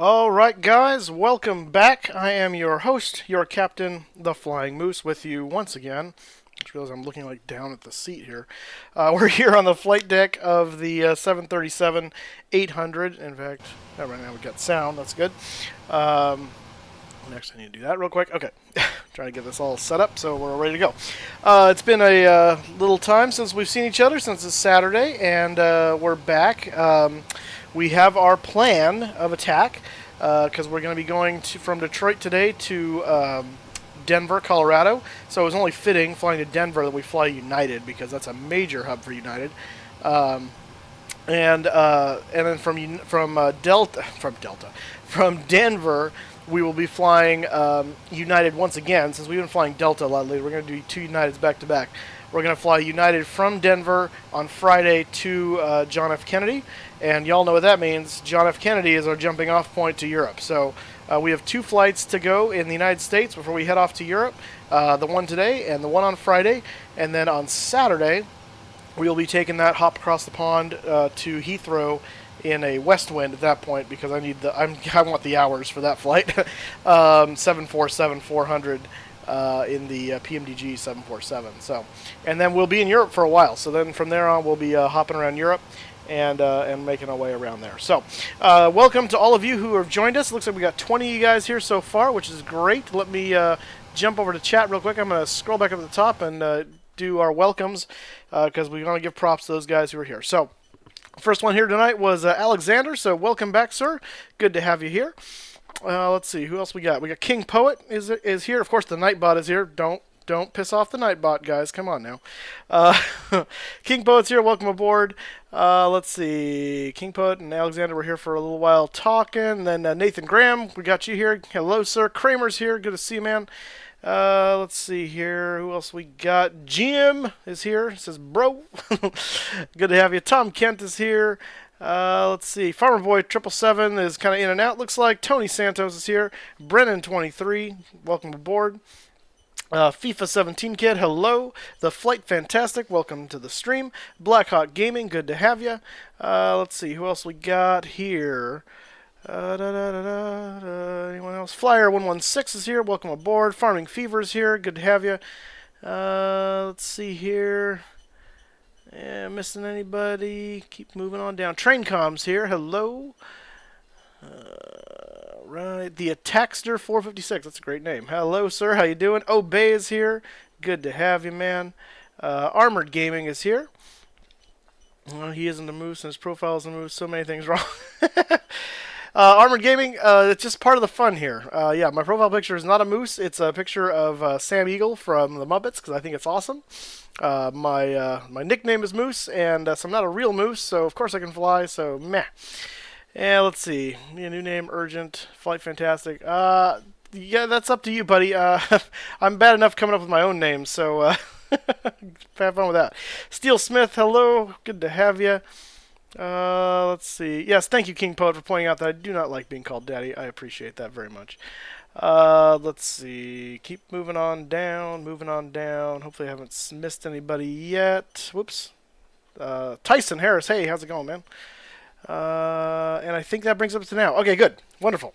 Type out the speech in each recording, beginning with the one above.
All right, guys, welcome back. I am your host, your captain, the Flying Moose, with you once again. I just realize I'm looking like down at the seat here. We're here on the flight deck of the 737-800. In fact, right now we've got sound. That's good. Next, I need to do that real quick. Okay, trying to get this all set up so we're ready to go. It's been a little time since we've seen each other, since it's Saturday, and we're back. We have our plan of attack because we're going to be going from Detroit today to Denver, Colorado. So it was only fitting flying to Denver that we fly United because that's a major hub for United. And then from Denver, we will be flying United once again. Since we've been flying Delta a lot lately, we're going to do two Uniteds back to back. We're going to fly United from Denver on Friday to John F. Kennedy. And y'all know what that means. John F. Kennedy is our jumping off point to Europe. So we have two flights to go in the United States before we head off to Europe. The one today and the one on Friday. And then on Saturday, we'll be taking that hop across the pond to Heathrow in a west wind at that point because I want the hours for that flight. 747-400 in the PMDG 747. So, and then we'll be in Europe for a while. So then from there on, we'll be hopping around Europe and making our way around there. So, welcome to all of you who have joined us. Looks like we got 20 of you guys here so far, which is great. Let me jump over to chat real quick. I'm going to scroll back up to the top and do our welcomes because we want to give props to those guys who are here. So, first one here tonight was Alexander. So, welcome back, sir. Good to have you here. Let's see, who else we got? We got King Poet is here. Of course, the NightBot is here. Don't piss off the NightBot, guys. Come on now. King Poet's here. Welcome aboard. Let's see. King Poet and Alexander were here for a little while talking. Then Nathan Graham, we got you here. Hello, sir. Kramer's here. Good to see you, man. Let's see here. Who else we got? Jim is here. Says, bro. Good to have you. Tom Kent is here. Let's see. Farmer Boy 777 is kind of in and out, looks like. Tony Santos is here. Brennan23, welcome aboard. FIFA 17 Kid, hello. The Flight Fantastic, welcome to the stream. Blackhawk Gaming, good to have you. Let's see, who else we got here? Anyone else? Flyer 116 is here, welcome aboard. Farming Fever is here, good to have you. Let's see here. Yeah, missing anybody? Keep moving on down. Traincom's here. Hello. Right. The Attackster 456. That's a great name. Hello, sir. How you doing? Obey is here. Good to have you, man. Armored Gaming is here. Well, he isn't a moose, and his profile is a moose. So many things wrong. Armored Gaming, it's just part of the fun here. Yeah, my profile picture is not a moose. It's a picture of Sam Eagle from the Muppets, because I think it's awesome. My nickname is Moose, and so I'm not a real moose, so of course I can fly, so meh. Yeah, let's see. Yeah, new name, Urgent, Flight Fantastic. Yeah, that's up to you, buddy. I'm bad enough coming up with my own name, so have fun with that. Steel Smith, hello. Good to have you. Let's see. Yes, thank you, King Poet, for pointing out that I do not like being called Daddy. I appreciate that very much. Let's see. Keep moving on down. Hopefully I haven't missed anybody yet. Whoops. Tyson Harris. Hey, how's it going, man? And I think that brings us up to now. Okay, good. Wonderful.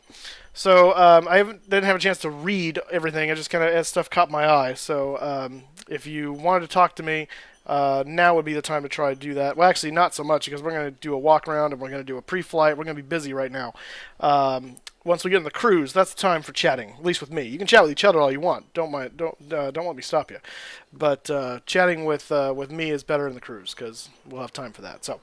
So, I didn't have a chance to read everything. I just kind of, as stuff caught my eye. So, if you wanted to talk to me, now would be the time to try to do that. Well, actually, not so much, because we're going to do a walk around and we're going to do a pre-flight. We're going to be busy right now. Once we get in the cruise, that's the time for chatting, at least with me. You can chat with each other all you want. Don't let me stop you. But chatting with me is better in the cruise, because we'll have time for that. So,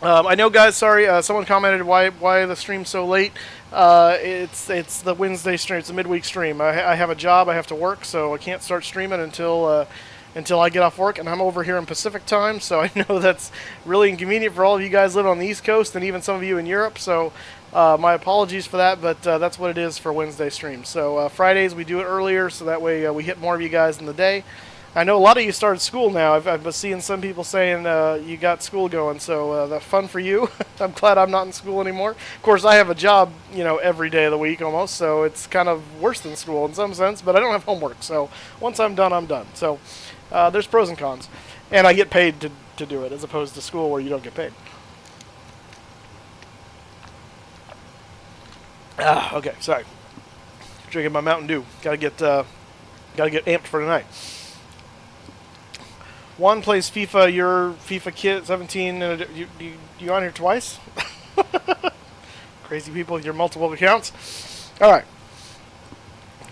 I know, guys, sorry, someone commented why the stream's so late. It's the Wednesday stream. It's a midweek stream. I have a job. I have to work, so I can't start streaming until I get off work, and I'm over here in Pacific time, so I know that's really inconvenient for all of you guys living on the East Coast and even some of you in Europe, so my apologies for that, but that's what it is for Wednesday streams. So Fridays we do it earlier, so that way we hit more of you guys in the day. I know a lot of you started school now. I've been seeing some people saying you got school going, so that's fun for you. I'm glad I'm not in school anymore. Of course, I have a job, every day of the week almost, so it's kind of worse than school in some sense, but I don't have homework, so once I'm done, I'm done. So there's pros and cons. And I get paid to do it, as opposed to school where you don't get paid. Okay, sorry. Drinking my Mountain Dew. Gotta get amped for tonight. Juan plays FIFA. Your FIFA kid 17. You on here twice? Crazy people with your multiple accounts. All right.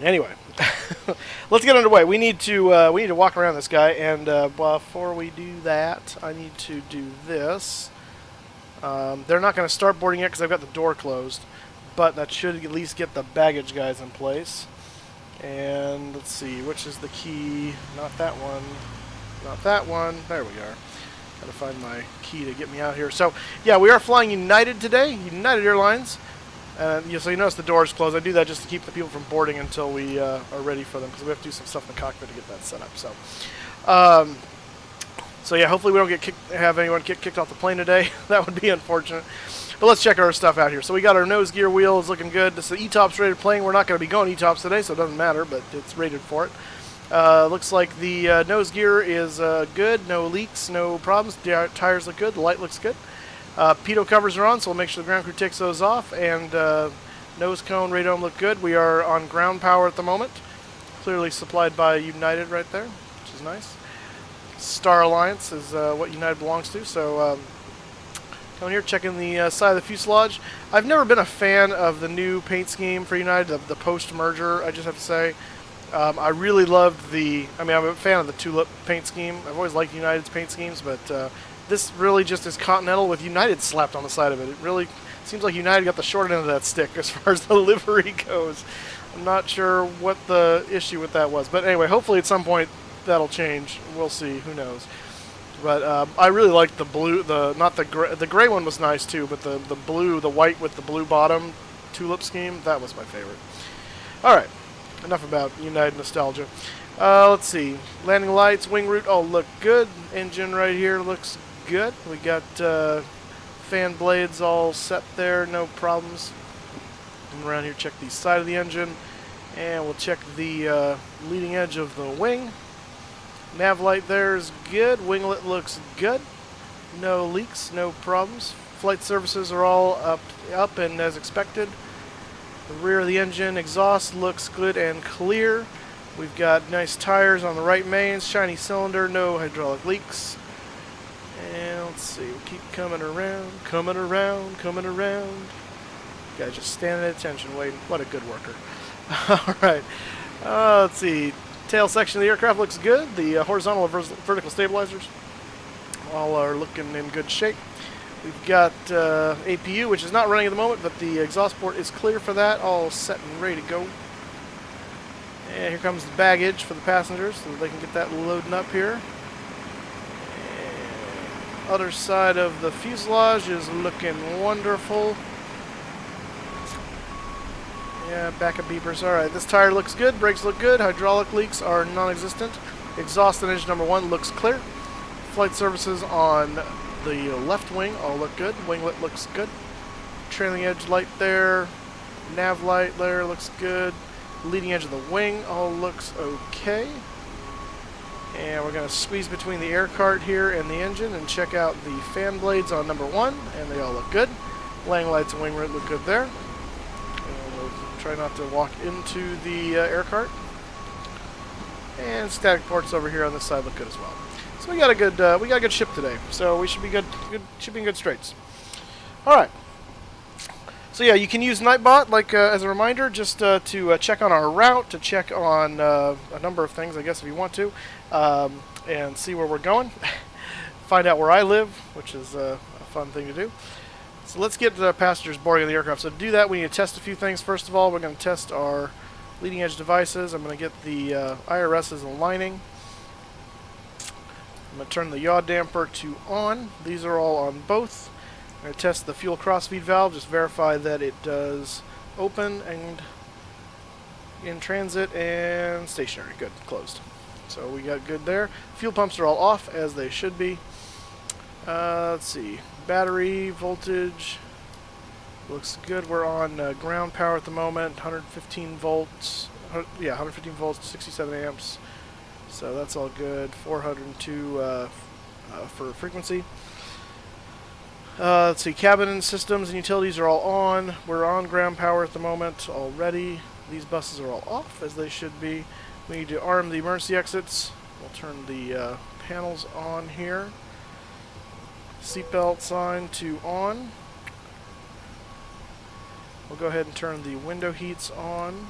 Anyway, let's get underway. We need to walk around this guy, and before we do that, I need to do this. They're not going to start boarding yet because I've got the door closed, but that should at least get the baggage guys in place. And let's see, which is the key? Not that one. Not that one. There we are. Gotta find my key to get me out here. So, yeah, we are flying United today. United Airlines. So you notice the doors closed. I do that just to keep the people from boarding until we are ready for them, because we have to do some stuff in the cockpit to get that set up. So yeah, hopefully we don't have anyone get kicked off the plane today. That would be unfortunate. But let's check our stuff out here. So we got our nose gear wheel is looking good. This is the ETOPS rated plane. We're not going to be going ETOPS today, so it doesn't matter, but it's rated for it. Looks like the nose gear is good. No leaks, no problems. The tires look good. The light looks good. Pitot covers are on, so we'll make sure the ground crew takes those off. And nose cone, radome look good. We are on ground power at the moment. Clearly supplied by United right there, which is nice. Star Alliance is what United belongs to. So coming here, checking the side of the fuselage. I've never been a fan of the new paint scheme for United, the post-merger, I just have to say. I really loved I'm a fan of the tulip paint scheme. I've always liked United's paint schemes, but this really just is Continental with United slapped on the side of it. It really seems like United got the short end of that stick as far as the livery goes. I'm not sure what the issue with that was. But anyway, hopefully at some point that'll change. We'll see. Who knows? But I really liked the blue, the gray one was nice too, but the blue, the white with the blue bottom tulip scheme, that was my favorite. All right. Enough about United nostalgia. Let's see. Landing lights, wing route, all look good. Engine right here looks good. We got fan blades all set there, no problems. Come around here, check the side of the engine, and we'll check the leading edge of the wing. Nav light there is good. Winglet looks good. No leaks, no problems. Flight surfaces are all up and as expected. The rear of the engine exhaust looks good and clear. We've got nice tires on the right mains, shiny cylinder, no hydraulic leaks. And let's see, we keep coming around. Guys just standing at attention waiting. What a good worker. Alright, let's see. Tail section of the aircraft looks good. The horizontal and vertical stabilizers all are looking in good shape. We've got APU, which is not running at the moment, but the exhaust port is clear for that, all set and ready to go. And here comes the baggage for the passengers, so they can get that loading up here. And other side of the fuselage is looking wonderful. Yeah, backup beepers. Alright, this tire looks good, brakes look good, hydraulic leaks are non-existent. Exhaust on engine number 1 looks clear. Flight surfaces on the left wing all look good. Winglet looks good. Trailing edge light there. Nav light there looks good. Leading edge of the wing all looks okay. And we're going to squeeze between the air cart here and the engine and check out the fan blades on number 1, and they all look good. Landing lights and wing root look good there. And we'll try not to walk into the air cart. And static ports over here on this side look good as well. So we got a good ship today. So we should be good. Should be in good straits. All right. So yeah, you can use NightBot like as a reminder, just to check on our route, to check on a number of things, I guess, if you want to, and see where we're going. Find out where I live, which is a fun thing to do. So let's get the passengers boarding the aircraft. So to do that, we need to test a few things. First of all, we're going to test our leading edge devices. I'm going to get the IRSs aligning. I'm going to turn the yaw damper to on. These are all on both. I'm going to test the fuel crossfeed valve, just verify that it does open and in transit and stationary. Good, closed. So we got good there. Fuel pumps are all off, as they should be. Let's see. Battery voltage looks good. We're on ground power at the moment, 115 volts. Yeah, 115 volts, 67 amps. So that's all good. 402 for frequency. Let's see, cabin and systems and utilities are all on. We're on ground power at the moment already. These buses are all off, as they should be. We need to arm the emergency exits. We'll turn the panels on here. Seatbelt sign to on. We'll go ahead and turn the window heats on.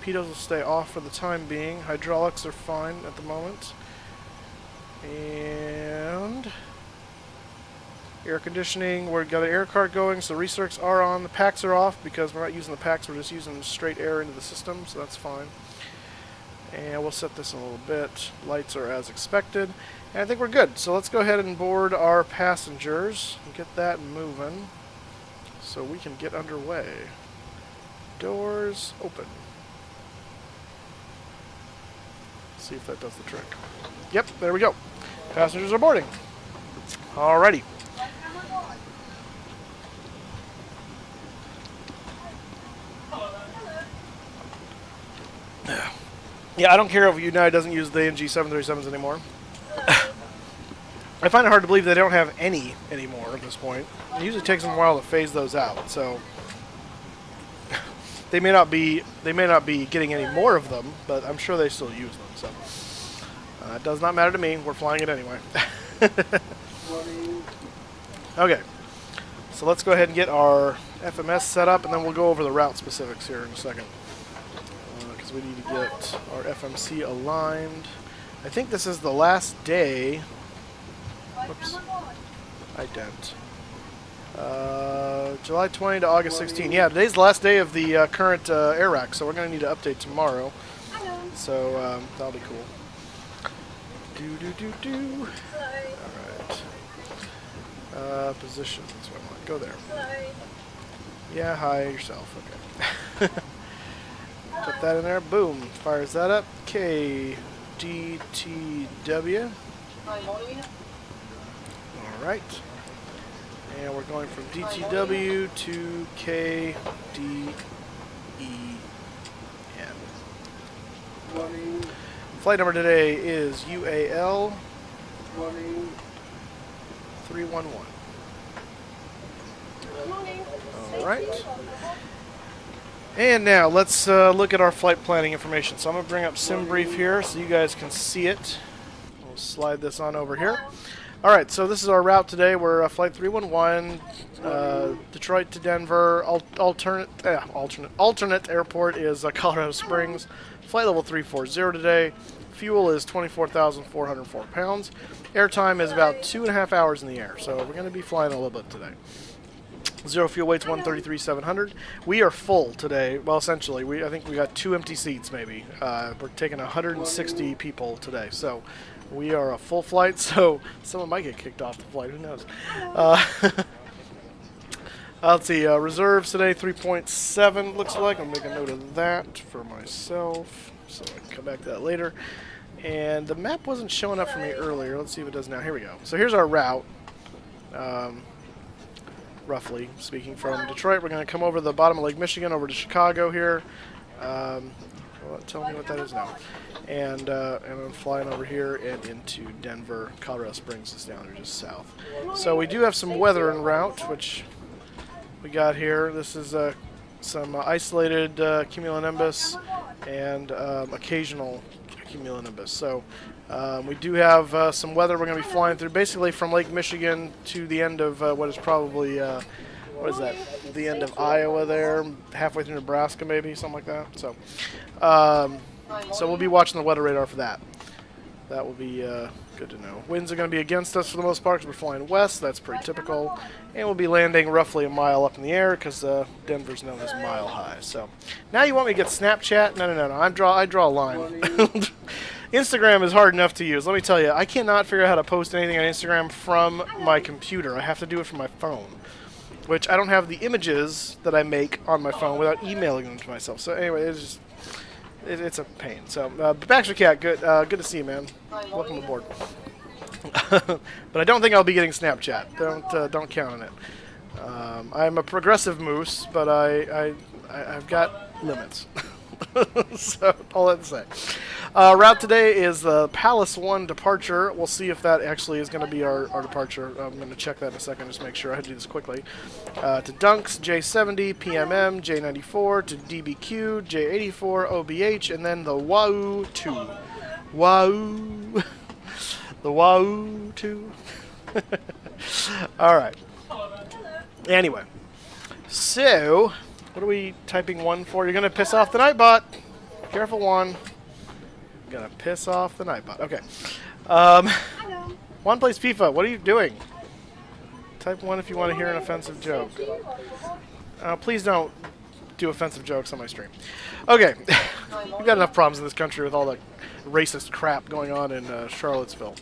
Pitos will stay off for the time being. Hydraulics are fine at the moment. And air conditioning, we've got an air cart going, so recircs are on. The packs are off because we're not using the packs, we're just using straight air into the system, so that's fine. And we'll set this in a little bit. Lights are as expected. And I think we're good. So let's go ahead and board our passengers and get that moving so we can get underway. Doors open. See if that does the trick. Yep, there we go. Passengers are boarding. Alrighty. Yeah, I don't care if United doesn't use the NG 737s anymore. I find it hard to believe they don't have any anymore at this point. It usually takes them a while to phase those out, so they may not be getting any more of them, but I'm sure they still use them. So it does not matter to me. We're flying it anyway. Okay, so let's go ahead and get our FMS set up, and then we'll go over the route specifics here in a second. We need to get our FMC aligned. I think this is the last day. Whoops. Ident. July 20 to August 16. Yeah, today's the last day of the current air rack, so we're going to need to update tomorrow. So that'll be cool. Alright. Positions. Where am I? Go there. Yeah, hi yourself. Okay. Put that in there. Boom. Fires that up. KDTW. Alright. And we're going from DTW to KDEN. Flight number today is UAL 311. Alright. And now, let's look at our flight planning information. So I'm going to bring up SimBrief here so you guys can see it. We'll slide this on over here. Alright, so this is our route today. We're Flight 311, Detroit to Denver. Alternate airport is Colorado Springs. Flight level 340 today. Fuel is 24,404 pounds. Airtime is about 2.5 hours in the air. So we're going to be flying a little bit today. Zero fuel weight's 133,700. We are full today. Well, essentially, I think we got 2 empty seats maybe. We're taking 160 people today, so we are a full flight. So someone might get kicked off the flight. Who knows? Let's see. Reserves today 3.7 looks like. I'll make a note of that for myself, so I can come back to that later. And the map wasn't showing up for me earlier. Let's see if it does now. Here we go. So here's our route. Roughly speaking, from Detroit, we're going to come over the bottom of Lake Michigan over to Chicago here. Well, tell me what that is now. And I'm flying over here and into Denver. Colorado Springs is down there just south. So we do have some weather en route, which we got here. This is some isolated cumulonimbus and occasional cumulonimbus. So we do have some weather we're going to be flying through, basically from Lake Michigan to the end of what is probably, what is that, the end of Iowa there, halfway through Nebraska maybe, something like that. So so we'll be watching the weather radar for that. That will be good to know. Winds are going to be against us for the most part because we're flying west. That's pretty typical. And we'll be landing roughly a mile up in the air because Denver's known as Mile High. So now you want me to get Snapchat? No. I draw a line. Instagram is hard enough to use. Let me tell you, I cannot figure out how to post anything on Instagram from my computer. I have to do it from my phone, which I don't have the images that I make on my phone without emailing them to myself. So anyway, it's a pain. So, Baxter Cat, good to see you, man. Welcome aboard. But I don't think I'll be getting Snapchat. Don't count on it. I'm a progressive moose, but I've got limits. So all that to say. Route today is the Palace 1 departure. We'll see if that actually is going to be our departure. I'm going to check that in a second, just make sure I do this quickly. To Dunks, J70, PMM, J94, to DBQ, J84, OBH, and then the Wahoo 2. Wahoo. The Wahoo 2. Alright. Anyway. So, what are we typing 1 for? You're going to piss off the NightBot. Careful, 1. Gonna piss off the NightBot. Okay. One plays FIFA. What are you doing? Type 1 if you want to hear an offensive joke. Please don't do offensive jokes on my stream. Okay. We've got enough problems in this country with all the racist crap going on in Charlottesville.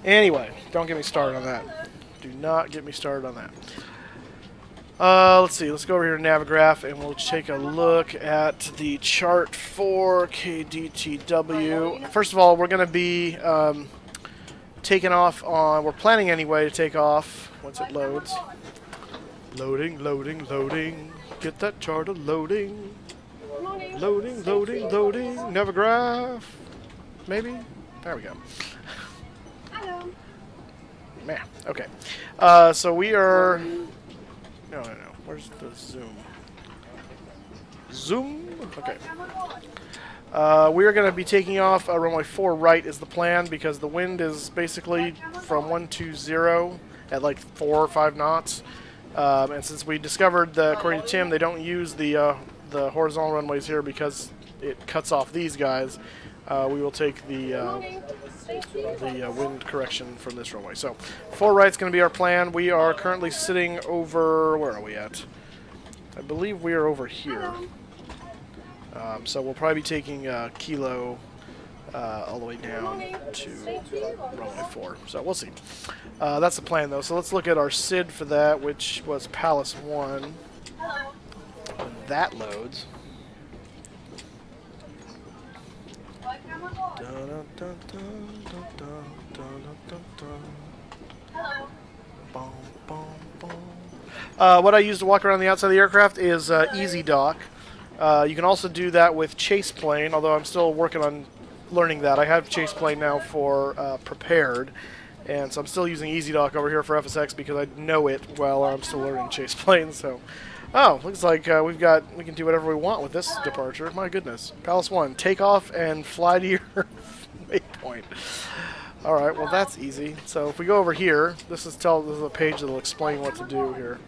Anyway, don't get me started on that. Do not get me started on that. Let's see. Let's go over here to Navigraph, and we'll take a look at the chart for KDTW. First of all, we're going to be taking off on... We're planning anyway to take off once it loads. Loading, loading, loading. Get that chart loading. Loading, loading, loading. Navigraph. Maybe? There we go. Man. Okay. So we are... No. Where's the zoom? Zoom? Okay. We are going to be taking off runway 4 right is the plan because the wind is basically from 120 at like 4 or 5 knots. And since we discovered, according to Tim, they don't use the horizontal runways here because it cuts off these guys, we will take the wind correction from this runway. So 4 right's going to be our plan. We are currently sitting over... Where are we at? I believe we are over here. So we'll probably be taking Kilo all the way down to runway 4. So we'll see. That's the plan, though. So let's look at our SID for that, which was Palace 1. When that loads... What I use to walk around the outside of the aircraft is Easy Dock. You can also do that with Chase Plane, although I'm still working on learning that. I have Chase Plane now for Prepared, and so I'm still using Easy Dock over here for FSX because I know it while I'm still learning Chase Plane. So, looks like we can do whatever we want with this departure. My goodness. Palace 1, take off and fly to your waypoint. Alright, well that's easy. So if we go over here, this is a page that will explain what to do here.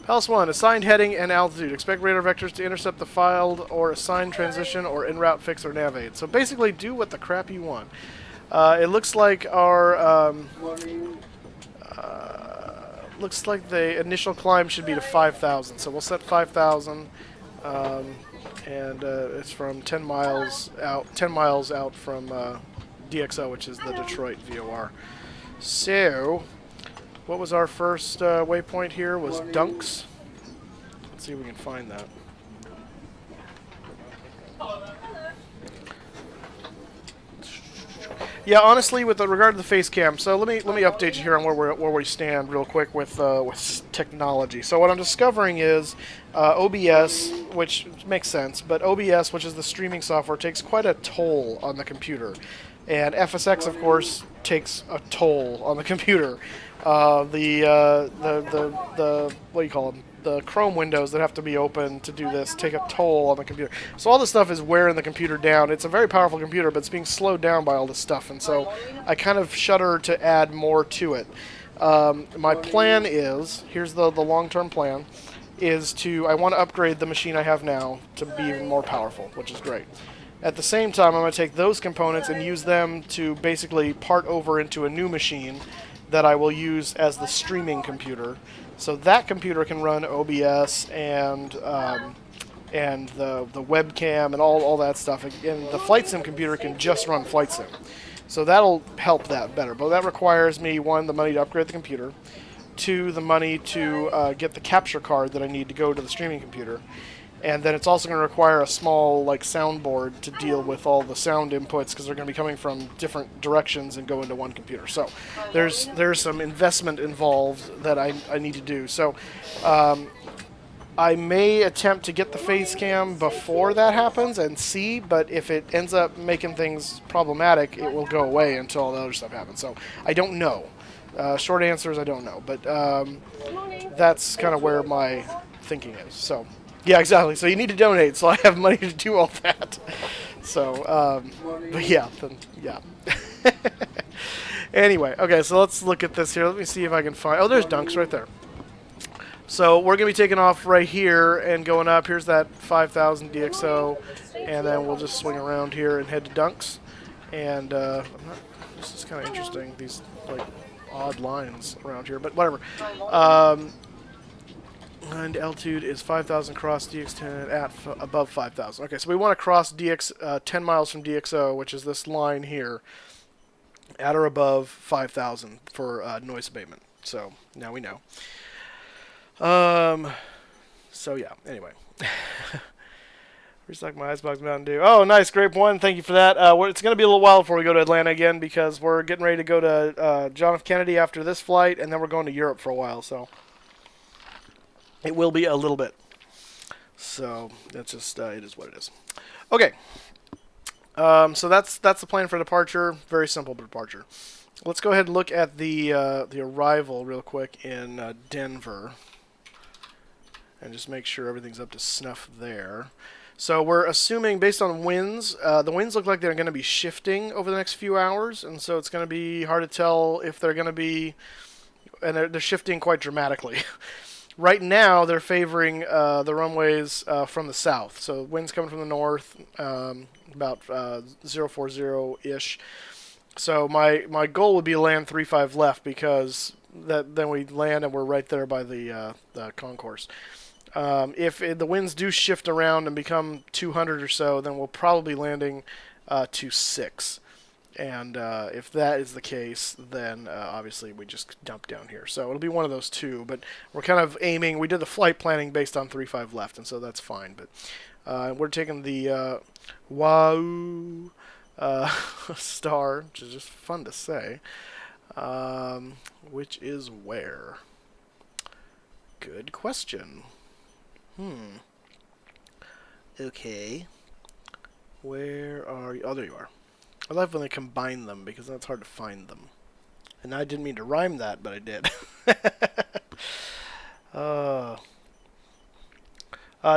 Palace 1, assigned heading and altitude. Expect radar vectors to intercept the filed or assigned transition or en route fix or navigate. So basically do what the crap you want. It looks like our looks like the initial climb should be to 5,000. So we'll set 5,000 and it's from 10 miles out from DXO, which is the Detroit VOR. So, what was our first waypoint here? Was Dunks. Let's see if we can find that. Yeah, honestly, with regard to the face cam, so let me update you here on where we stand real quick with technology. So what I'm discovering is OBS, which makes sense, but OBS, which is the streaming software, takes quite a toll on the computer. And FSX, of course, takes a toll on the computer. What do you call them? The Chrome windows that have to be open to do this take a toll on the computer. So all this stuff is wearing the computer down. It's a very powerful computer, but it's being slowed down by all this stuff. And so I kind of shudder to add more to it. My plan is, here's the long-term plan, is I want to upgrade the machine I have now to be even more powerful, which is great. At the same time, I'm going to take those components and use them to basically part over into a new machine that I will use as the streaming computer. So that computer can run OBS and the webcam and all that stuff. And the flight sim computer can just run flight sim. So that'll help that better. But that requires me, 1, the money to upgrade the computer. 2, the money to get the capture card that I need to go to the streaming computer. And then it's also going to require a small soundboard to deal with all the sound inputs because they're going to be coming from different directions and go into one computer. So there's some investment involved that I need to do. So I may attempt to get the face cam before that happens and see, but if it ends up making things problematic, it will go away until all the other stuff happens. So I don't know. Short answer is I don't know, but that's kind of where my thinking is. So yeah, exactly. So you need to donate, so I have money to do all that. So, but yeah, then, yeah. Anyway, okay, so let's look at this here. Let me see if I can find... Oh, there's Dunks right there. So we're going to be taking off right here and going up. Here's that 5,000 DXO, and then we'll just swing around here and head to Dunks. And this is kind of interesting, these like odd lines around here, but whatever. And altitude is 5,000 cross DX10 at above 5,000. Okay, so we want to cross 10 miles from DXO, which is this line here, at or above 5,000 for noise abatement. So now we know. So yeah, anyway. Restock my Icebox Mountain Dew. Oh, nice, Grape One. Thank you for that. It's going to be a little while before we go to Atlanta again because we're getting ready to go to John F. Kennedy after this flight, and then we're going to Europe for a while, so it will be a little bit. So that's just, it is what it is. Okay. So that's the plan for departure. Very simple departure. Let's go ahead and look at the arrival real quick in Denver. And just make sure everything's up to snuff there. So we're assuming, based on winds, the winds look like they're going to be shifting over the next few hours, and so it's going to be hard to tell if they're going to be, and they're shifting quite dramatically. Right now, they're favoring the runways from the south. So winds coming from the north, about 040-ish. So my goal would be to land 35 left because then we land and we're right there by the concourse. If the winds do shift around and become 200 or so, then we'll probably be landing 26. And if that is the case, then obviously we just dump down here. So it'll be one of those two. But we're kind of aiming. We did the flight planning based on 35 left, and so that's fine. But we're taking the WAU star, which is just fun to say, which is where? Good question. Okay. Where are you? Oh, there you are. I love when they combine them because that's hard to find them. And I didn't mean to rhyme that, but I did.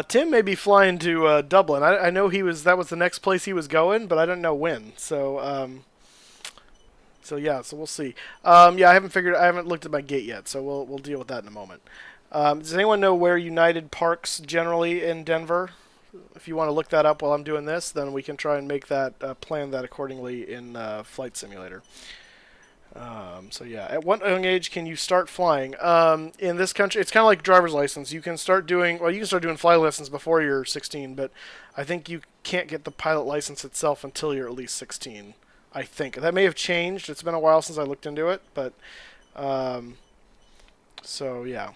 Tim may be flying to Dublin. I know that was the next place he was going, but I don't know when. So yeah, so we'll see. Yeah, I haven't looked at my gate yet, so we'll deal with that in a moment. Does anyone know where United parks generally in Denver? If you want to look that up while I'm doing this, then we can try and make that plan that accordingly in Flight Simulator. So yeah, at what young age can you start flying? In this country, it's kind of like driver's license. You can start doing flight lessons before you're 16, but I think you can't get the pilot license itself until you're at least 16. I think that may have changed. It's been a while since I looked into it, but so yeah.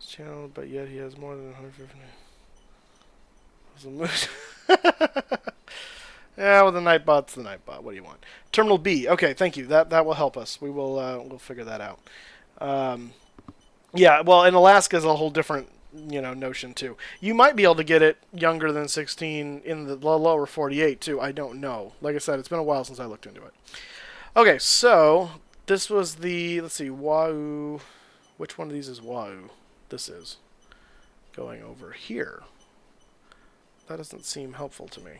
Channel, but yet he has more than 150. Yeah, well, the NightBot's the NightBot. What do you want? Terminal B. Okay, thank you. That will help us. We'll figure that out. Yeah, well, in Alaska is a whole different notion too. You might be able to get it younger than 16 in the lower 48 too. I don't know. Like I said, it's been a while since I looked into it. Okay, so this was the, let's see, WAU. Which one of these is WAU? This is going over here. That doesn't seem helpful to me.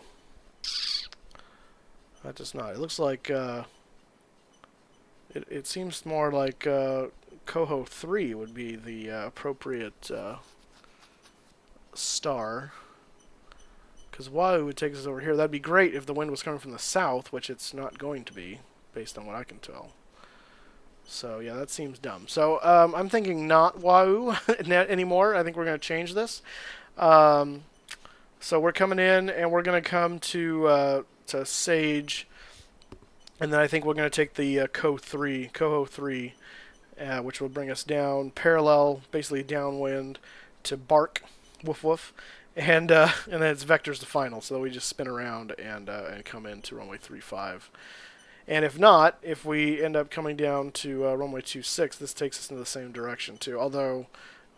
That does not. It looks like it seems more like Coho 3 would be the appropriate star. Because WAU would take us over here. That'd be great if the wind was coming from the south, which it's not going to be, based on what I can tell. So yeah, that seems dumb. So I'm thinking not WAU anymore. I think we're going to change this. So we're coming in, and we're going to come to Sage, and then I think we're going to take the Coho 3, which will bring us down parallel, basically downwind, to Bark, woof woof, and then it's vectors to final. So we just spin around and come into runway 35. And if not, if we end up coming down to runway 26, this takes us in the same direction too. Although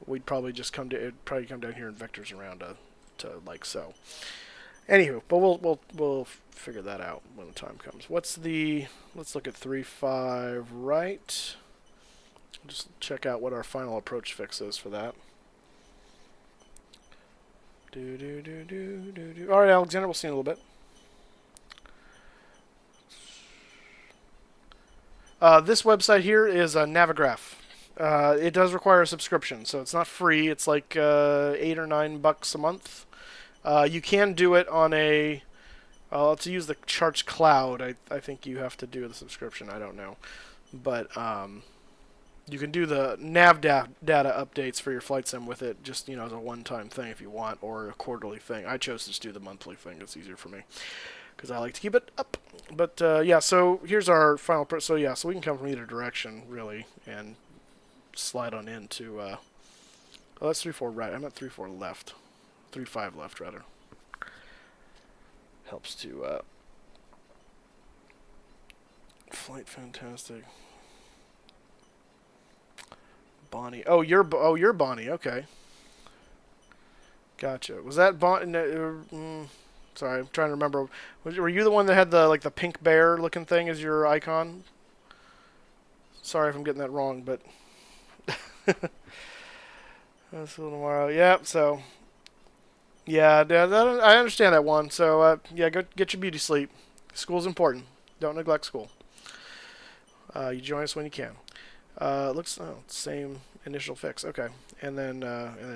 we'd probably just it'd probably come down here in vectors around to like so. Anywho, but we'll figure that out when the time comes. Let's look at 3.5 right. Just check out what our final approach fix is for that. All right, Alexander, we'll see you in a little bit. This website here is a Navigraph. It does require a subscription, so it's not free. It's like $8 or $9 a month. You can do it on a... to use the Charts Cloud, I think you have to do the subscription. I don't know. But you can do the nav data updates for your flight sim with it, just as a one-time thing if you want, or a quarterly thing. I chose to just do the monthly thing. It's easier for me because I like to keep it up. But yeah, so here's our final. So yeah, so we can come from either direction really and slide on into. Oh, that's 3.4 right. I'm at 3.4 left. 3.5 left rather. Helps to flight fantastic. Bonnie. Oh, you're Bonnie. Okay. Gotcha. Was that Bonnie? Sorry, I'm trying to remember. Were you the one that had the pink bear looking thing as your icon? Sorry if I'm getting that wrong, but that's a little tomorrow. Yeah. So. Yeah, I understand that one. So yeah, go get your beauty sleep. School's important. Don't neglect school. You join us when you can. Looks same initial fix. Okay, and then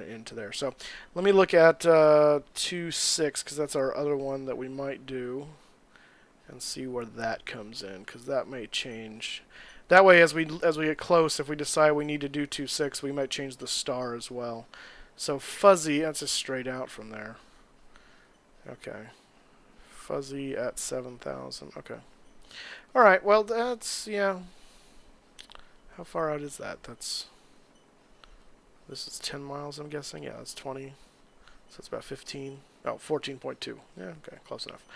into there. So let me look at 2.6 because that's our other one that we might do, and see where that comes in because that may change. That way, as we get close, if we decide we need to do 2.6, we might change the star as well. So fuzzy, that's just straight out from there. Okay, fuzzy at 7,000. Okay. All right. Well, that's yeah. How far out is that? This is 10 miles, I'm guessing. Yeah, that's 20. So it's about 15. Oh, 14.2. Yeah, okay, close enough.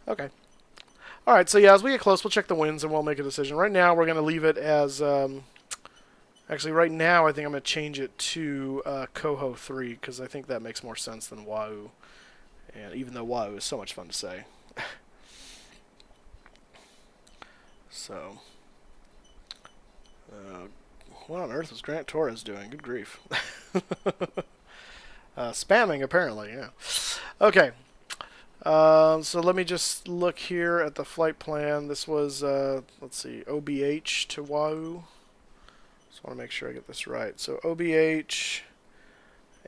Okay. All right, so yeah, as we get close, we'll check the winds and we'll make a decision. Right now, we're going to leave it as... actually, right now, I think I'm going to change it to Coho 3 because I think that makes more sense than Wahoo. And even though Wahoo is so much fun to say. So... what on earth was Grant Torres doing? Good grief. Spamming, apparently, yeah. Okay. So let me just look here at the flight plan. This was, let's see, OBH to Wahoo. Just want to make sure I get this right. So OBH,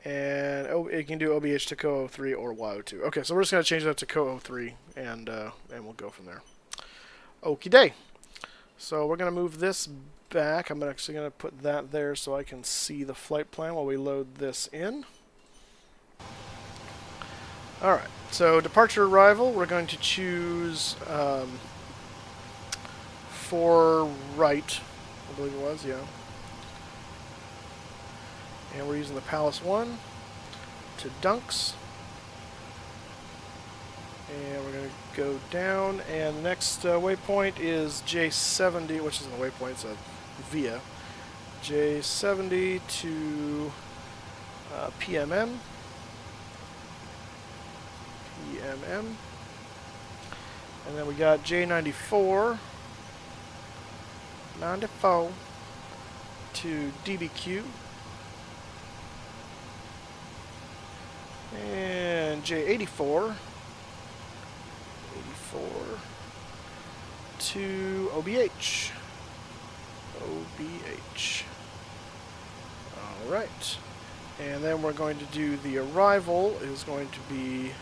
and it can do OBH to Coho 3 or Wahoo 2. Okay, so we're just going to change that to Coho 3, and we'll go from there. Okie day. So we're going to move this back. I'm actually going to put that there so I can see the flight plan while we load this in. Alright, so departure arrival, we're going to choose 4 right, I believe it was, yeah. And we're using the Palace 1 to Dunks. And we're going to go down, and the next waypoint is J70, which isn't a waypoint, it's a via. J70 to PMM. And then we got J94. 94 to DBQ. And J84. 84 to OBH. OBH. Alright. And then we're going to do the arrival is going to be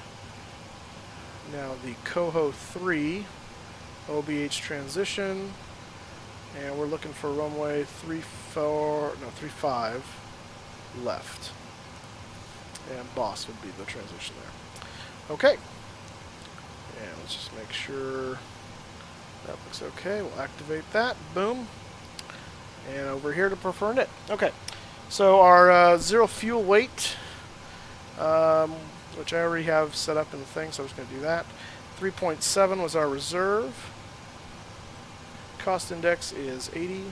now the Coho 3 OBH transition. And we're looking for runway 35 left. And boss would be the transition there. Okay. And let's just make sure that looks okay. We'll activate that. Boom. And over here to preferred it. Okay. So our zero fuel weight, which I already have set up in the thing, so I'm just going to do that. 3.7 was our reserve. Cost index is 80.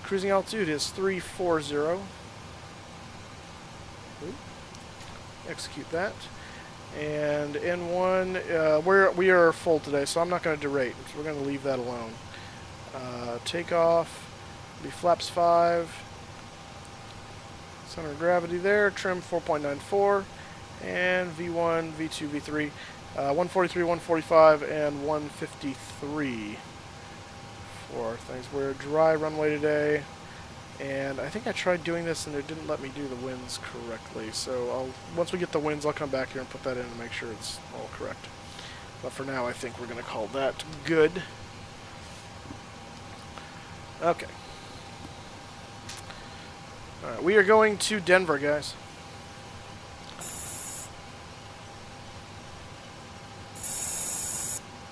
Cruising altitude is 340. Execute that. And N1, we are full today, so I'm not going to derate. So we're going to leave that alone. Takeoff, be flaps 5. Center of gravity there. Trim 4.94. And V1, V2, V3. 143, 145, and 153 for our things. We're dry runway today. And I think I tried doing this and it didn't let me do the winds correctly. So once we get the winds, I'll come back here and put that in and make sure it's all correct. But for now, I think we're going to call that good. Okay. Alright, we are going to Denver, guys.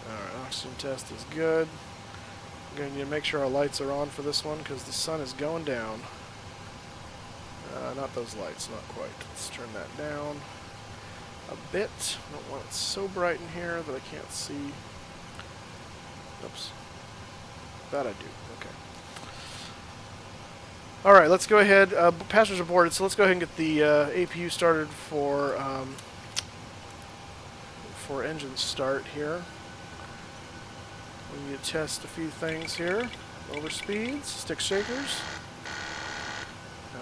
Alright, oxygen test is good. We're going to need to make sure our lights are on for this one because the sun is going down. Not those lights, not quite. Let's turn that down a bit. I don't want it so bright in here that I can't see. Oops. That I do. Okay. Alright, let's go ahead. Passengers aboard, so let's go ahead and get the APU started for engine start here. We need to test a few things here. Over speeds, stick shakers.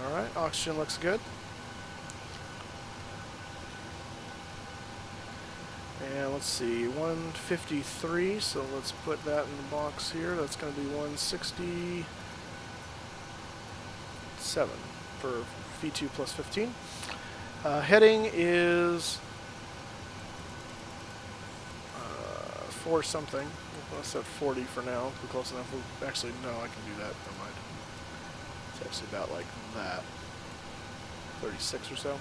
Alright, oxygen looks good. And let's see, 153, so let's put that in the box here. That's going to be 167 for V2 plus 15. Heading is 4 something. Let's set 40 for now. We're close enough. Actually, no, I can do that. Never mind. It's actually about like that. 36 or so.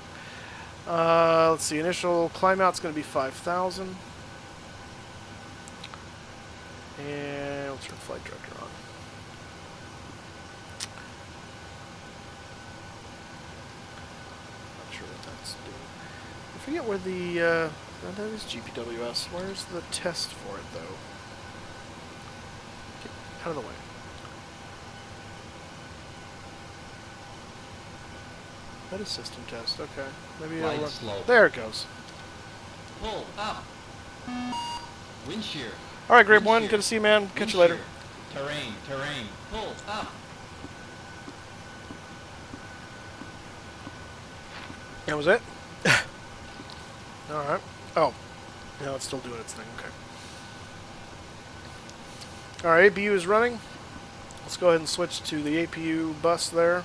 Let's see. Initial climb out's going to be 5,000. And we'll turn flight director on. Not sure what that's doing. I forget where the... that is GPWS. Where's the test for it, though? Get out of the way. That is system test. Okay. Maybe it'll run. There it goes. Pull up. Wind shear. All right, Grade 1. Good to see you, man. Catch you later. Terrain. Pull up. That was it? All right. Oh. No, it's still doing its thing. Okay. All right, APU is running. Let's go ahead and switch to the APU bus there.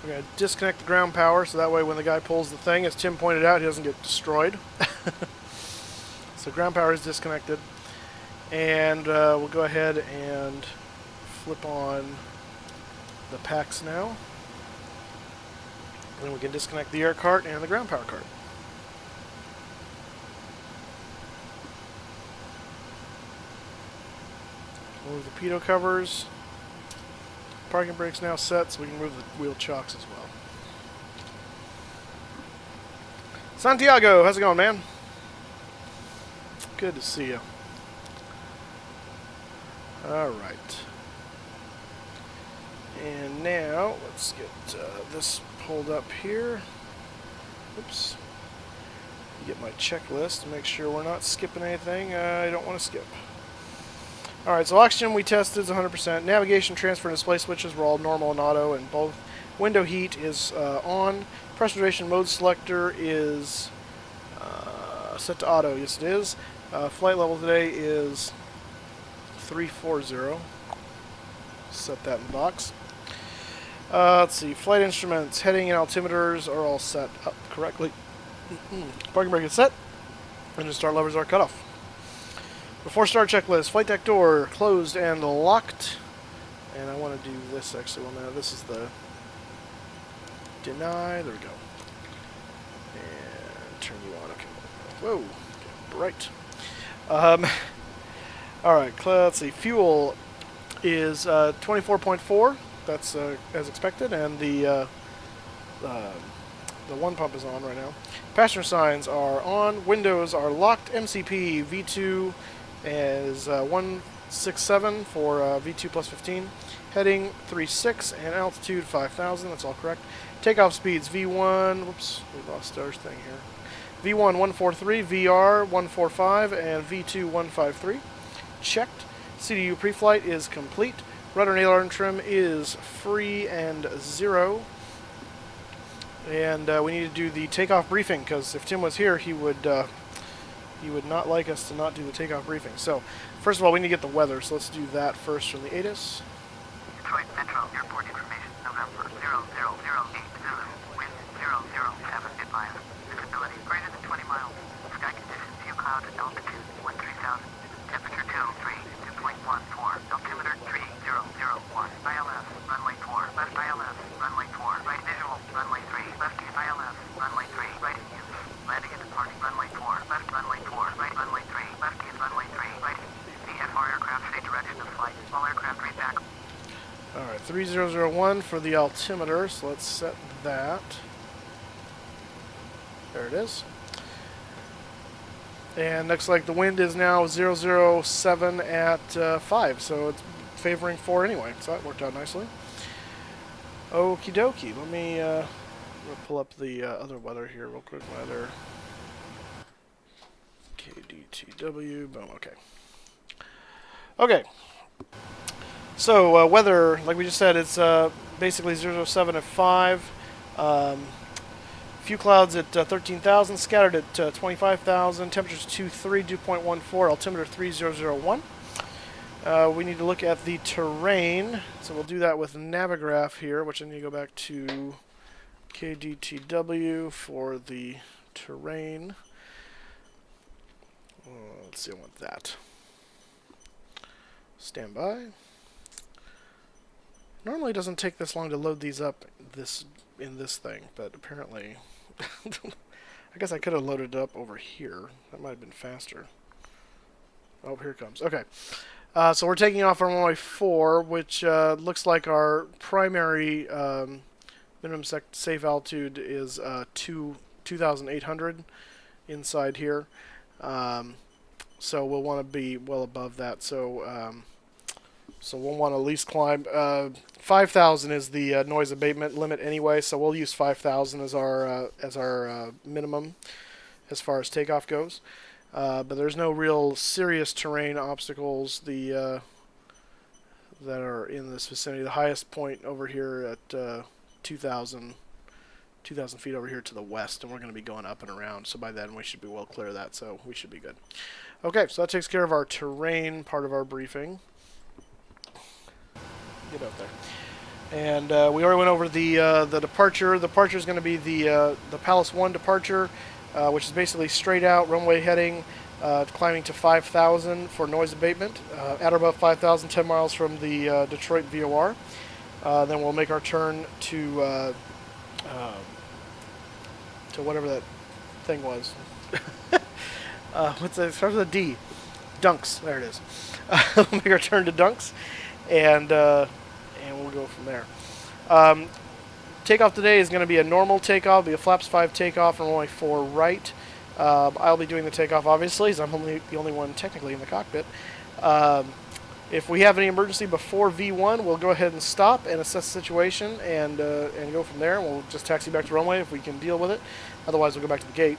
We're going to disconnect the ground power so that way when the guy pulls the thing, as Tim pointed out, he doesn't get destroyed. So ground power is disconnected. And we'll go ahead and flip on the packs now. And then we can disconnect the air cart and the ground power cart. Move the pitot covers. Parking brake's now set, so we can move the wheel chocks as well. Santiago, how's it going, man? Good to see you. Alright. And now, let's get this pulled up here. Oops. Get my checklist to make sure we're not skipping anything I don't want to skip. Alright, so oxygen we tested is 100%. Navigation, transfer, and display switches were all normal and auto, and both. Window heat is on. Pressurization mode selector is set to auto. Yes, it is. Flight level today is 340. Set that in the box. Let's see. Flight instruments, heading, and altimeters are all set up correctly. Parking brake is set. Engine start levers are cut off. Before start checklist, flight deck door closed and locked. And I want to do this actually one minute. This is the deny. There we go. And turn you on. Okay. Whoa. Bright. Alright, let's see. Fuel is 24.4. That's as expected. And the one pump is on right now. Passenger signs are on. Windows are locked. MCP V2 is 167 for V2 plus 15. Heading 36 and altitude 5,000. That's all correct. Takeoff speeds V1, whoops, we lost our thing here. V1 143, VR 145, and V2 153. Checked. CDU preflight is complete. Rudder and aileron trim is free and 0. And we need to do the takeoff briefing, because if Tim was here, he would not like us to not do the takeoff briefing. So, first of all, we need to get the weather, so let's do that first from the ATIS. Detroit Central Airport information, November 0008 Zulu, wind 007 miles, visibility greater than 20 miles, sky conditions few cloud at altitude 13,000, temperature 2.14, altimeter 3001, ILS, runway 4, left ILS, runway 4, right visual, runway 3, left ILS, runway 3, right in use, landing and departing runway 4, left runway 4, right runway 3, left is runway 3, right VFR aircraft state direction of flight, all aircraft read back. Alright, 3001 for the altimeter, so let's set that. There it is. And looks like the wind is now 007 at 5, so it's favoring 4 anyway, so that worked out nicely. Okie dokie, let me we'll pull up the other weather here real quick. Weather. KDTW, boom, okay. Okay. So, weather, like we just said, it's basically 007 at 5. Few clouds at 13,000, scattered at 25,000, temperatures 2.14, altimeter 3001. We need to look at the terrain, so we'll do that with Navigraph here, which I need to go back to KDTW for the terrain. Let's see, I want that. Stand by. Normally it doesn't take this long to load these up in this thing, but apparently I guess I could have loaded it up over here. That might have been faster. Oh, here it comes. Okay. So we're taking off on runway 4, which looks like our primary minimum safe altitude is 2,800 inside here. So we'll want to be well above that. So we'll want to at least climb. 5,000 is the noise abatement limit anyway, so we'll use 5,000 as our minimum as far as takeoff goes. But there's no real serious terrain obstacles that are in this vicinity. The highest point over here at 2,000 feet over here to the west, and we're going to be going up and around. So by then we should be well clear of that, so we should be good. Okay, so that takes care of our terrain part of our briefing. Get out there. And we already went over the departure. The departure is going to be the Palace 1 departure, which is basically straight out runway heading, climbing to 5,000 for noise abatement. At or above 5,000, 10 miles from the Detroit VOR. Then we'll make our turn to whatever that thing was. What's that? It starts with a D. Dunks. There it is. We'll make our turn to Dunks, and we'll go from there. Takeoff today is going to be a normal takeoff. It'll be a flaps 5 takeoff from runway 4 right. I'll be doing the takeoff, obviously, as I'm the only one technically in the cockpit. If we have any emergency before V1, we'll go ahead and stop and assess the situation and go from there. We'll just taxi back to runway if we can deal with it. Otherwise, we'll go back to the gate.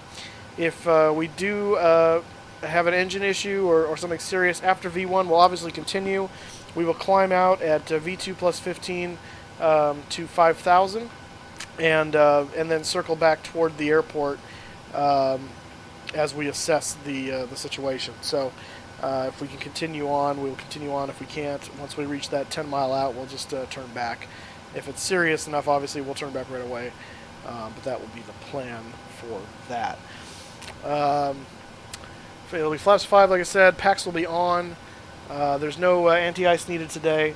If we do have an engine issue or something serious after V1, we'll obviously continue. We will climb out at V2 plus 15 to 5,000 and then circle back toward the airport as we assess the situation. So if we can continue on, we will continue on. If we can't, once we reach that 10 mile out, we'll just turn back. If it's serious enough, obviously, we'll turn back right away. But that will be the plan for that. It'll be flaps 5, like I said. Packs will be on. There's no anti-ice needed today,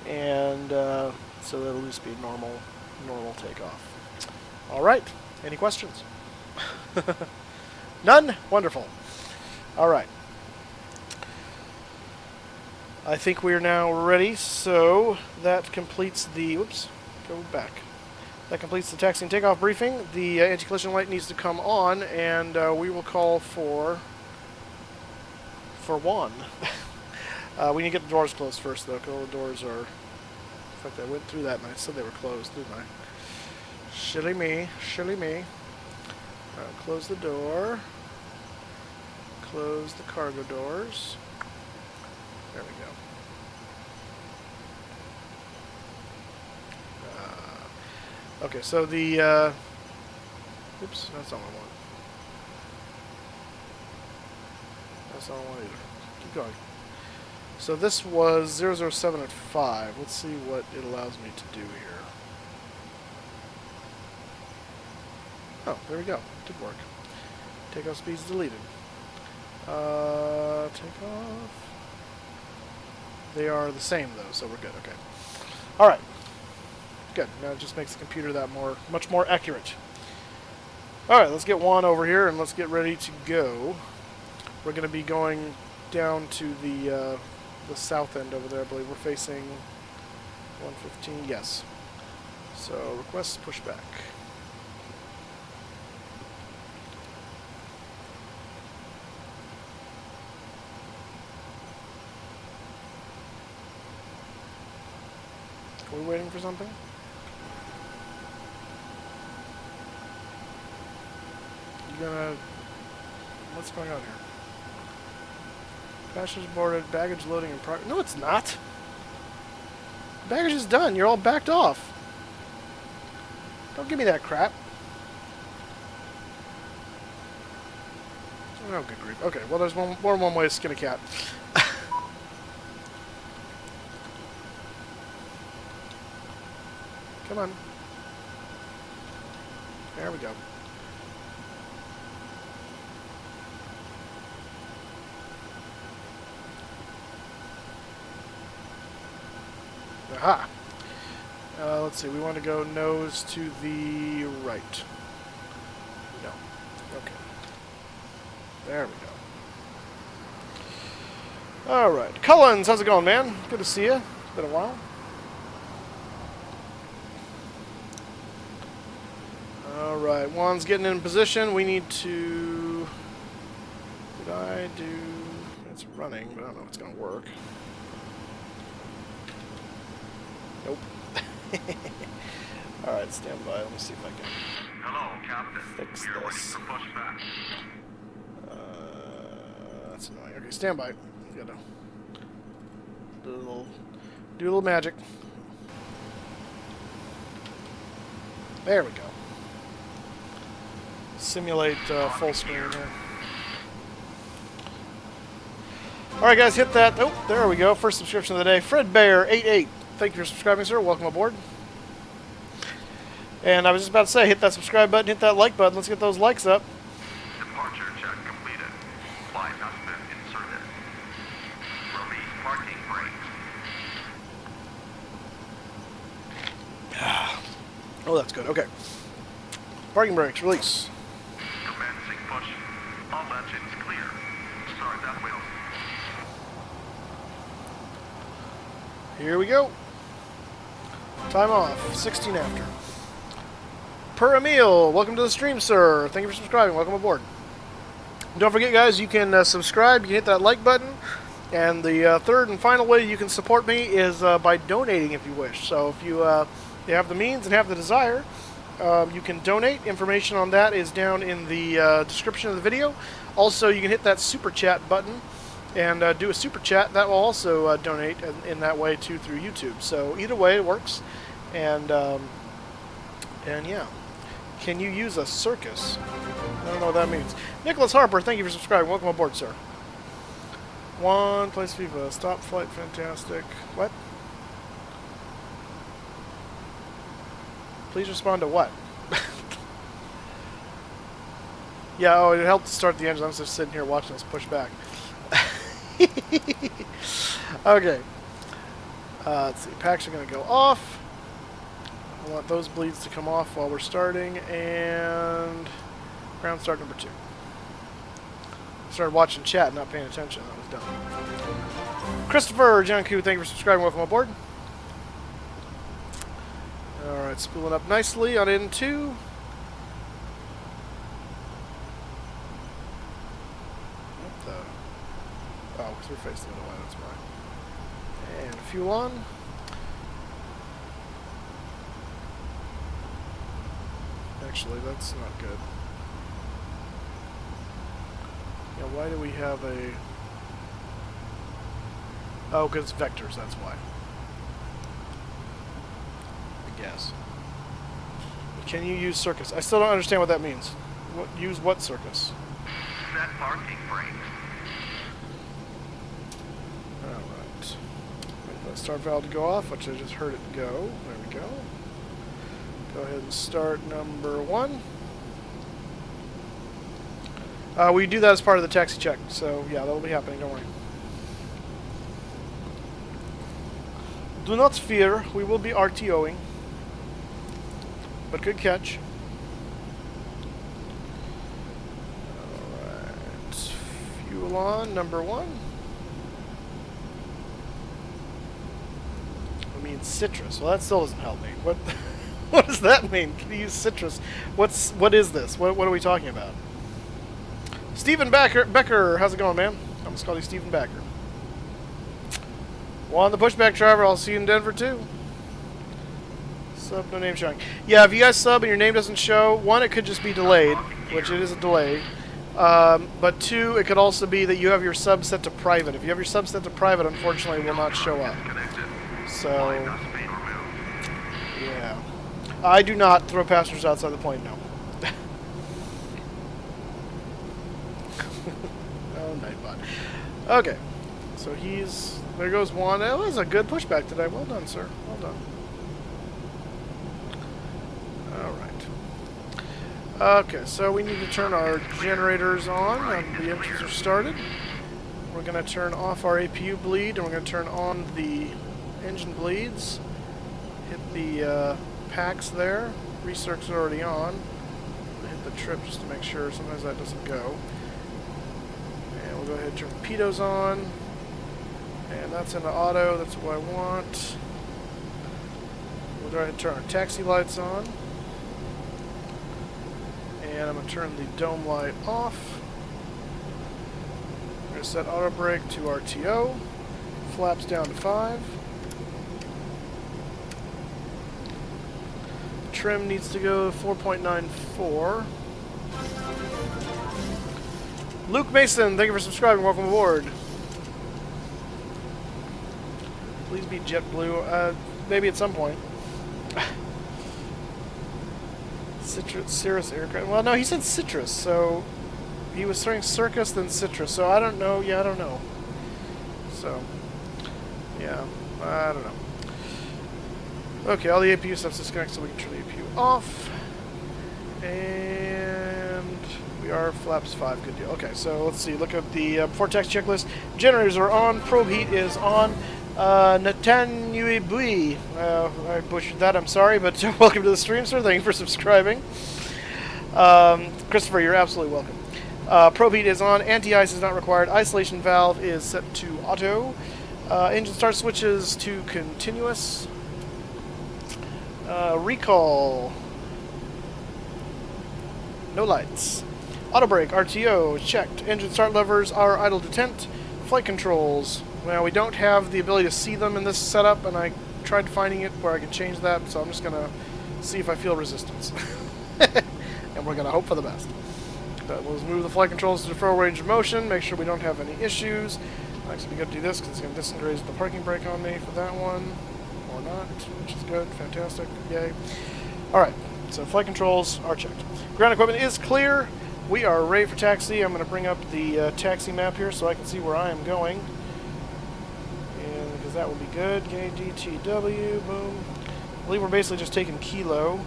and so that'll just be normal takeoff. All right. Any questions? None? Wonderful. All right. I think we are now ready, so that completes the... Whoops. Go back. That completes the taxi and takeoff briefing. The anti-collision light needs to come on, and we will call for one. We need to get the doors closed first, though, because all the doors are... In fact, I went through that, and I said they were closed, didn't I? Shilly me, shilly me. Alright, close the door. Close the cargo doors. There we go. Okay, so the, oops, that's not what I want. That's not what I want either. Keep going. So this was 007 at 5. Let's see what it allows me to do here. Oh, there we go. Did work. Takeoff speed's deleted. Takeoff. They are the same though, so we're good. Okay. All right. Good. Now it just makes the computer that much more accurate. All right, let's get Juan over here and let's get ready to go. We're going to be going down to the south end over there. I believe we're facing 115. Yes. So request pushback. Are we waiting for something? You gonna... What's going on here? Passengers boarded, baggage loading in progress. No, it's not! Baggage is done. You're all backed off. Don't give me that crap. Oh, good grief. Okay, well, there's one way to skin a cat. Come on. There we go. Aha! Let's see, we want to go nose to the right. No. Okay. There we go. Alright. Cullens, how's it going, man? Good to see you. Been a while. Alright, Juan's getting in position. We need to... Did I do... It's running, but I don't know if it's going to work. Nope. Alright, stand by. Let me see if I can... Hello, Captain. Fix You're waiting this. for pushback. That's annoying. Okay, stand by. We gotta do a little magic. There we go. Simulate full screen here. Alright guys, hit that. Oh, there we go. First subscription of the day. FredBear88. Thank you for subscribing, sir. Welcome aboard. And I was just about to say, hit that subscribe button, hit that like button. Let's get those likes up. Departure check completed. Flight has been inserted. Release parking brakes. Oh, that's good. Okay. Parking brakes, release. Commencing push. All engines clear. Start that wheel. Here we go. Time off. 16 after. Per Emil, welcome to the stream, sir. Thank you for subscribing. Welcome aboard. Don't forget, guys, you can subscribe. You can hit that like button. And the third and final way you can support me is by donating if you wish. So if you have the means and have the desire, you can donate. Information on that is down in the description of the video. Also, you can hit that super chat button and do a super chat. That will also donate in that way too through YouTube. So either way it works. And yeah. Can you use a circus? I don't know what that means. Nicholas Harper, thank you for subscribing. Welcome aboard, sir. One, place FIFA. Stop flight, fantastic. What? Please respond to what? Yeah, oh, it helped to start the engine. I'm just sitting here watching us push back. Okay. Let's see. Packs are going to go off. I want those bleeds to come off while we're starting. And ground start number 2. Started watching chat, not paying attention. That was dumb. Christopher Janku, thank you for subscribing. Welcome aboard. Alright, spooling up nicely on N2. What the? Oh, because we're facing the other way, that's why. And fuel on. actually. That's not good. Yeah, why do we have a... Oh, because it's vectors, that's why. I guess. Can you use circus? I still don't understand what that means. Use what circus? Set parking brakes. Alright. Wait for the start valve to go off, which I just heard it go. There we go. Go ahead and start number 1. We do that as part of the taxi check, so yeah, that'll be happening, don't worry. Do not fear, we will be RTOing. But good catch. Alright. Fuel on, number 1. I mean citrus. Well, that still doesn't help me. What what does that mean? Can you use citrus? What is this? What are we talking about? Stephen Becker, how's it going, man? I'm just calling you Stephen Becker. Well, on the pushback driver, I'll see you in Denver too. Sub, no name showing. Yeah, if you guys sub and your name doesn't show, 1, it could just be delayed, which it is a delay. But 2, it could also be that you have your sub set to private. If you have your sub set to private, unfortunately, it will not show up. So, yeah. I do not throw passengers outside the plane, no. Oh, NightBot. Okay. So he's... There goes 1. That was a good pushback today. Well done, sir. Well done. Alright. Okay, so we need to turn our generators on. The engines are started. We're going to turn off our APU bleed, and we're going to turn on the engine bleeds. Hit the packs there. Recircs are already on. Hit the trip just to make sure. Sometimes that doesn't go. And we'll go ahead and turn pitos on. And that's into auto. That's what I want. We'll go ahead and turn our taxi lights on. And I'm going to turn the dome light off. I'm going to set auto brake to RTO. Flaps down to 5. Trim needs to go 4.94. Luke Mason, thank you for subscribing. Welcome aboard. Please be JetBlue. Maybe at some point. Cirrus aircraft. Well, no, he said citrus, so he was saying circus then citrus. So I don't know. Yeah, I don't know. So, yeah, I don't know. Okay, all the APU stuff's disconnected, so we can turn the APU off. And we are flaps 5. Good deal. Okay, so let's see. Look at the before tax checklist. Generators are on. Probe heat is on. Natan Yuibui. I butchered that, I'm sorry, but welcome to the stream, sir. Thank you for subscribing. Christopher, you're absolutely welcome. Probe heat is on. Anti-ice is not required. Isolation valve is set to auto. Engine start switches to continuous. Recall. No lights. Auto brake, RTO, checked. Engine start levers are idle detent. Flight controls. Well, we don't have the ability to see them in this setup, and I tried finding it where I can change that, so I'm just going to see if I feel resistance. And we're going to hope for the best. But we'll move the flight controls to defer range of motion, make sure we don't have any issues. Actually, we got to do this because it's going to disengage the parking brake on me for that one. Or not, which is good. Fantastic. Yay. Alright, so flight controls are checked. Ground equipment is clear. We are ready for taxi. I'm going to bring up the taxi map here so I can see where I am going. That will be good. KDTW, boom. I believe we're basically just taking kilo,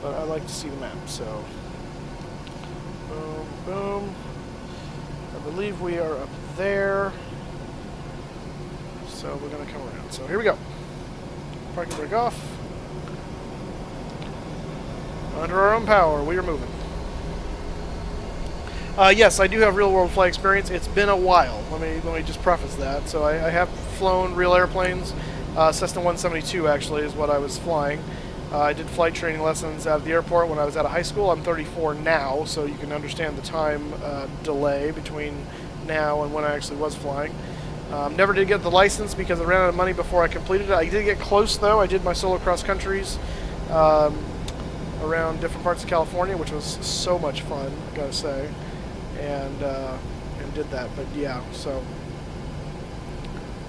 but I like to see the map, so boom, boom. I believe we are up there, so we're going to come around. So here we go. Parking brake off. Under our own power, we are moving. Yes, I do have real-world flight experience. It's been a while. Let me just preface that. So I have flown real airplanes. Cessna 172 actually is what I was flying. I did flight training lessons out of the airport when I was out of high school. I'm 34 now, so you can understand the time delay between now and when I actually was flying. Never did get the license because I ran out of money before I completed it. I did get close though. I did my solo cross countries. around different parts of California, which was so much fun, I gotta say, and did that. But yeah, so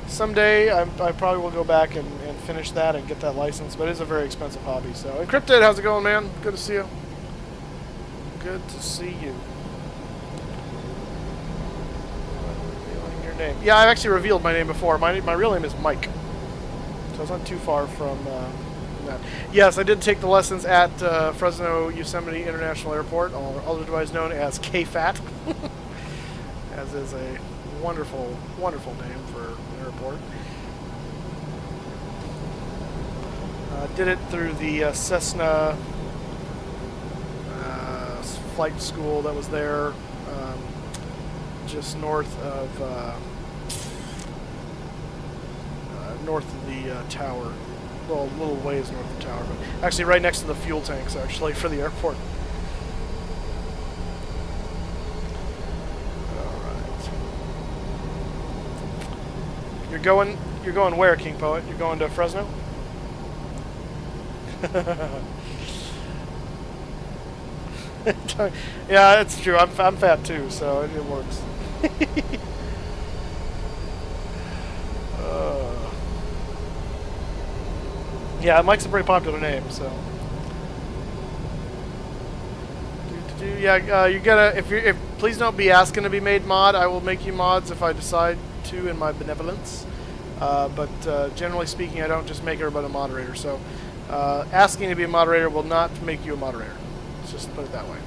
someday I probably will go back and finish that and get that license, but it's a very expensive hobby. So, Encrypted, how's it going, man? Good to see you. Good to see you. Revealing your name. Yeah, I've actually revealed my name before. My real name is Mike, so it's not too far from that. Yes, I did take the lessons at Fresno Yosemite International Airport, otherwise known as KFAT, as is a wonderful, wonderful name for an airport. Did it through the Cessna flight school that was there, just north of the tower. Well, a little ways north of the tower, but actually right next to the fuel tanks, actually, for the airport. All right. You're going where, King Poet? You're going to Fresno? Yeah, it's true. I'm fat too, so it works. Yeah, Mike's a pretty popular name, so. Yeah, you gotta. If please don't be asking to be made mod. I will make you mods if I decide to in my benevolence. But generally speaking, I don't just make everybody a moderator. So, asking to be a moderator will not make you a moderator. Let's just put it that way.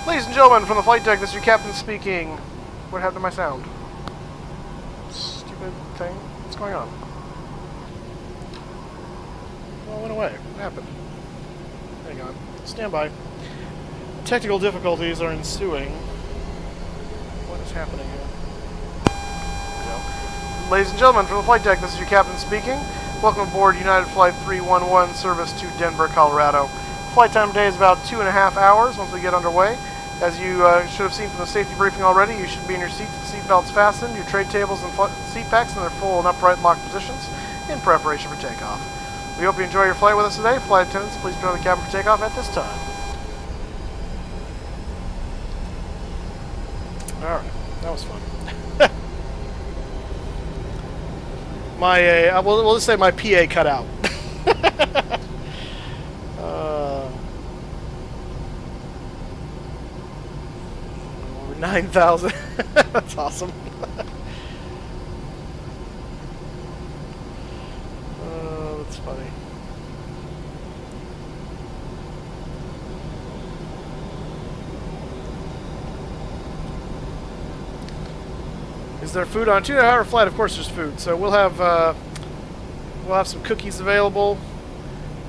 Ladies and gentlemen, from the flight deck, this is your captain speaking. What happened to my sound? Stupid thing. What's going on? Well, it went away. What happened? Hang on. Stand by. Technical difficulties are ensuing. What is happening here? There we go. Ladies and gentlemen, from the flight deck, this is your captain speaking. Welcome aboard United Flight 311, service to Denver, Colorado. Flight time today is about 2.5 hours once we get underway. As you should have seen from the safety briefing already, you should be in your seats with seat belts fastened, your tray tables and seat packs in their full and upright locked positions in preparation for takeoff. We hope you enjoy your flight with us today. Flight attendants, please prepare the cabin for takeoff at this time. Alright, that was fun. We'll just say my PA cut out. 9,000. That's awesome. That's funny. Is there food on a 2-hour flight? Of course, there's food. So we'll have some cookies available,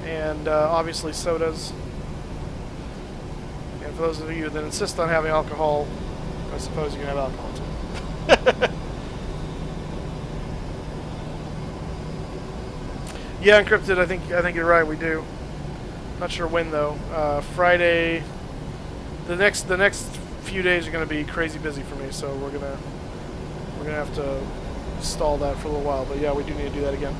and obviously sodas. And for those of you that insist on having alcohol, I suppose you can have alcohol too. Yeah, Encrypted. I think you're right. We do. Not sure when though. Friday. The next few days are going to be crazy busy for me, so we're gonna have to stall that for a little while. But yeah, we do need to do that again.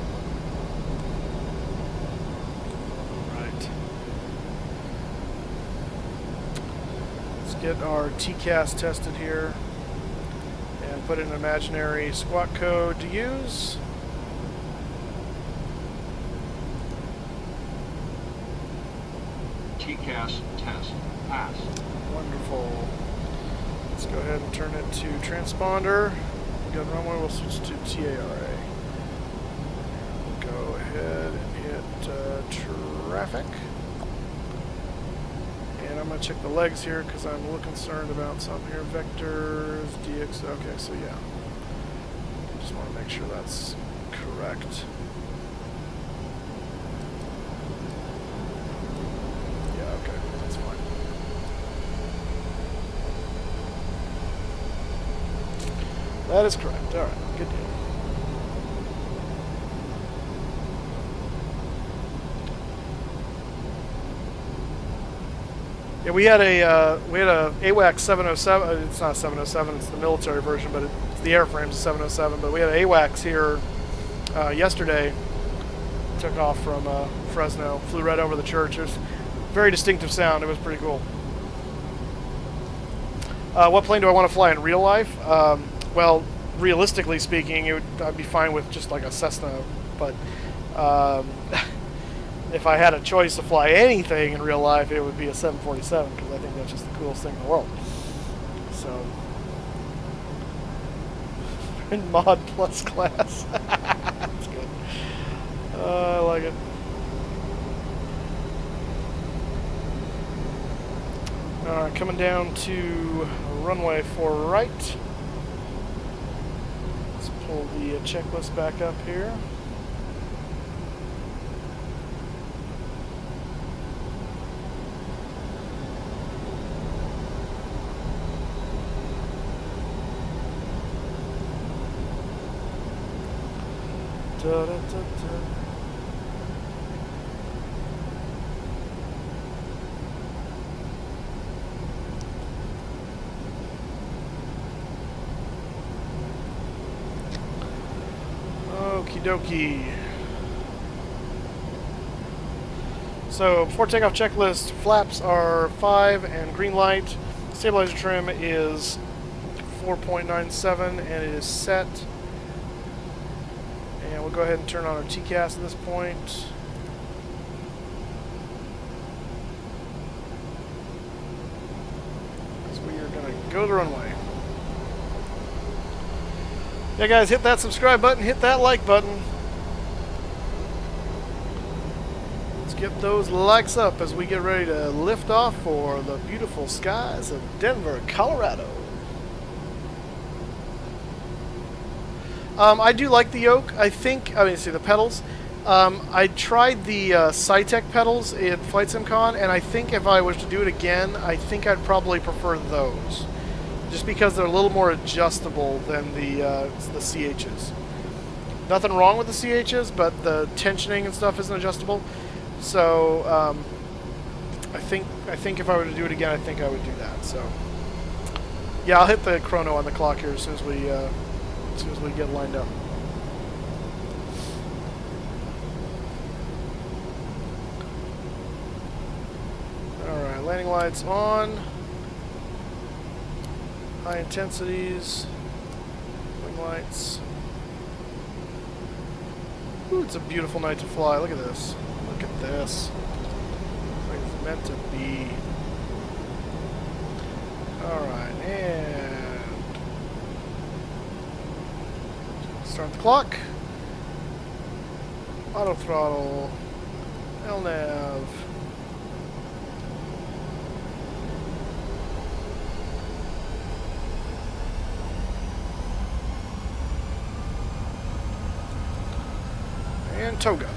Get our TCAS tested here and put in an imaginary squawk code to use. TCAS test pass. Wonderful. Let's go ahead and turn it to transponder. We got runway, we'll switch to TARA. We'll go ahead and hit traffic. And I'm going to check the legs here because I'm a little concerned about some here. Vectors, DX. Okay, so yeah. Just want to make sure that's correct. Yeah, okay. That's fine. That is correct. Alright, good deal. Yeah, we had a AWACS 707. It's not 707. It's the military version, but it's the airframe's a 707. But we had an AWACS here yesterday. Took off from Fresno, flew right over the church. It was a very distinctive sound. It was pretty cool. What plane do I want to fly in real life? Well, realistically speaking, I'd be fine with just like a Cessna. But if I had a choice to fly anything in real life, it would be a 747 because I think that's just the coolest thing in the world. So, in Mod Plus class, that's good. I like it. Alright, coming down to runway 4 right. Let's pull the checklist back up here. Da, da, da, da. Okie dokie. So before takeoff checklist, flaps are 5 and green light. Stabilizer trim is 4.97 and it is set. And we'll go ahead and turn on our TCAS at this point. Because we are going to go to the runway. Yeah, guys, hit that subscribe button, hit that like button. Let's get those likes up as we get ready to lift off for the beautiful skies of Denver, Colorado. I do like the yoke. See the pedals. I tried the Cytec pedals in Flight SimCon, and I think if I was to do it again, I think I'd probably prefer those. Just because they're a little more adjustable than the CHs. Nothing wrong with the CHs, but the tensioning and stuff isn't adjustable. So I think if I were to do it again, I think I would do that. So yeah, I'll hit the chrono on the clock here as soon as we get lined up. All right, landing lights on. High intensities, wing lights. Ooh, it's a beautiful night to fly. Look at this. Look at this. Like it's meant to be. Alright, and start the clock. Auto throttle. LNAV. And toga.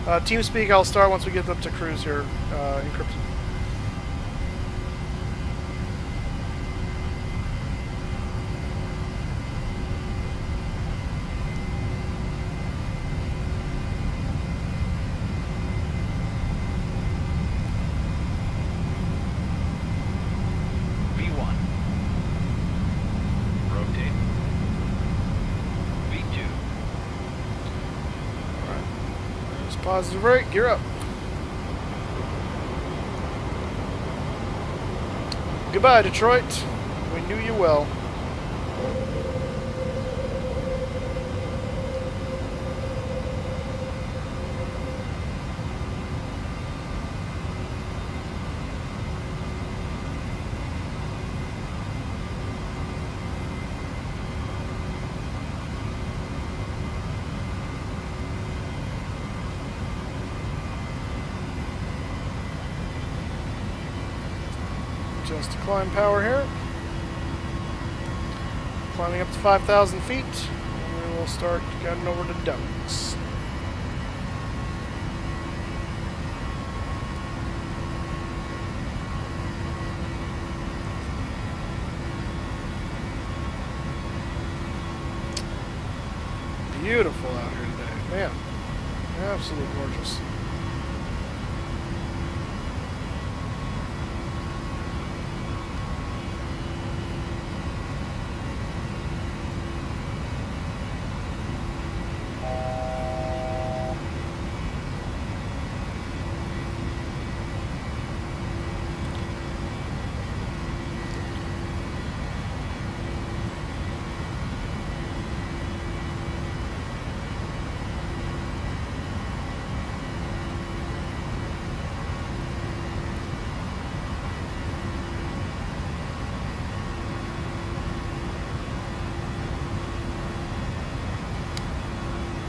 TeamSpeak, I'll start once we get up to cruise here, encrypted. Positive rate, gear up. Goodbye, Detroit. We knew you well. Just to climb power here. Climbing up to 5,000 feet. And then we'll start getting over to Ducks. Beautiful out here today. Man. Absolutely gorgeous.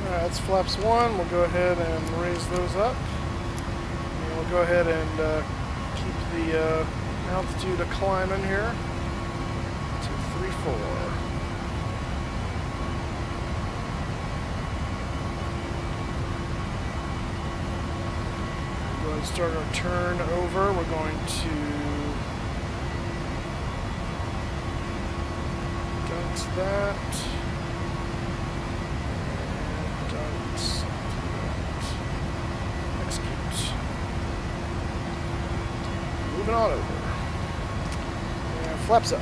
That's flaps 1. We'll go ahead and raise those up. And we'll go ahead and keep the altitude a climbing here to 3-4. We're going to start our turn over. We're going to dunce that. Execute. Moving on over. And flaps up.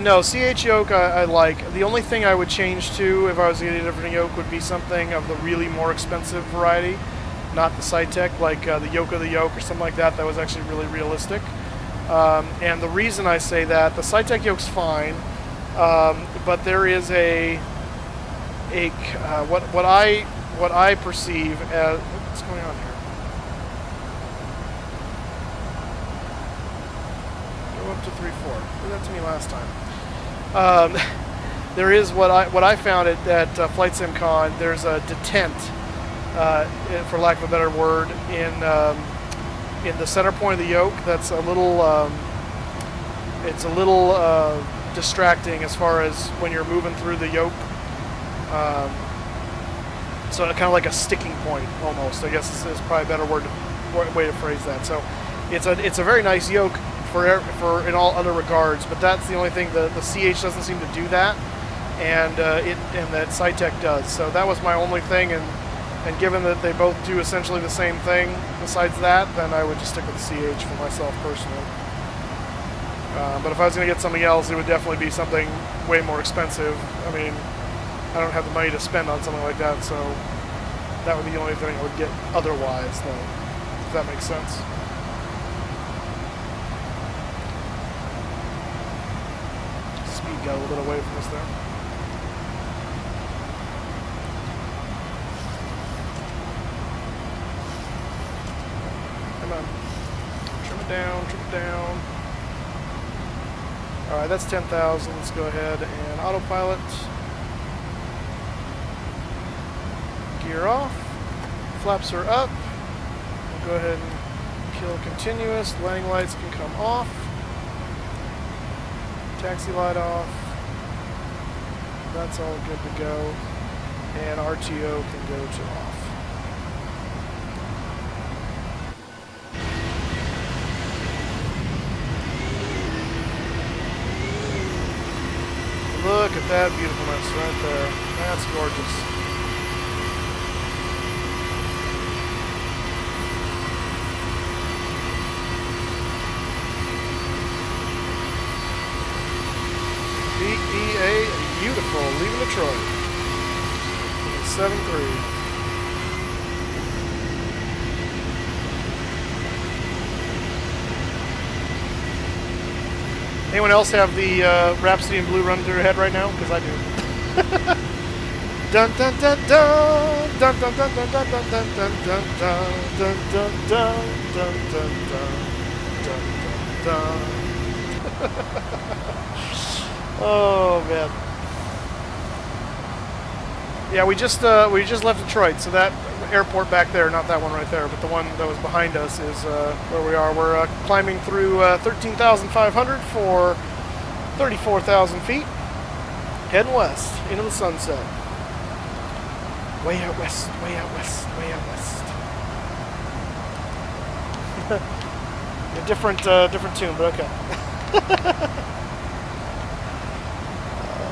No, CH yoke I like. The only thing I would change to if I was getting a different yoke would be something of the really more expensive variety. Not the Cytec, like the yoke of the yoke or something like that. That was actually really realistic. And the reason I say that, the Cytec yoke's fine, but there is what I perceive as what's going on here. Go up to 3-4. Did that to me last time. There is what I found at Flight Sim Con. There's a detent. For lack of a better word, in the center point of the yoke, that's a little, it's a little distracting as far as when you're moving through the yoke. So kind of like a sticking point, almost. I guess is probably a better way to phrase that. So it's a very nice yoke for in all other regards, but that's the only thing. The CH doesn't seem to do that, and that Cytec does. So that was my only thing, and given that they both do essentially the same thing besides that, then I would just stick with the CH for myself personally. But if I was going to get something else, it would definitely be something way more expensive. I mean, I don't have the money to spend on something like that, so that would be the only thing I would get otherwise, though, if that makes sense. Speed got a little bit away from us there. Trim it down, trim it down. Alright, that's 10,000. Let's go ahead and autopilot. Gear off. Flaps are up. We'll go ahead and kill continuous. Landing lights can come off. Taxi light off. That's all good to go. And RTO can go to off. Look at that beautifulness right there. That's gorgeous. BEA, beautiful. Leaving Detroit. 7-3. Anyone else have the Rhapsody in Blue running through their head right now? Because I do. Dun dun dun dun dun dun dun dun dun dun dun dun dun dun dun dun dun dun dun dun. Oh man. Yeah, we just left Detroit, so that airport back there, not that one right there, but the one that was behind us is where we are. We're climbing through 13,500 for 34,000 feet, heading west into the sunset. Way out west, way out west, way out west. A different tune, but okay.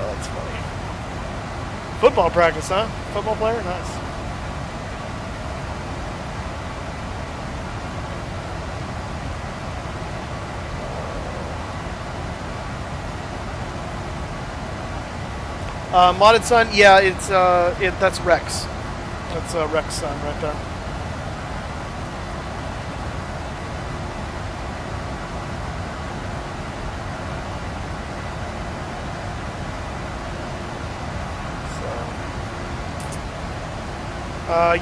That's funny. Football practice, huh? Football player? Nice. Modded son, yeah, it's that's Rex. That's Rex son right there.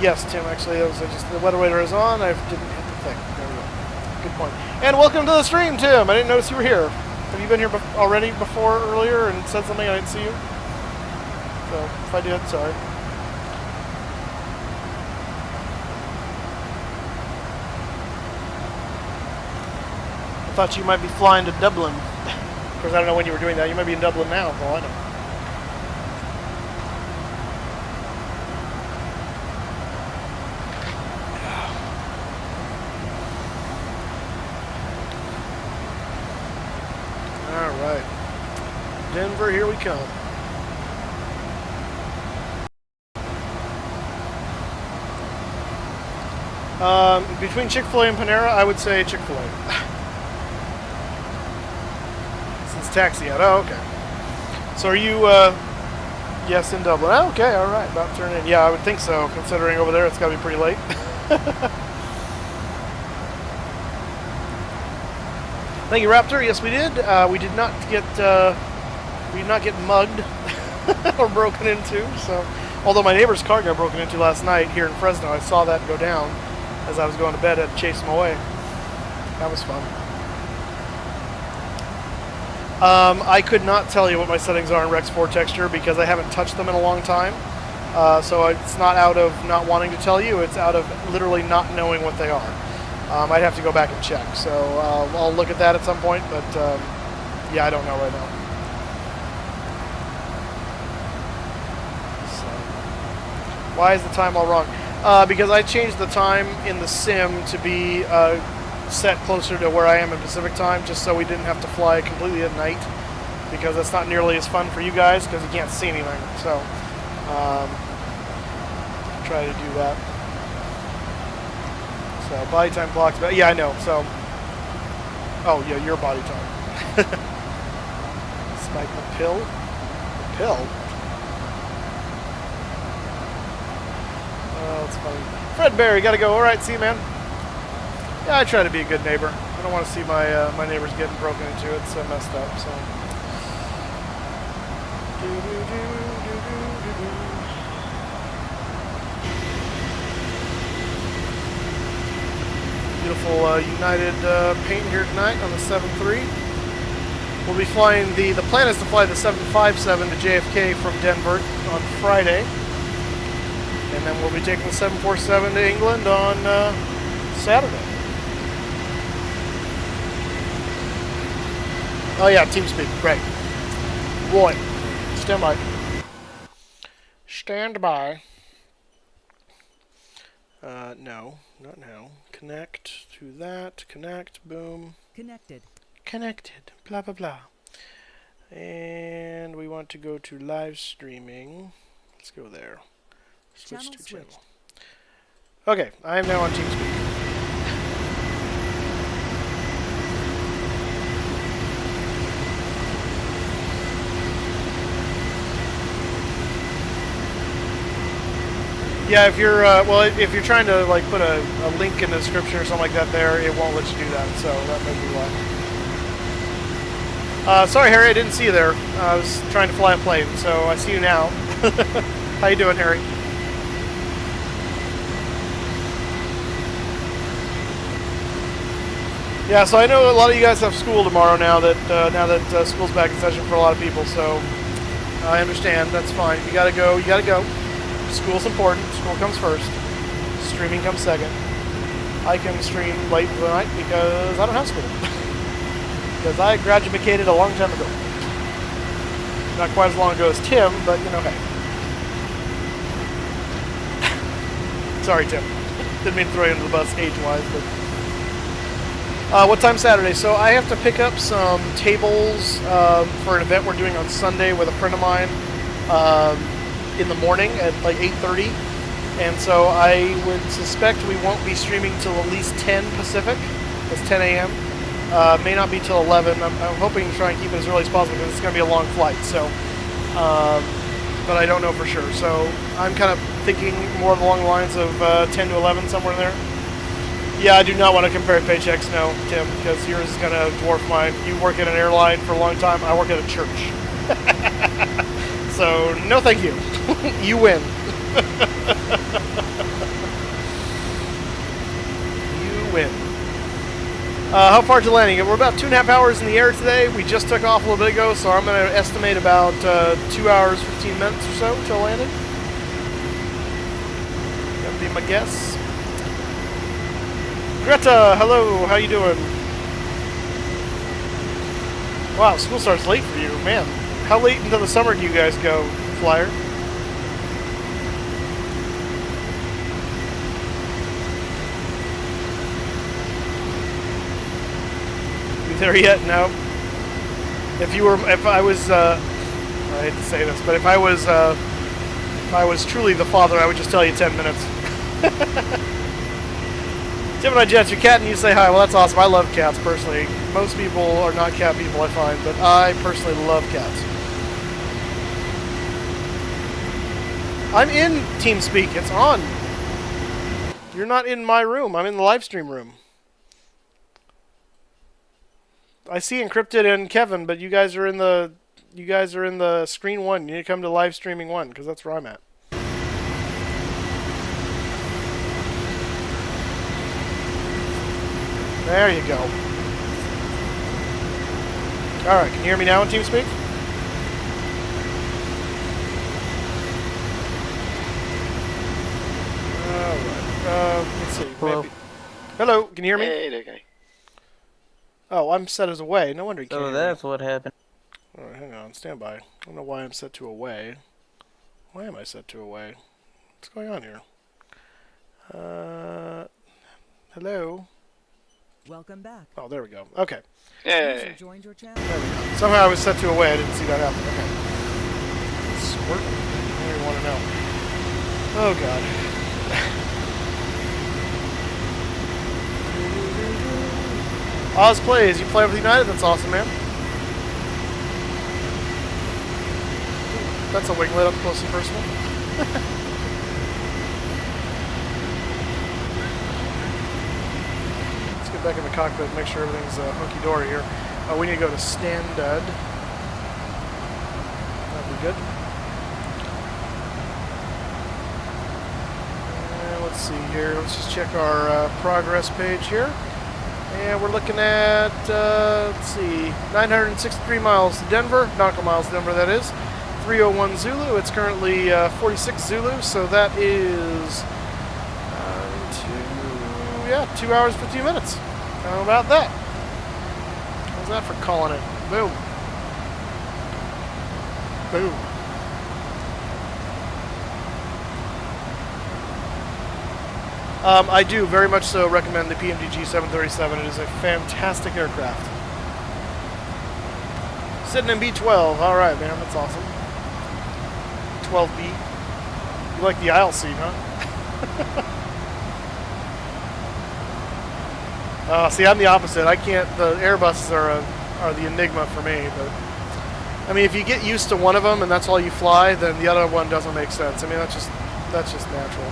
Yes, Tim. Actually, that was just the weather radar is on. I didn't hit the thing. There we go. Good point. And welcome to the stream, Tim. I didn't notice you were here. Have you been here already before earlier and said something I didn't see you? So if I did, sorry. I thought you might be flying to Dublin. Of course, I don't know when you were doing that. You might be in Dublin now, for all I know. Denver, here we come. Between Chick-fil-A and Panera, I would say Chick-fil-A. Since taxi out. Oh, okay. So are you, yes, in Dublin? Oh, okay, all right. About to turn in. Yeah, I would think so, considering over there it's got to be pretty late. Thank you, Raptor. Yes, we did. We did not get mugged or broken into. So, although my neighbor's car got broken into last night here in Fresno, I saw that go down as I was going to bed. I had to chase him away. That was fun. I could not tell you what my settings are in Rex 4 texture because I haven't touched them in a long time. So it's not out of not wanting to tell you. It's out of literally not knowing what they are. I'd have to go back and check. So I'll look at that at some point. But yeah, I don't know right now. Why is the time all wrong? Because I changed the time in the sim to be set closer to where I am in Pacific time, just so we didn't have to fly completely at night, because that's not nearly as fun for you guys, because you can't see anything. So, try to do that. So, body time clocks, but yeah, I know. So, oh yeah, your body time. Spike the pill? The pill? Oh, that's funny. Fred Barry, gotta go. All right, see you, man. Yeah, I try to be a good neighbor. I don't want to see my my neighbors getting broken into. It's messed up. So. Beautiful United paint here tonight on the 7-3. We'll be flying the plan is to fly the 757 to JFK from Denver on Friday. And then we'll be taking the 747 to England on Saturday. Oh yeah, TeamSpeak, right. Roy, stand by. Stand by. No, not now. Connect to that. Connect, boom. Connected. Connected, blah, blah, blah. And we want to go to live streaming. Let's go there. Switch to channel. Okay, I am now on TeamSpeak. Yeah, if you're if you're trying to like put a link in the description or something like that there, it won't let you do that. So that may be why. Sorry, Harry, I didn't see you there. I was trying to fly a plane, so I see you now. How you doing, Harry? Yeah, so I know a lot of you guys have school tomorrow now that school's back in session for a lot of people. So I understand. That's fine. If you gotta go, you gotta go. School's important. School comes first. Streaming comes second. I can stream late into the night because I don't have school. Because I graduated a long time ago. Not quite as long ago as Tim, but you know, hey. Sorry, Tim. Didn't mean to throw you under the bus age-wise, but What time Saturday? So I have to pick up some tables for an event we're doing on Sunday with a friend of mine in the morning at like 8:30. And so I would suspect we won't be streaming till at least 10 Pacific. That's 10 a.m. May not be till 11. I'm hoping to try and keep it as early as possible because it's going to be a long flight. So, but I don't know for sure. So I'm kind of thinking more along the lines of 10 to 11, somewhere in there. Yeah, I do not want to compare paychecks, no, Tim, because yours is going to dwarf mine. You work at an airline for a long time. I work at a church. So, no thank you. You win. You win. How far to landing? We're about 2.5 hours in the air today. We just took off a little bit ago, so I'm going to estimate about 2 hours, 15 minutes or so till landing. That would be my guess. Greta, hello, how you doing? Wow, school starts late for you, man. How late into the summer do you guys go, Flyer? You there yet? No. If I was, I hate to say this, but if I was truly the father, I would just tell you 10 minutes. Gemini Jets, your cat and you say hi. Well, that's awesome. I love cats, personally. Most people are not cat people, I find, but I personally love cats. I'm in TeamSpeak. It's on. You're not in my room. I'm in the live stream room. I see Encrypted and Kevin, but you guys are in the screen one. You need to come to live streaming one because that's where I'm at. There you go. Alright, can you hear me now on TeamSpeak? Alright, let's see. Hello. Maybe. Hello, can you hear me? Hey there, guy. Oh, I'm set as away. No wonder you can't So hear me. that's what happened. Alright, hang on, stand by. I don't know why I'm set to away. Why am I set to away? What's going on here? Hello? Welcome back. Oh, there we go. Okay. User Hey. joined your channel. There we go. Somehow I was set to away. I didn't see that happen. Okay. Squirt. I don't even want to know. Oh, God. Oz plays. You play with United? That's awesome, man. That's a winglet up close and personal. Let's get back in the cockpit and make sure everything's hunky-dory here. We need to go to standard. That'd be good. Let's see here. Let's just check our progress page here. And we're looking at, let's see, 963 miles to Denver. Nautical miles to Denver, that is. 301 Zulu. It's currently 46 Zulu, so that is 2 hours, 15 minutes. How about that? How's that for calling it? Boom. Boom. I do very much so recommend the PMDG 737. It is a fantastic aircraft. Sitting in B12. All right, man. That's awesome. 12B. You like the aisle seat, huh? See, I'm the opposite. I can't. The Airbuses are the enigma for me. But I mean, if you get used to one of them and that's all you fly, then the other one doesn't make sense. I mean, that's just natural.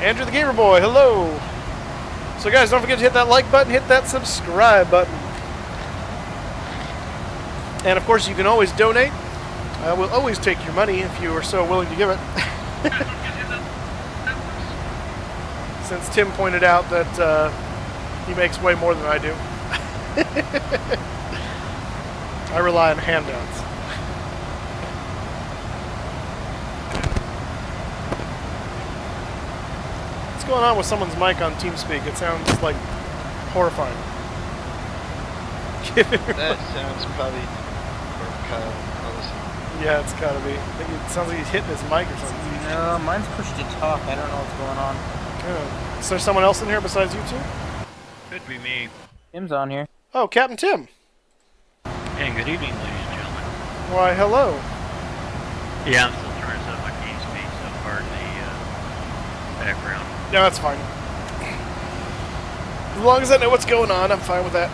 Andrew the Gamer Boy, hello. So guys, don't forget to hit that like button, hit that subscribe button. And of course, you can always donate. I will always take your money if you are so willing to give it. Since Tim pointed out that he makes way more than I do. I rely on handouts. What's going on with someone's mic on TeamSpeak? It sounds like horrifying. That sounds probably for Kyle, honestly. Yeah, it's gotta be. I think it sounds like he's hitting his mic or something. No, mine's pushed to talk. I don't know what's going on. Yeah. Is there someone else in here besides you two? Could be me. Tim's on here. Oh, Captain Tim. And good evening, ladies and gentlemen. Why, hello. Yeah, I'm still trying to set up my game speed, so pardon the background. Yeah, that's fine. As long as I know what's going on, I'm fine with that.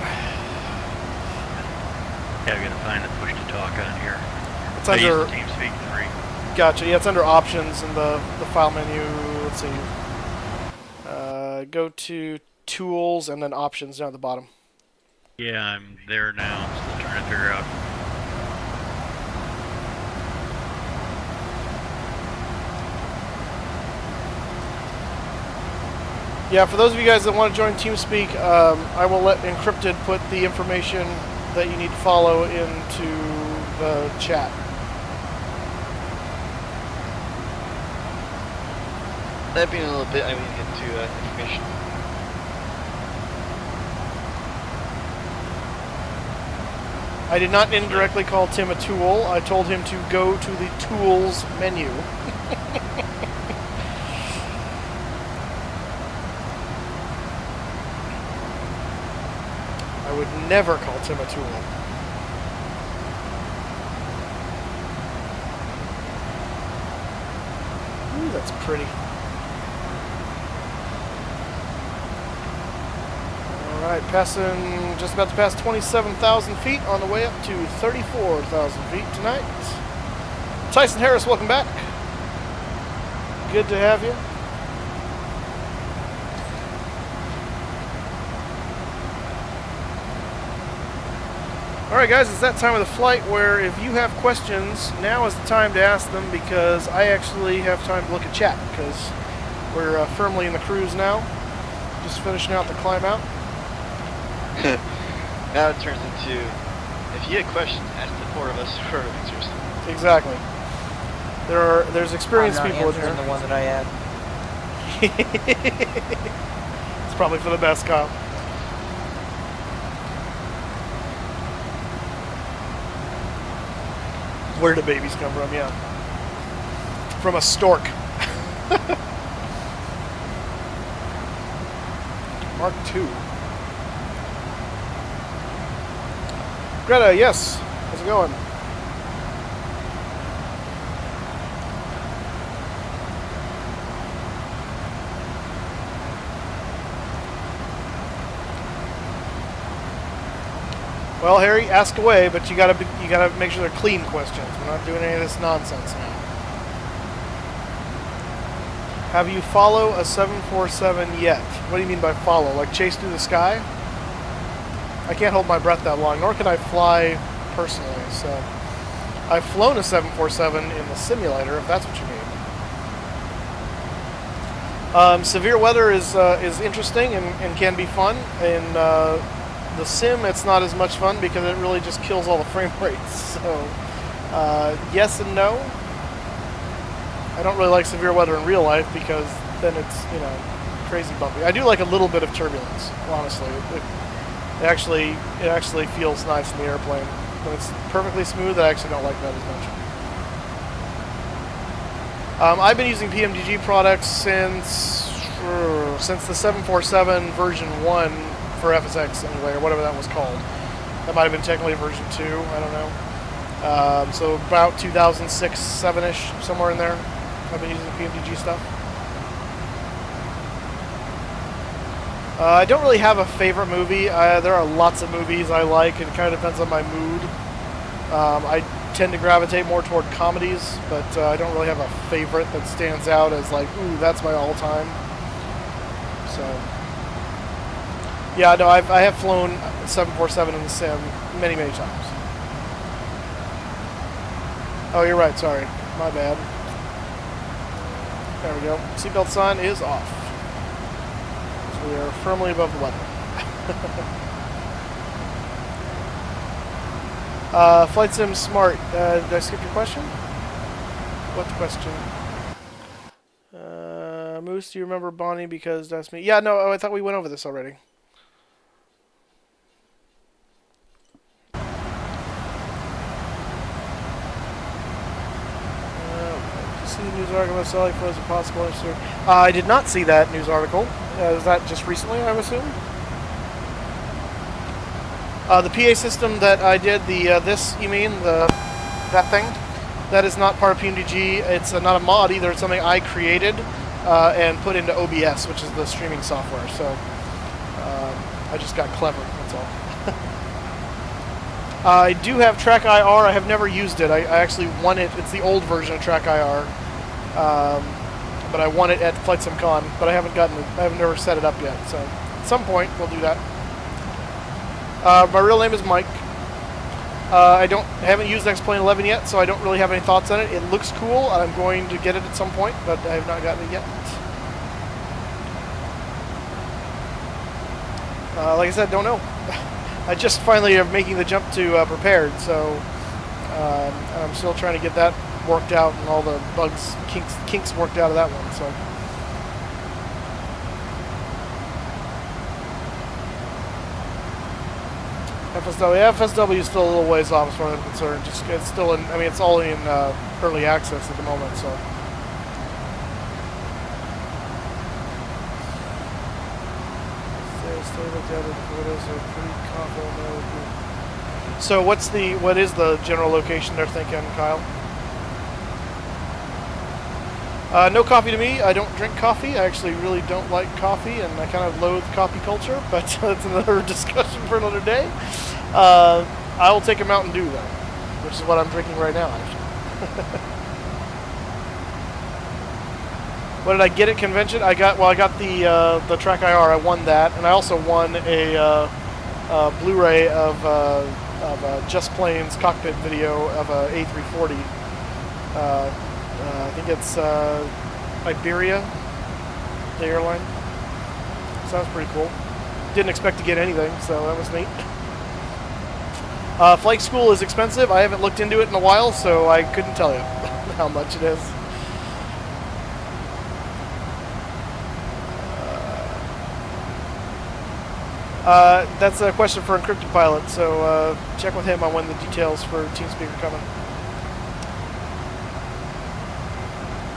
Yeah, I gotta find the push to talk on here. It's I use under. the TeamSpeak 3. Gotcha. Yeah, it's under options in the file menu. Let's see. Go to tools and then options down at the bottom. Yeah, I'm there now. I'm still trying to figure out. Yeah, for those of you guys that want to join TeamSpeak, I will let Encrypted put the information that you need to follow into the chat. That being a little bit, I need to get to information. I did not indirectly call Tim a tool. I told him to go to the tools menu. I would never call Tim a tool. Ooh, that's pretty. Alright, passing, just about to pass 27,000 feet on the way up to 34,000 feet tonight. Tyson Harris, welcome back. Good to have you. Alright guys, it's that time of the flight where if you have questions, now is the time to ask them because I actually have time to look at chat because we're firmly in the cruise now. Just finishing out the climb out. Now it turns into, if you had questions, ask the four of us for answers. Exactly. There's experienced I'm not people in here. answering the one that I had. It's probably for the best, Kyle. Where do babies come from? Yeah. From a stork. Mark II. Greta, yes. How's it going? Well, Harry, ask away, but you gotta make sure they're clean questions. We're not doing any of this nonsense now. Have you follow a 747 yet? What do you mean by follow? Like chase through the sky? I can't hold my breath that long, nor can I fly personally. So I've flown a 747 in the simulator, if that's what you mean. Severe weather is interesting and can be fun. In the sim, it's not as much fun because it really just kills all the frame rates. So, yes and no. I don't really like severe weather in real life because then it's, you know, crazy bumpy. I do like a little bit of turbulence, honestly. It actually feels nice in the airplane. When it's perfectly smooth, I actually don't like that as much. I've been using PMDG products since the 747 version 1 for FSX anyway, or whatever that was called. That might have been technically version 2, I don't know. So about 2006, 7-ish, somewhere in there. I've been using PMDG stuff. I don't really have a favorite movie. There are lots of movies I like. It kind of depends on my mood. I tend to gravitate more toward comedies, but I don't really have a favorite that stands out as like, ooh, that's my all-time. So, yeah, no, I have flown 747 in the sim many, many times. Oh, you're right, sorry. My bad. There we go. Seatbelt sign is off. So we are firmly above the weather. Flight Sim Smart. Did I skip your question? What question? Moose, do you remember Bonnie? Because that's me. Yeah, no, I thought we went over this already. see the news article about Sally flows a possible answer. I did not see that news article. Is that just recently, I assume? The PA system that I did, this, you mean, that thing? That is not part of PMDG. It's not a mod either. It's something I created and put into OBS, which is the streaming software. So I just got clever, that's all. I do have Track IR. I have never used it. I actually won it. It's the old version of Track IR. But I won it at Flight Sim Con, but I haven't never set it up yet. So at some point we'll do that. My real name is Mike. I haven't used X-Plane 11 yet, so I don't really have any thoughts on it. It looks cool. I'm going to get it at some point, but I have not gotten it yet. Like I said, don't know. I just finally am making the jump to prepared, so I'm still trying to get that worked out and all the bugs, kinks worked out of that one. So. FSW is still a little ways off as far as I'm concerned. It's still in. I mean, it's all in early access at the moment. So. So what is the general location they're thinking, Kyle? No coffee to me. I don't drink coffee. I actually really don't like coffee, and I kind of loathe coffee culture, but that's another discussion for another day. I will take a Mountain Dew, though, which is what I'm drinking right now, actually. What did I get at convention? I got the Track IR. I won that, and I also won a Blu-ray of Just Plane's cockpit video of a A340. I think it's Iberia, the airline. Sounds pretty cool. Didn't expect to get anything, so that was neat. Flight school is expensive. I haven't looked into it in a while, so I couldn't tell you how much it is. That's a question for Encrypted Pilot, so check with him on when the details for TeamSpeak are coming.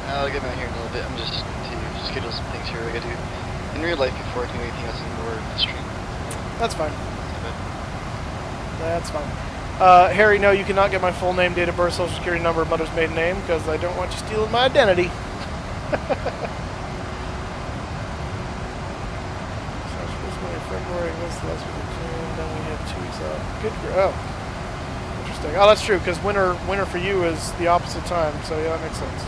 I'll get down here in a little bit. I'm just to schedule some things here I gotta do in real life before I can do anything else anymore in the stream. That's fine. That's fine. Harry, no, you cannot get my full name, date of birth, social security number, mother's maiden name, because I don't want you stealing my identity. February, what's the last week of June? Then we have 2 weeks out. Good. Oh, interesting. Oh, that's true, because winter for you is the opposite time, so yeah, that makes sense.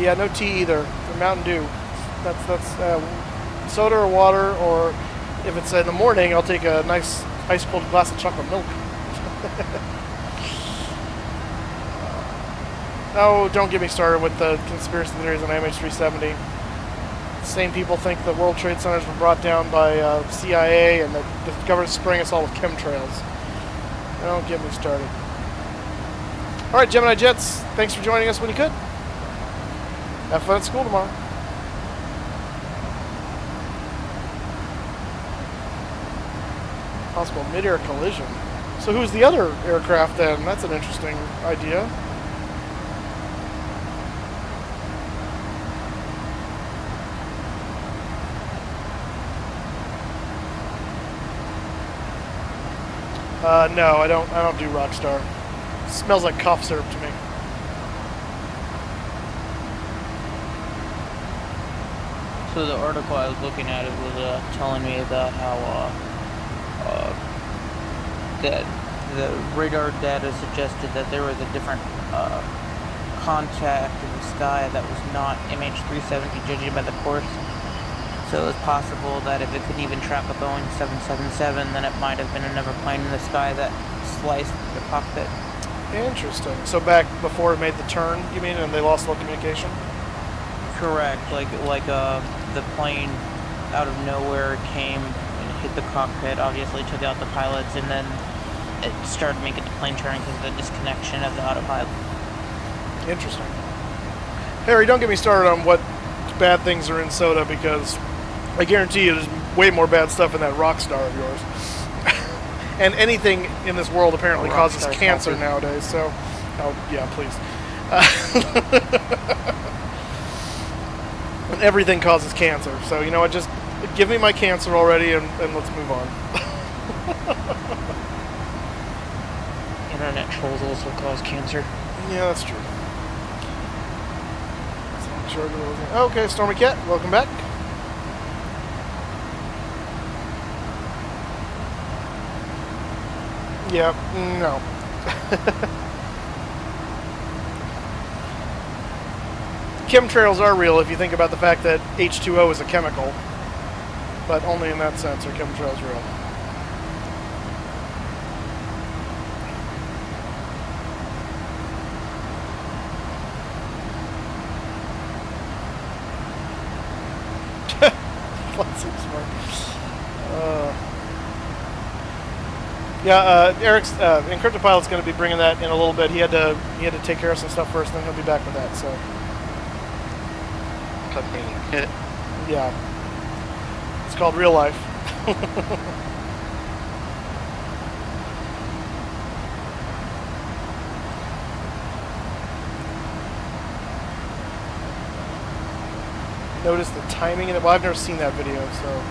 Yeah, no tea either. For Mountain Dew. That's soda or water, or if it's in the morning, I'll take a nice ice cold glass of chocolate milk. Oh, don't get me started with the conspiracy theories on MH370. Same people think the World Trade Centers were brought down by CIA and that the government's spraying us all with chemtrails. Don't get me started. All right, Gemini Jets, thanks for joining us when you could. Have fun at school tomorrow. Possible mid-air collision. So who's the other aircraft then? That's an interesting idea. No, I don't do Rockstar. Smells like cough syrup to me. So the article I was looking at, it was telling me about how that the radar data suggested that there was a different contact in the sky that was not MH370, judging by the course. So it was possible that if it could even track a Boeing 777, then it might have been another plane in the sky that sliced the cockpit. Interesting. So back before it made the turn, you mean, and they lost all communication? Correct. Like the plane out of nowhere came and hit the cockpit, obviously took out the pilots, and then it started making the plane turn because of the disconnection of the autopilot. Interesting. Harry, don't get me started on what bad things are in soda, because I guarantee you there's way more bad stuff in that Rockstar of yours. And anything in this world apparently causes Rockstar cancer selfie. nowadays. So, oh yeah, please. And everything causes cancer. So you know what? Just give me my cancer already, and let's move on. Internet trolls also cause cancer. Yeah, that's true. Okay, Stormy Cat, welcome back. Yeah, no. Chemtrails are real if you think about the fact that H2O is a chemical, but only in that sense are chemtrails real. Eric's Encrypted Pilot's going to be bringing that in a little bit. He had to take care of some stuff first, then he'll be back with that. So yeah, it's called real life. Notice the timing in it. Well, I've never seen that video, so.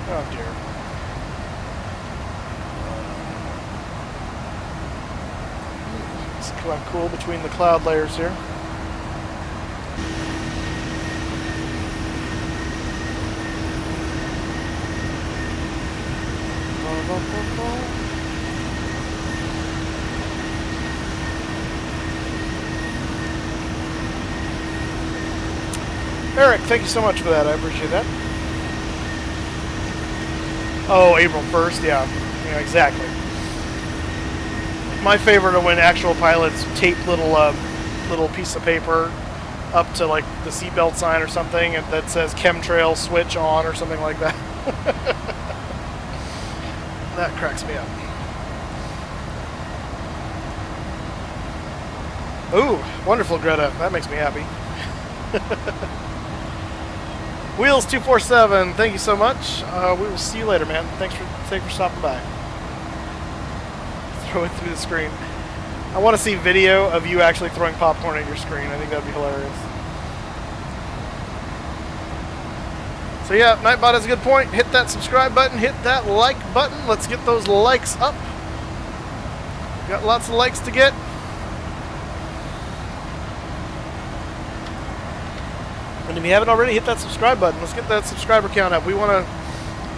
Oh dear. It's quite cool between the cloud layers here. Eric, thank you so much for that. I appreciate that. Oh, April 1st, yeah, exactly. My favorite are when actual pilots tape little piece of paper up to like the seatbelt sign or something that says chemtrail switch on or something like that. That cracks me up. Ooh, wonderful, Greta. That makes me happy. Wheels247, thank you so much. We will see you later, man. Thanks for stopping by. Throw it through the screen. I want to see video of you actually throwing popcorn at your screen. I think that'd be hilarious. So yeah, Nightbot has a good point. Hit that subscribe button. Hit that like button. Let's get those likes up. Got lots of likes to get. And if you haven't already, hit that subscribe button. Let's get that subscriber count up. We want to,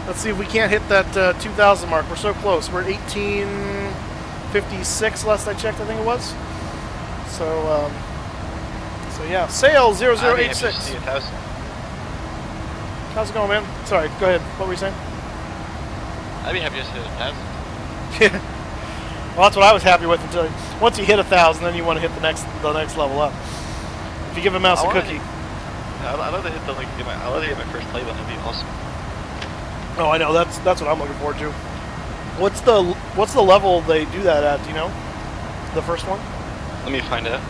let's see if we can't hit that 2,000 mark. We're so close. We're at 1856 last I checked, I think it was. So yeah, sales 0086. How's it going, man? Sorry, go ahead. What were you saying? I'd be happy just to hit 1,000. Yeah. Well, that's what I was happy with until once you hit 1,000, then you want to hit the next level up. If you give a mouse a cookie. I'd love to hit I'd love to get my first play button. That'd be awesome. Oh, I know. That's what I'm looking forward to. What's the level they do that at? Do you know? The first one? Let me find out.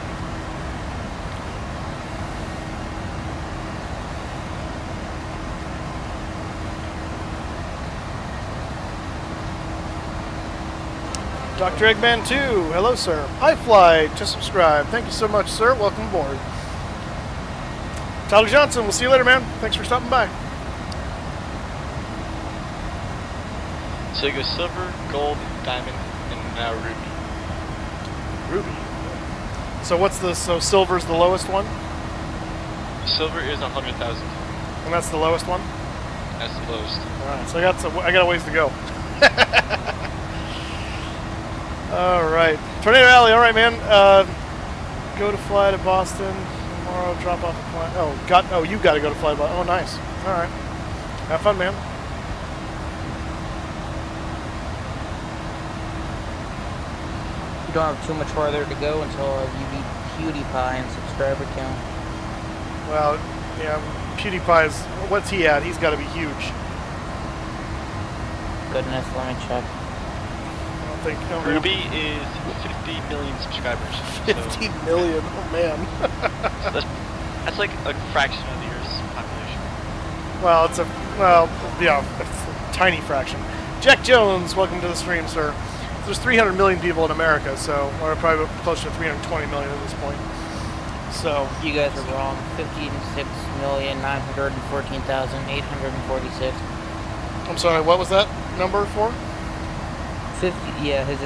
Dr. Eggman 2, hello sir. iFly to subscribe. Thank you so much, sir. Welcome aboard. Tyler Johnson, we'll see you later, man. Thanks for stopping by. So you go silver, gold, diamond, and now ruby. Ruby. So so silver's the lowest one? Silver is 100,000. And that's the lowest one? That's the lowest. Alright, so I got a ways to go. Alright. Tornado Alley, alright, man. Go to fly to Boston tomorrow, drop off a plane. Oh, you got to go to fly to Boston. Oh, nice. Alright. Have fun, man. You don't have too much farther to go until you beat PewDiePie in subscriber count. Well, yeah, PewDiePie's, what's he at? He's got to be huge. Goodness, let me check. think. I don't think- Ruby is 50 million subscribers. 50 million. Oh man. So that's like a fraction of the Earth's population. Well, it's a a tiny fraction. Jack Jones, welcome to the stream, sir. There's 300 million people in America, so we're probably close to 320 million at this point. So You guys are wrong. 56,914,846. I'm sorry. What was that number for? 50. Yeah, his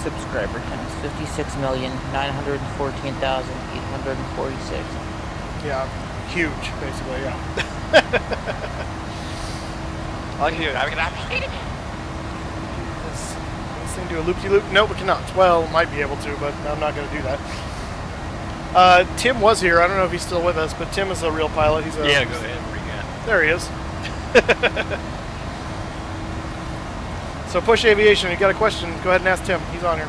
subscriber count is 56,914,846. Yeah, huge, basically. Yeah. I like to do it. I can appreciate it. This thing do a loop-de-loop? No, we cannot. Well, might be able to, but I'm not going to do that. Tim was here. I don't know if he's still with us, but Tim is a real pilot. He's a Yeah, go ahead. What do you got? There he is. So Push Aviation, you got a question? Go ahead and ask Tim. He's on here.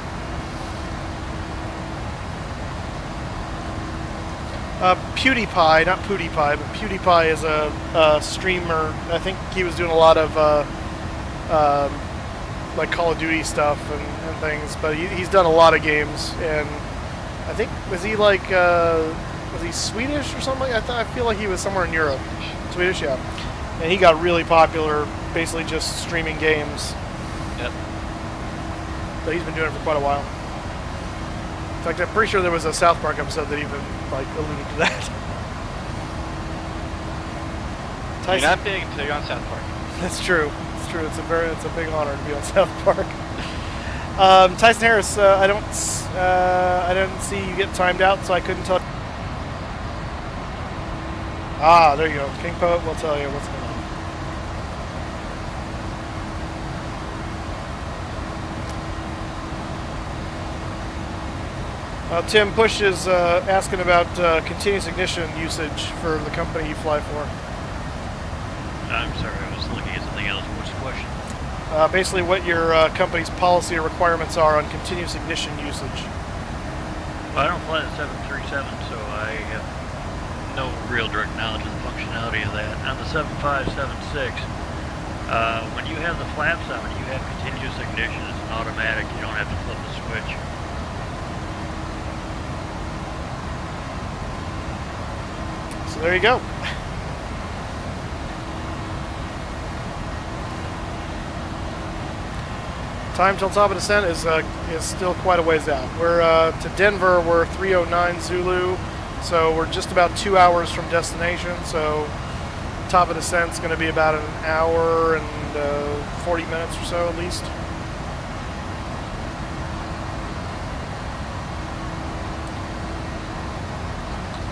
PewDiePie, not PewDiePie, but PewDiePie is a streamer. I think he was doing a lot of like Call of Duty stuff and things, but he's done a lot of games. And I think was he Swedish or something? I feel like he was somewhere in Europe. Swedish, yeah. And he got really popular, basically just streaming games. Yep. But he's been doing it for quite a while. In fact, I'm pretty sure there was a South Park episode that even alluded to that. You're not big until you're on South Park. That's true. It's true. It's a big honor to be on South Park. Tyson Harris, I didn't see you get timed out, so I couldn't tell. Ah, there you go. King Poet will tell you what's going on. Tim Push is asking about continuous ignition usage for the company you fly for. I'm sorry, I was looking at something else. What's the question? Basically what your company's policy or requirements are on continuous ignition usage. Well, I don't fly the 737, so I have no real direct knowledge of the functionality of that. On the 7576, when you have the flaps on and you have continuous ignition, it's an automatic. You don't have to flip the switch. So there you go. Time till top of descent is still quite a ways out. We're to Denver. We're 309 Zulu, so we're just about 2 hours from destination. So top of descent's going to be about an hour and 40 minutes or so at least.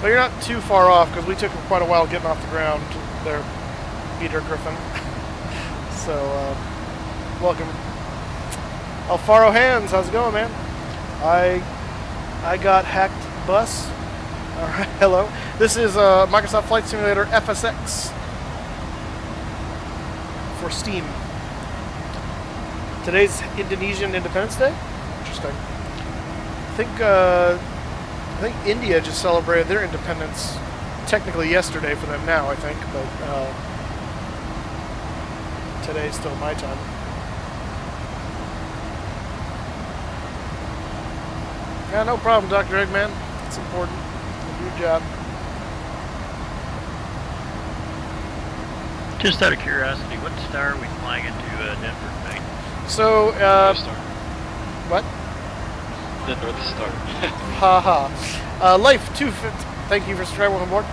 But you're not too far off because we took quite a while getting off the ground there, Peter Griffin. So welcome. Alfaro Hands, how's it going, man? I got hacked bus. All right, hello. This is Microsoft Flight Simulator FSX for Steam. Today's Indonesian Independence Day. Interesting. I think India just celebrated their independence technically yesterday for them now, I think, but today's still my time. Yeah, no problem, Dr. Eggman. It's important. You do your job. Just out of curiosity, what star are we flying into Denver tonight? So, North Star. what? The North Star. Haha. Life 250. Thank you for subscribing on board.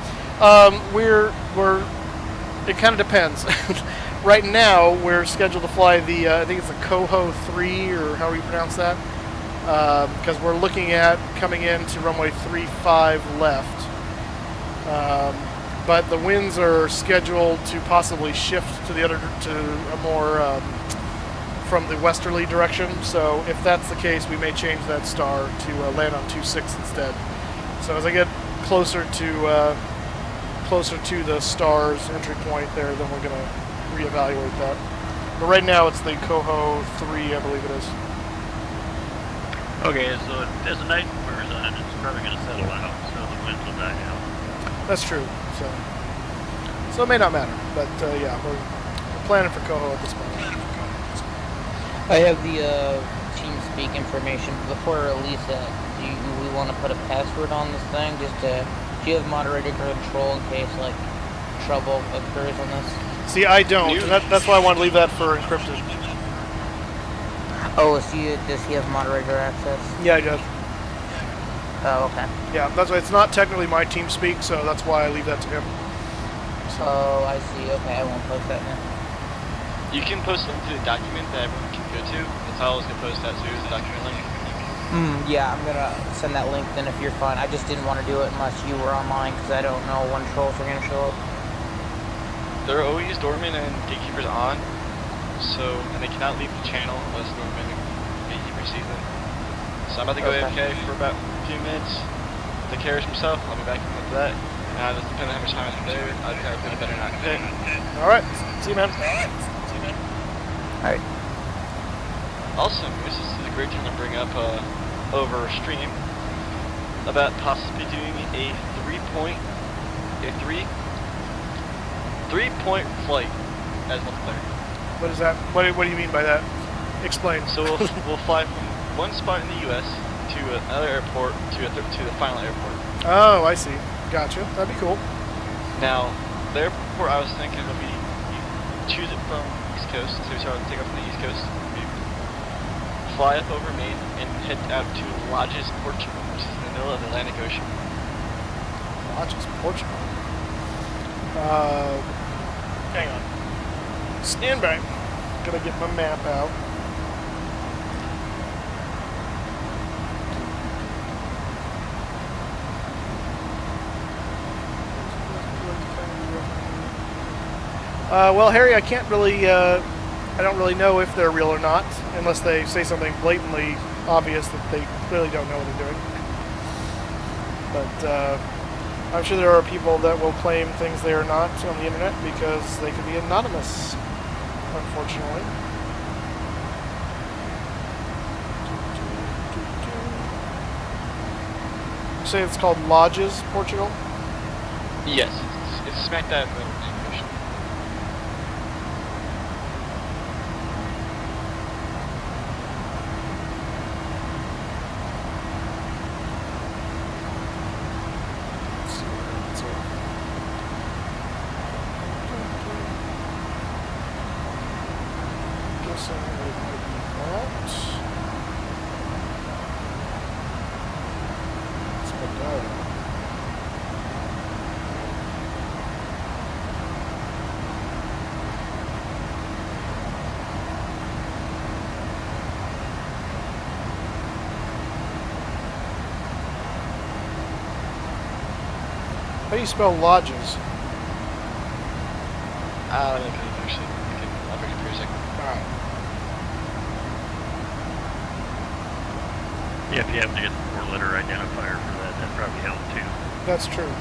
It kind of depends. Right now, we're scheduled to fly the, I think it's the Coho 3, or however you pronounce that. Because we're looking at coming into runway 35 left. But the winds are scheduled to possibly shift to the other, to a more, from the westerly direction. So if that's the case, we may change that star to land on 26 instead. So as I get closer to the star's entry point there, then we're going to reevaluate that. But right now it's the Coho 3, I believe it is. Okay, so as the night wears on, it's probably going to settle out, so the winds will die out. That's true. So it may not matter, but yeah, we're planning for Coho at this point. I have the TeamSpeak information before we release it. We want to put a password on this thing just to. Do you have moderator control in case like trouble occurs on this? See, I don't, and that's why I want to leave that for encrypted. Oh, does he have moderator access? Yeah, I do. Oh, okay. Yeah, that's why it's not technically my TeamSpeak, so that's why I leave that to him. So. Oh, I see. Okay, I won't post that now. You can post a link to the document that everyone can go to. That's how I was going to post that too, is the document link. Yeah, I'm going to send that link then if you're fine. I just didn't want to do it unless you were online because I don't know when trolls are going to show up. There are always doormen and gatekeepers on, and they cannot leave the channel unless doormen and gatekeepers see them. So I'm about to go AFK for about a few minutes. Take care of himself. I'll be back after that. Just depending on how much time I have there, I'd probably better not quit. Alright, see you, man. Alright. Also, this is a great time to bring up over stream about possibly doing a three-point flight as multiplayer. What is that? What do you mean by that? Explain. So we'll fly from one spot in the U.S. to another airport to the final airport. Oh, I see. Gotcha. That'd be cool. Now, the airport I was thinking would be you choose it from East Coast, so we start to take off from the East Coast, fly up over Maine, and head out to Lodges, Portugal, which is in the middle of the Atlantic Ocean. Lodges, Portugal. Hang on. Stand by. Gonna get my map out. Well, Harry, I can't really, I don't really know if they're real or not, unless they say something blatantly obvious that they clearly don't know what they're doing. But I'm sure there are people that will claim things they are not on the internet because they could be anonymous, unfortunately. You say it's called Lodges, Portugal? Yes, it's smack dab in the Atlantic Ocean. How do you spell lodges? Let me actually. I'll bring it for a second. Alright. Yeah, if you happen to get the 4-letter identifier for that, that'd probably help too. That's true.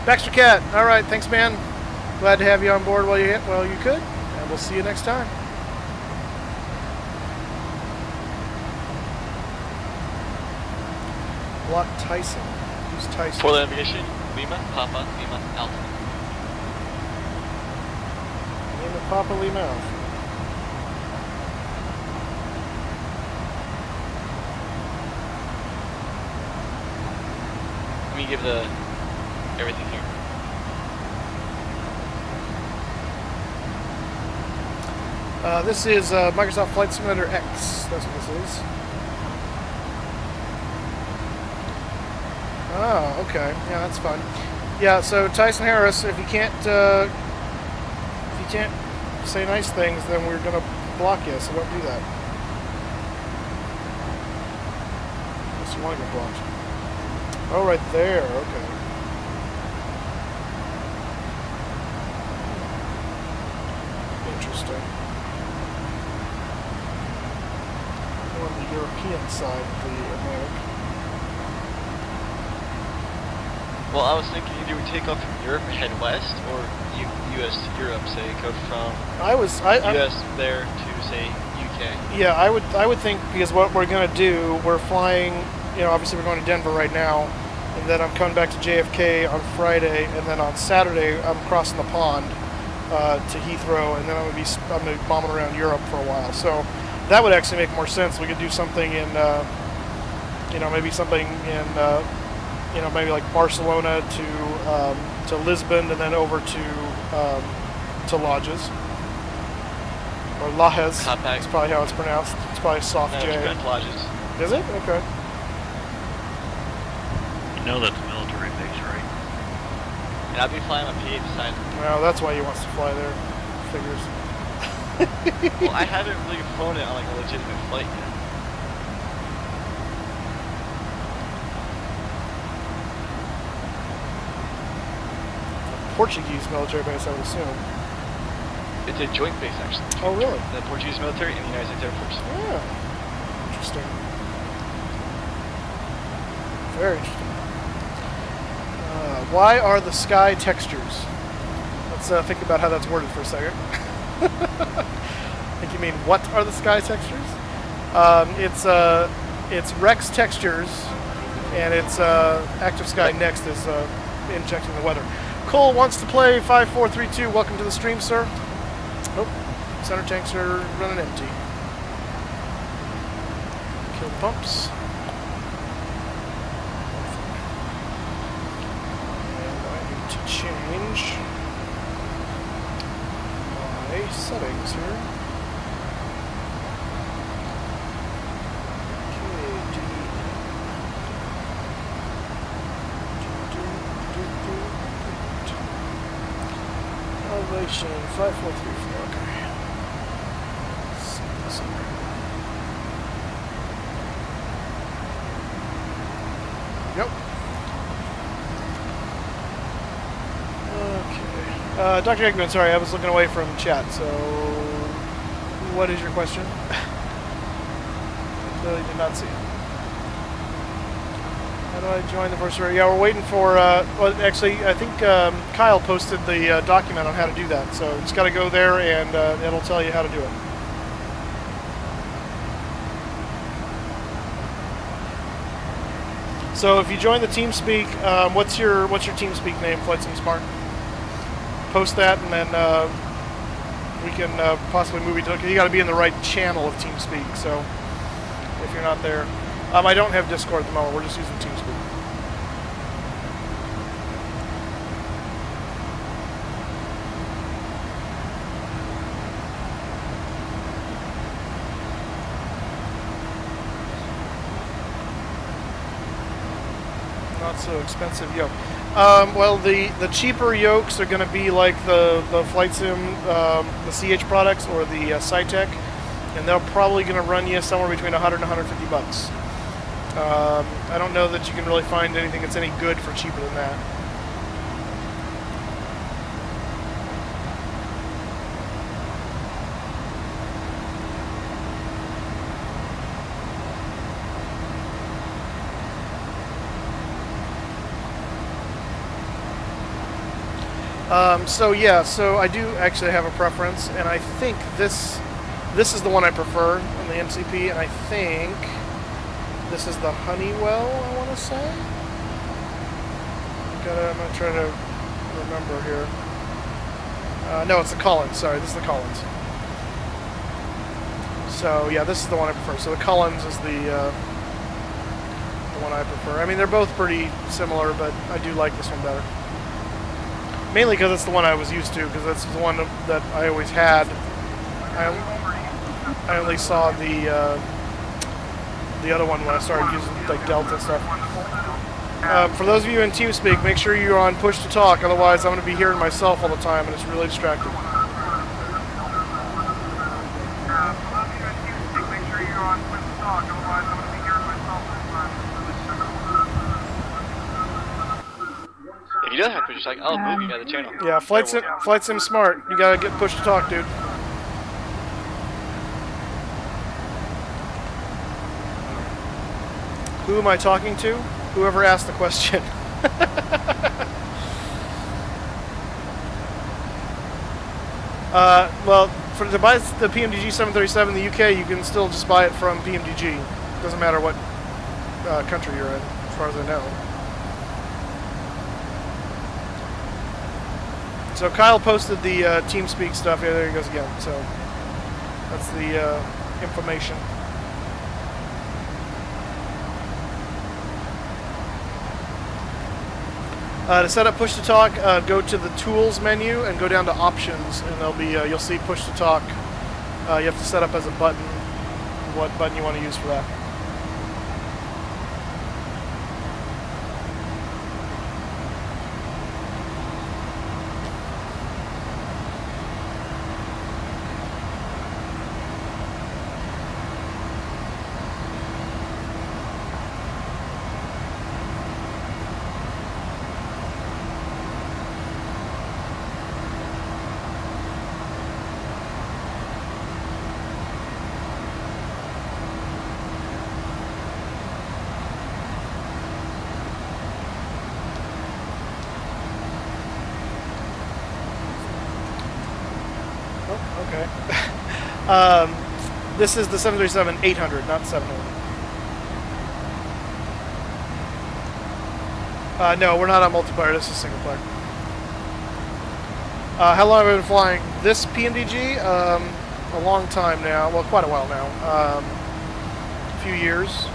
Baxter Cat, alright, thanks man. Glad to have you on board while you could, and we'll see you next time. Block Tyson. Who's Tyson? For the navigation, Lima, Papa, Lima, Alpha. Lima Papa Lima Alpha. Let me give the everything here. This is Microsoft Flight Simulator X. That's what this is. Oh, okay. Yeah, that's fun. Yeah, so Tyson Harris, if you can't say nice things, then we're gonna block you. So don't do that. Unless you want to get blocked. Oh, right there. Okay. Interesting. On the European side of the Atlantic. Well, I was thinking either we take off from Europe and head west, or U.S. to Europe, say, go from U.S. there to, say, U.K. Yeah, I would think, because what we're going to do, we're flying, obviously we're going to Denver right now, and then I'm coming back to JFK on Friday, and then on Saturday I'm crossing the pond to Heathrow, and then I'm gonna be bombing around Europe for a while. So that would actually make more sense. We could do something in, you know, maybe something in, you know, maybe like Barcelona to Lisbon and then over to Lajes. Or Lajes. That's probably how it's pronounced. It's probably soft No, J. it's pronounced Lajes. Is it? Okay. You know that's a military base, right? And I'll be flying my P8 design. Well, that's why he wants to fly there. Figures. Well, I haven't really flown it on like a legitimate flight yet. Portuguese military base, I would assume. It's a joint base, actually. Oh, really? The Portuguese military and the United States Air Force. Yeah. Interesting. Very interesting. Why are the sky textures? Let's think about how that's worded for a second. I think you mean, what are the sky textures? It's Rex textures, and it's active sky next is injecting the weather. Cole wants to play 5432. Welcome to the stream, sir. Oh, center tanks are running empty. Kill the pumps. And I need to change my settings here. Elevation 5434. Okay. Set this up. Yep. Okay. Dr. Eggman, sorry, I was looking away from chat. So, what is your question? I clearly did not see it. How do I join the Versary? Yeah, we're waiting for, well, actually, I think Kyle posted the document on how to do that. So you just got to go there and it'll tell you how to do it. So if you join the TeamSpeak, what's your TeamSpeak name, Flight Sim Smart? Post that and then we can possibly move you to, you got to be in the right channel of TeamSpeak. So if you're not there. I don't have Discord at the moment. We're just using TeamSpeak. Not so expensive yoke. Well, the cheaper yokes are going to be like the Flight Sim, the CH products or the Cytec, and they're probably going to run you somewhere between 100 and 150 bucks. I don't know that you can really find anything that's any good for cheaper than that. So yeah, so I do actually have a preference, and I think this is the one I prefer on the MCP, and I think this is the Honeywell, I want to say. I'm going to try to remember here. No, it's the Collins. Sorry, this is the Collins. So, yeah, this is the one I prefer. So the Collins is the one I prefer. I mean, they're both pretty similar, but I do like this one better. Mainly because it's the one I was used to, because that's the one that I always had. I only saw the other one when I started using like Delta and stuff. For those of you in TeamSpeak, make sure you're on push to talk, otherwise I'm going to be hearing myself all the time and it's really distracting. If you don't have push to talk, I'll move you out of the channel. Yeah, Flight Sim Smart. You got to get push to talk, dude. Who am I talking to? Whoever asked the question. Well, to buy the PMDG 737 in the UK, you can still just buy it from PMDG. Doesn't matter what country you're in, as far as I know. So Kyle posted the TeamSpeak stuff. Yeah, there he goes again. So that's the information. To set up push to talk, go to the tools menu and go down to options, and there'll be you'll see push to talk. You have to set up as a button what button you want to use for that. Okay. This is the 737-800, not 700. No, we're not on multiplayer. This is single player. How long have I been flying this PMDG? A long time now. Well, quite a while now. A few years.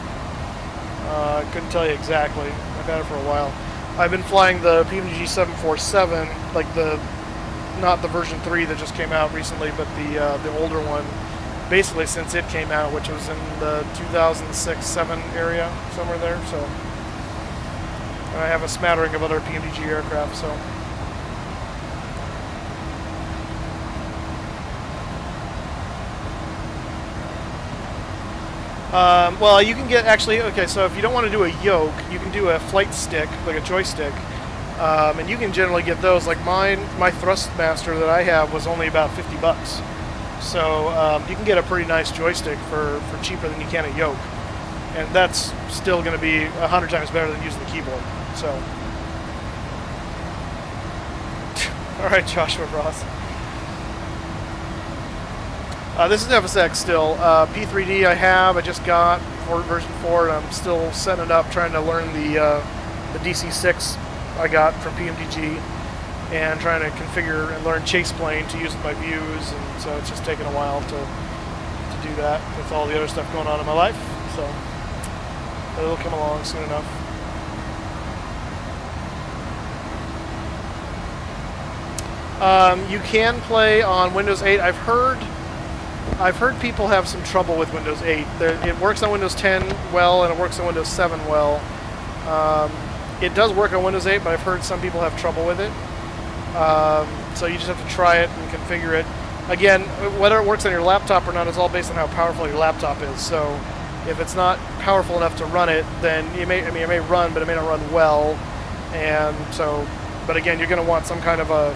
I couldn't tell you exactly. I've had it for a while. I've been flying the PMDG 747, like not the version 3 that just came out recently, but the older one, basically since it came out, which was in the 2006-7 area, somewhere there. So, and I have a smattering of other PMDG aircraft. So, well, you can get actually. Okay, so if you don't want to do a yoke, you can do a flight stick, like a joystick. And you can generally get those. Like my Thrustmaster that I have was only about $50. So you can get a pretty nice joystick for cheaper than you can a yoke. And that's still going to be 100 times better than using the keyboard. So, all right, Joshua Ross. This is FSX still. P3D I just got for version 4, and I'm still setting it up, trying to learn the DC-6 I got from PMDG, and trying to configure and learn chase plane to use with my views, and so it's just taken a while to do that with all the other stuff going on in my life. So it'll come along soon enough. You can play on Windows 8. I've heard people have some trouble with Windows 8. It works on Windows 10 well, and it works on Windows 7 well. It does work on Windows 8, but I've heard some people have trouble with it. So you just have to try it and configure it. Again, whether it works on your laptop or not is all based on how powerful your laptop is. So if it's not powerful enough to run it, then it may run, but it may not run well. And so, but again, you're going to want some kind of a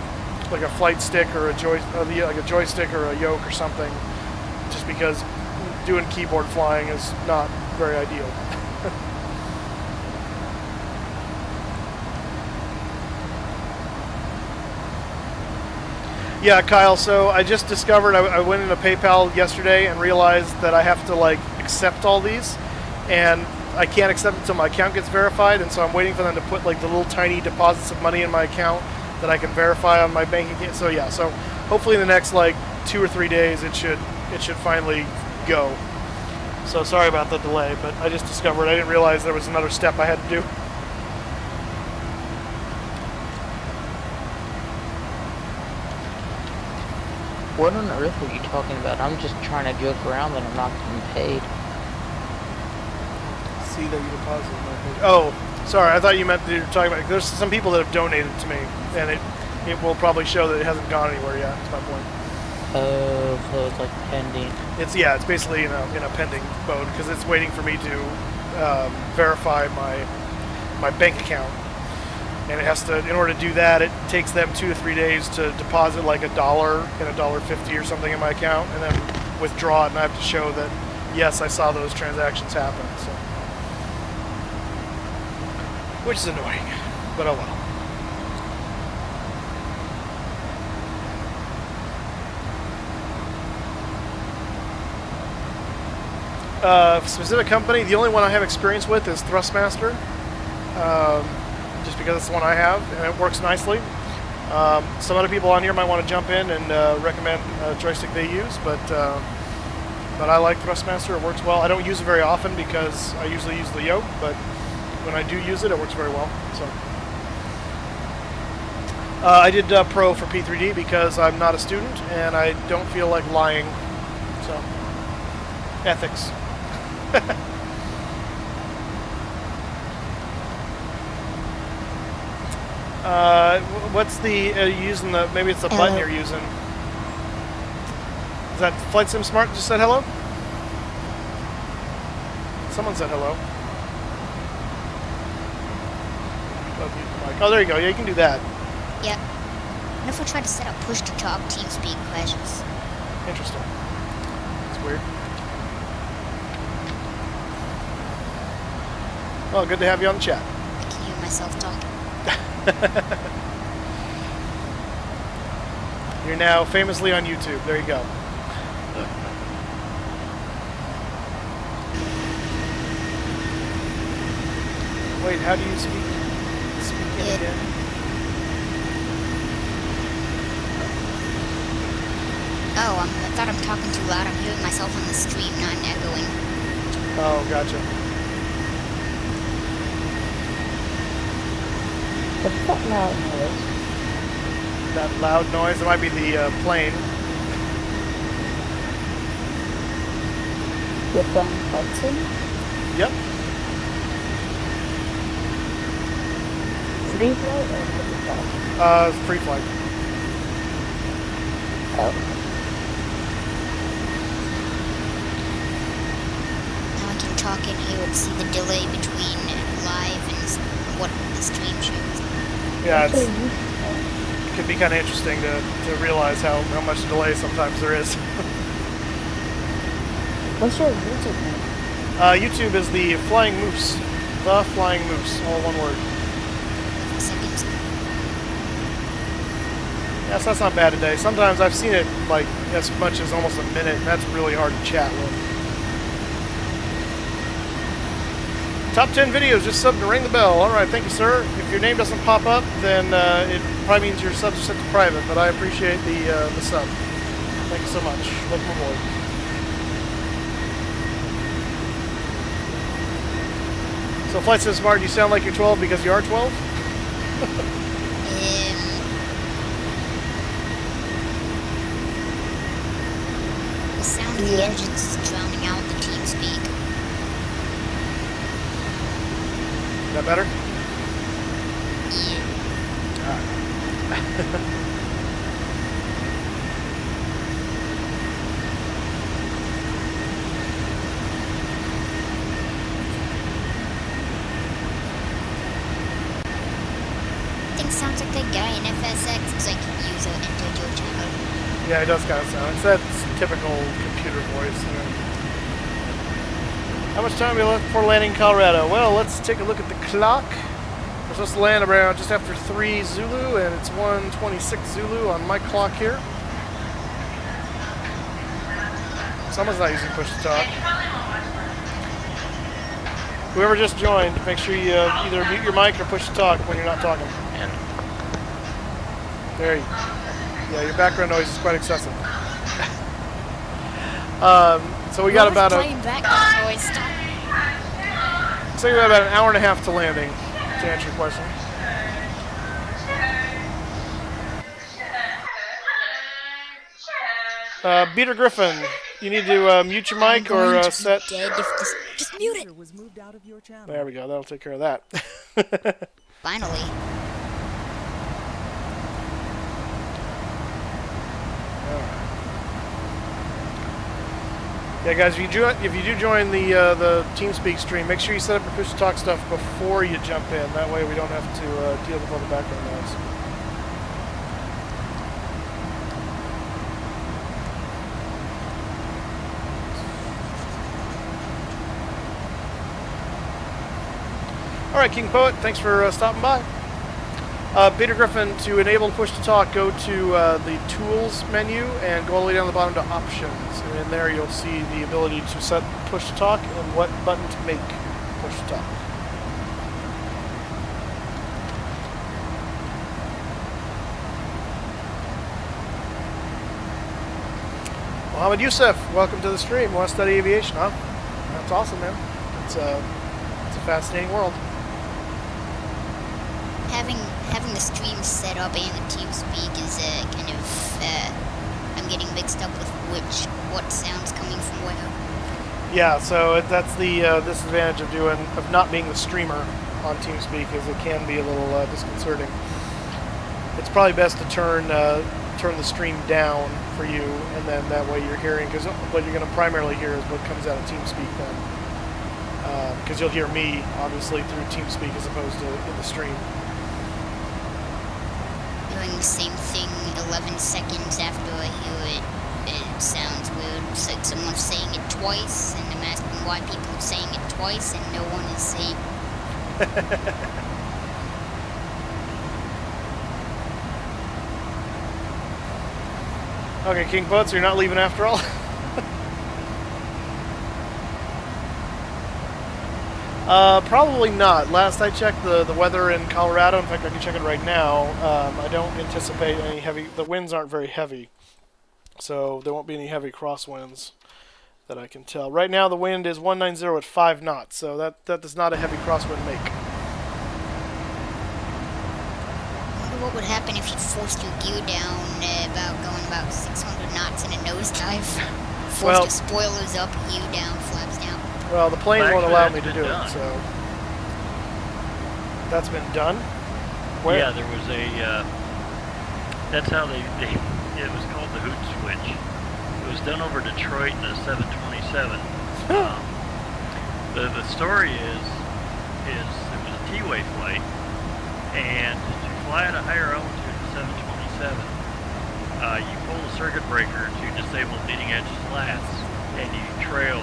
flight stick or like a joystick or a yoke or something, just because doing keyboard flying is not very ideal. Yeah, Kyle, so I just discovered, I went into PayPal yesterday and realized that I have to accept all these, and I can't accept it until my account gets verified, and so I'm waiting for them to put the little tiny deposits of money in my account that I can verify on my bank account. So yeah, so hopefully in the next 2 or 3 days it should finally go. So sorry about the delay, but I just discovered, I didn't realize there was another step I had to do. What on earth are you talking about? I'm just trying to joke around that I'm not getting paid. See that you deposited my page. Oh, sorry, I thought you meant that you were talking about, there's some people that have donated to me, and it will probably show that it hasn't gone anywhere yet, that's my point. Oh, so it's pending. It's basically in a pending mode, because it's waiting for me to verify my bank account. And it has to, in order to do that, it takes them 2 to 3 days to deposit $1 and $1.50 or something in my account, and then withdraw it, and I have to show that, yes, I saw those transactions happen. So, which is annoying, but oh well. Specific company, the only one I have experience with is Thrustmaster. Just because it's the one I have, and it works nicely. Some other people on here might want to jump in and recommend a joystick they use, but but I like Thrustmaster. It works well. I don't use it very often because I usually use the yoke, but when I do use it, it works very well. So I did Pro for P3D because I'm not a student and I don't feel like lying. So ethics. What's the using the? Maybe it's the button you're using. Is that Flight Sim Smart just said hello? Someone said hello. Oh, there you go. Yeah, you can do that. Yep. What if I try to set up push-to-talk TeamSpeak questions? Interesting. That's weird. Well, good to have you on the chat. I can hear myself talking. You're now famously on YouTube. There you go. Wait, how do you speak it again? Oh, I thought I'm talking too loud. I'm hearing myself on the stream, not echoing. Oh, gotcha. What's that loud noise? That loud noise? It might be the plane. You're from Hudson? Yep. Free flight or free flight? Free flight. Oh. Now I can talk in here and see the delay between live and what the stream shows. Yeah, it can be kind of interesting to realize how much delay sometimes there is. What's your YouTube name? YouTube is the Flying Moose. The Flying Moose, all one word. Seconds. Yeah, so that's not bad today. Sometimes I've seen it like as much as almost a minute, and that's really hard to chat with. Top 10 videos, just sub to ring the bell. All right, thank you, sir. If your name doesn't pop up, then it probably means your subs are set to private, but I appreciate the sub. Thank you so much. Welcome aboard. So Flight Sim Smart, you sound like you're 12 because you are 12? The sound of the engines is drowning out the TeamSpeak. Is that better? Yeah. Alright. Sounds like that guy in FSX. Looks like user entered your channel. Yeah, it does kind of sound. It's that typical computer voice. You know. How much time do we left before landing in Colorado? Well, let's take a look at the clock. We're supposed to land around just after 3 Zulu, and it's 1:26 Zulu on my clock here. Someone's not using push to talk. Whoever just joined, make sure you either mute your mic or push to talk when you're not talking. There you go. Yeah, your background noise is quite excessive. So we got about background noise. Stop. So we got about an hour and a half to landing, to answer your question. Beater Griffin, you need to mute your mic or set. Just mute it. There we go. That'll take care of that. Finally. Yeah, guys, if you do join the TeamSpeak stream, make sure you set up your push to talk stuff before you jump in. That way we don't have to deal with all the background noise. All right, King Poet, thanks for stopping by. Peter Griffin, to enable push to talk, go to the Tools menu and go all the way down to the bottom to Options. And in there you'll see the ability to set push to talk and what button to make push to talk. Mohammed Youssef, welcome to the stream. Want to study aviation, huh? That's awesome, man. It's a fascinating world. Having the stream set up and the TeamSpeak is kind of I'm getting mixed up with what sounds coming from where. Yeah, so that's the disadvantage of not being the streamer on TeamSpeak, is it can be a little disconcerting. It's probably best to turn the stream down for you, and then that way you're hearing, because what you're going to primarily hear is what comes out of TeamSpeak then. Because you'll hear me, obviously, through TeamSpeak as opposed to in the stream. Doing the same thing 11 seconds after I hear it. It sounds weird. It's like someone's saying it twice, and I'm asking why people are saying it twice, and no one is saying. Okay, King Butts, you're not leaving after all? Probably not. Last I checked the weather in Colorado, in fact I can check it right now, I don't anticipate any heavy, the winds aren't very heavy, so there won't be any heavy crosswinds that I can tell. Right now the wind is 190 at 5 knots, so that does not a heavy crosswind make. I wonder what would happen if you forced your gear down going about 600 knots in a nosedive. Forced your spoilers up, gear down, flaps down. Well, the plane won't allow me to do done. it, so that's been done. Where? Yeah, there was a. That's how they. It was called the Hoot Switch. It was done over Detroit in a 727. The story is it was a T-way flight, and to fly at a higher altitude than 727, you pull the circuit breaker to disable leading edge slats, and you trail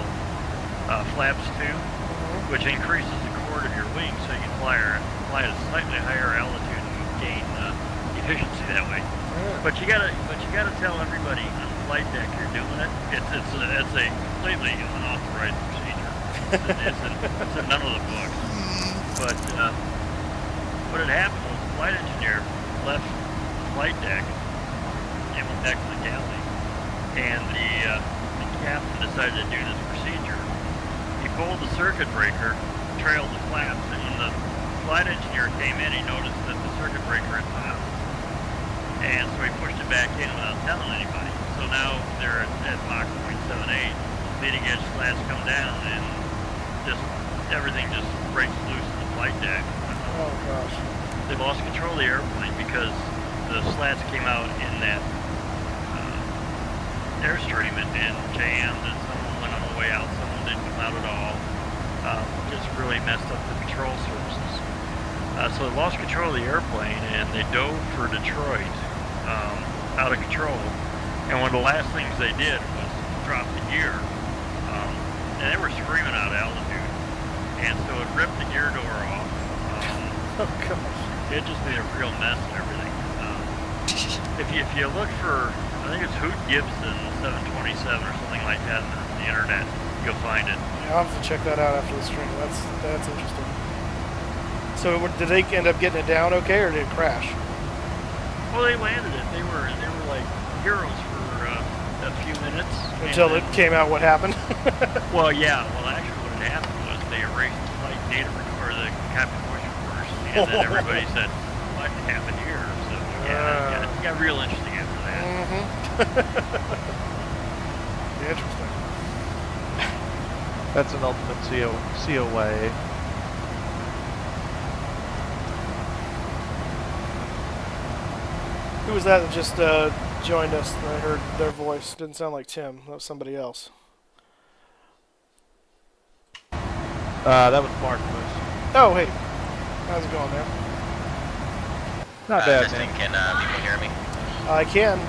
flaps 2, which increases the chord of your wing, so you can fly at a slightly higher altitude and gain efficiency that way. But you gotta tell everybody on the flight deck you're doing it. It's a completely unauthorized procedure. It's in none of the books. But what had happened was the flight engineer left the flight deck and went back to the galley, and the captain decided to do this procedure. He pulled the circuit breaker, trailed the flaps, and when the flight engineer came in, he noticed that the circuit breaker had popped. And so he pushed it back in without telling anybody. So now they're at Mach 0.78. Leading edge slats come down, and everything just breaks loose in the flight deck. Oh gosh. They lost control of the airplane because the slats came out in that airstream and jammed, and some of them went on the way out, some of them didn't come out at all. Just really messed up the control surfaces. So they lost control of the airplane, and they dove for Detroit, out of control. And one of the last things they did was drop the gear. And they were screaming out of altitude. And so it ripped the gear door off. Oh gosh. It just made a real mess and everything. If you look for, I think it's Hoot Gibson 727 or something like that on the internet, you'll find it. Yeah, I'll have to check that out after the stream. That's interesting. So did they end up getting it down okay, or did it crash? Well, they landed it. They were like heroes for a few minutes. Until it came out what happened? Well, yeah. Well, actually what had happened was they erased the flight data recorder, the cockpit voice recorders, and then everybody said, what happened here? So, yeah, it got real interesting after that. Interesting. That's an ultimate COA. Who was that just joined us? I heard their voice. Didn't sound like Tim. That was somebody else. That was Mark Moose. Oh, hey. How's it going, man? Not bad, Testing, man. can people hear me? I can.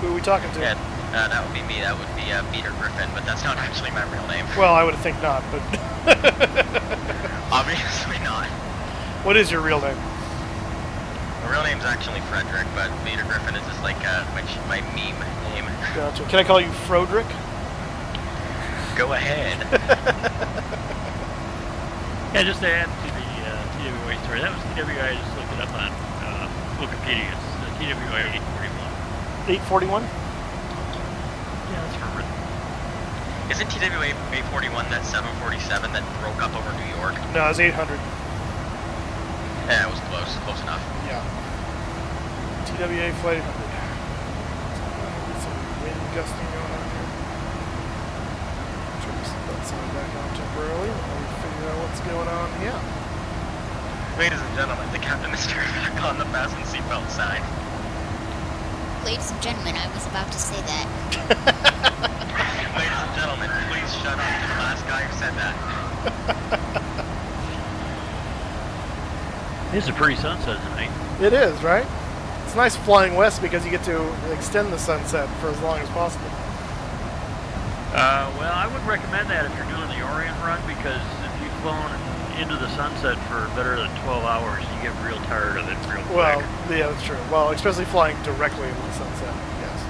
Who are we talking to? Yeah, that would be me. That would be Peter Griffin, but that's not actually my real name. Well, I would think not, but... Obviously not. What is your real name? My real name's actually Frederick, but Peter Griffin is just like my meme name. Gotcha. Can I call you Frodrick? Go ahead. Yeah, just to add to the TWA story, that was TWA. I just looked it up on Wikipedia. It's TWA 841. 841? Yeah, That's horrific. Isn't TWA 841 that 747 that broke up over New York? No, it was 800. Yeah, it was close enough. Yeah. TWA Flight 800. Some wind gusting going on here. Turn that sign back on temporarily while we figure out what's going on here. Ladies and gentlemen, the captain is turned back on the fasten seatbelt sign. Ladies and gentlemen, I was about to say that. Ladies and gentlemen, please shut up. You're the last guy who said that. It's a pretty sunset tonight. It is, right? It's nice flying west because you get to extend the sunset for as long as possible. Well, I would recommend that if you're doing the Orient run, because if you've flown into the sunset for better than 12 hours, you get real tired of it real quick. Well, yeah, that's true. Well, especially flying directly into the sunset, yes.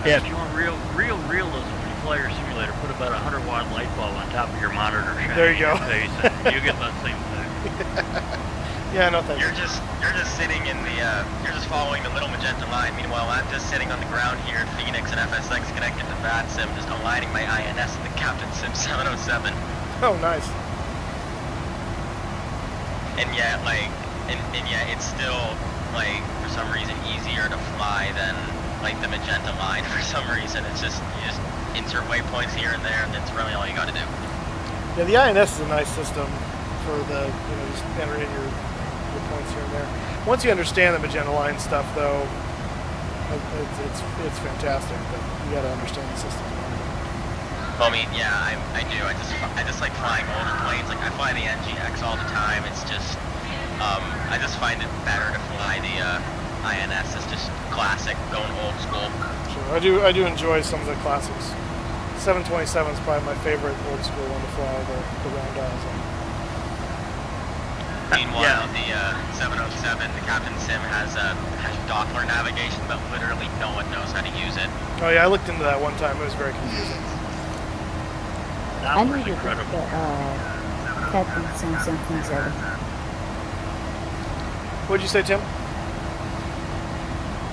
Yeah, if you want real realism when you fly your simulator, put about a 100-watt light bulb on top of your monitor shining There you in go. your face, and you get that same thing. Yeah, no thank you. You're just sitting in the you're just following the little magenta line. Meanwhile, I'm just sitting on the ground here at Phoenix and FSX connected to VADSIM, just aligning my INS in the Captain Sim 707. Oh, nice. And yeah, it's still like for some reason easier to fly than like the magenta line. For some reason, it's just you just insert waypoints here and there, and that's really all you got to do. Yeah, the INS is a nice system for the just enter in your points here and there. Once you understand the magenta line stuff, though, it's fantastic. But you got to understand the system. Well, I mean, yeah, I do. I just like flying older planes. Like I fly the NGX all the time. It's just I just find it better to fly the INS. It's just classic, going old school. Sure, I do enjoy some of the classics. 727 is probably my favorite old school one to fly the round dials on. Meanwhile, the 707, the Captain Sim has Doppler navigation, but literally no one knows how to use it. Oh yeah, I looked into that one time. It was very confusing. I need to get the Captain Sim 727. What'd you say, Tim?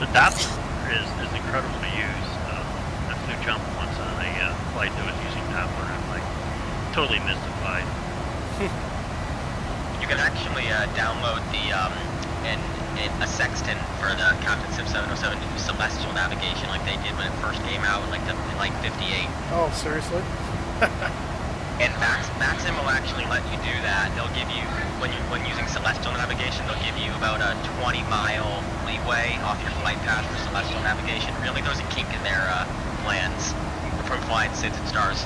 The Doppler is incredible to use. I flew jump once on a flight that was using Doppler, and I'm like totally mystified. You can actually download a sextant for the Captain Sim 707 to use celestial navigation like they did when it first came out in like 58. Oh, seriously? And Maxim will actually let you do that. They'll give you, when using celestial navigation, they'll give you about a 20-mile leeway off your flight path for celestial navigation. Really throws a kink in their plans from flying SIDS and stars.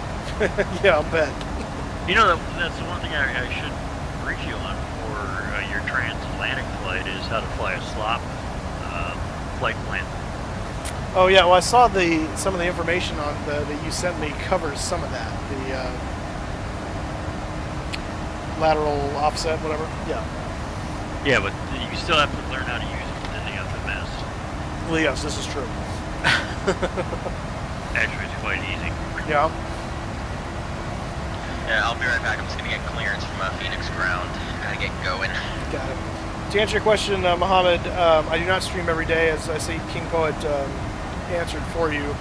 Yeah, I'll bet. You know, that's the one thing I should brief you on for your transatlantic flight is how to fly a slop flight plan. Oh yeah, well I saw some of the information on that you sent me covers some of that. The lateral offset, whatever. Yeah. Yeah, but you still have to learn how to use it within the FMS. Well, yes, this is true. Actually, it's quite easy. Yeah. Yeah, I'll be right back. I'm just gonna get clearance from Phoenix ground. Gotta get going. Got it. To answer your question, Mohammed, I do not stream every day, as I see King Poet answered for you.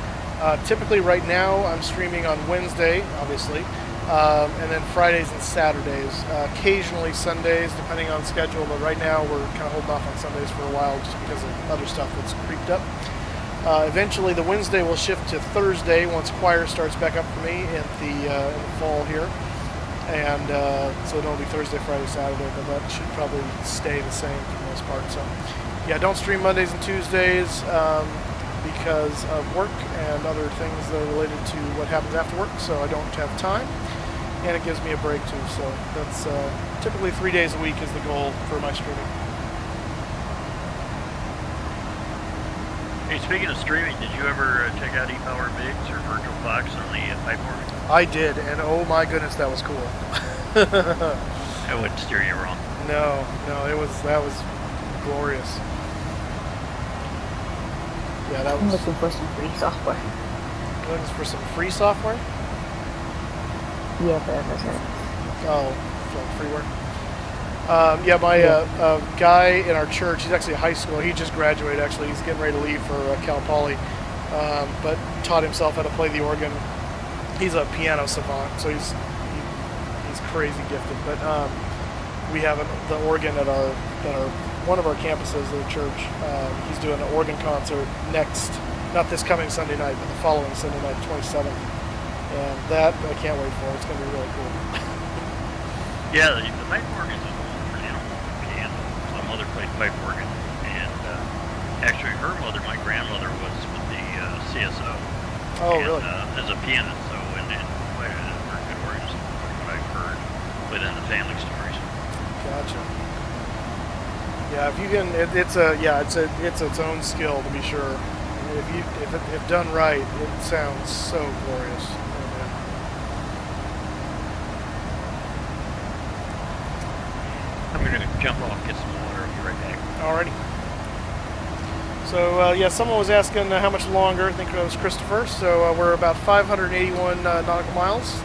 Typically, right now, I'm streaming on Wednesday, obviously, and then Fridays and Saturdays. Occasionally Sundays, depending on schedule, but right now we're kind of holding off on Sundays for a while just because of other stuff that's creeped up. Eventually, the Wednesday will shift to Thursday once choir starts back up for me in the fall here. And so it'll be Thursday, Friday, Saturday, but that should probably stay the same for the most part. So, yeah, don't stream Mondays and Tuesdays because of work and other things that are related to what happens after work, so I don't have time. And it gives me a break, too. So that's typically 3 days a week is the goal for my streaming. Hey, speaking of streaming, did you ever check out ePower Bigs or VirtualBox on the Pipework? I did, and oh my goodness, that was cool. I wouldn't steer you wrong. No, that was glorious. Yeah, that was. I'm looking for some free software. Looking for some free software? Yeah, for FSX. Oh, like freeware. Yeah, my guy in our church, he's actually a high school. He just graduated, actually. He's getting ready to leave for Cal Poly. but taught himself how to play the organ. He's a piano savant, so he's crazy gifted. But we have the organ at one of our campuses at the church. He's doing an organ concert not this coming Sunday night, but the following Sunday night, 27th. And that I can't wait for. It's going to be really cool. Yeah, the pipe organ is piano. My mother played pipe organ, and actually her mother, my grandmother, was with the CSO. Oh, and, really? As a pianist, so and quite a good organist, from what I've heard within the family stories. Gotcha. Yeah, if you can, it's its own skill to be sure. If done right, it sounds so glorious. I'm gonna jump off, get some water, and be right back. Alrighty. So yeah, someone was asking how much longer. I think it was Christopher. So we're about 581 nautical miles.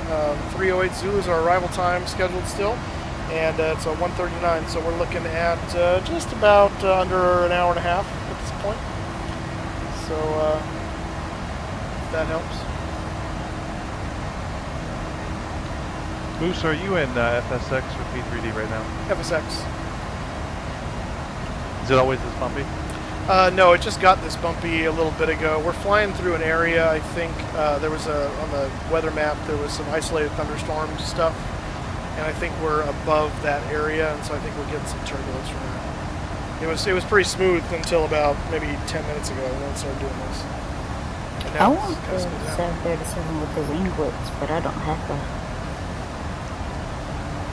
3:08 Zulu is our arrival time scheduled still, and it's a 1:39. So we're looking at just about under an hour and a half at this point. So if that helps. Moose, are you in FSX or P3D right now? FSX. Is it always this bumpy? No, it just got this bumpy a little bit ago. We're flying through an area, I think, there was on the weather map, there was some isolated thunderstorm stuff, and I think we're above that area, and so I think we're getting some turbulence from that. It was pretty smooth until about maybe 10 minutes ago, and then it started doing this. I want the 737 with the winglets, but I don't have that.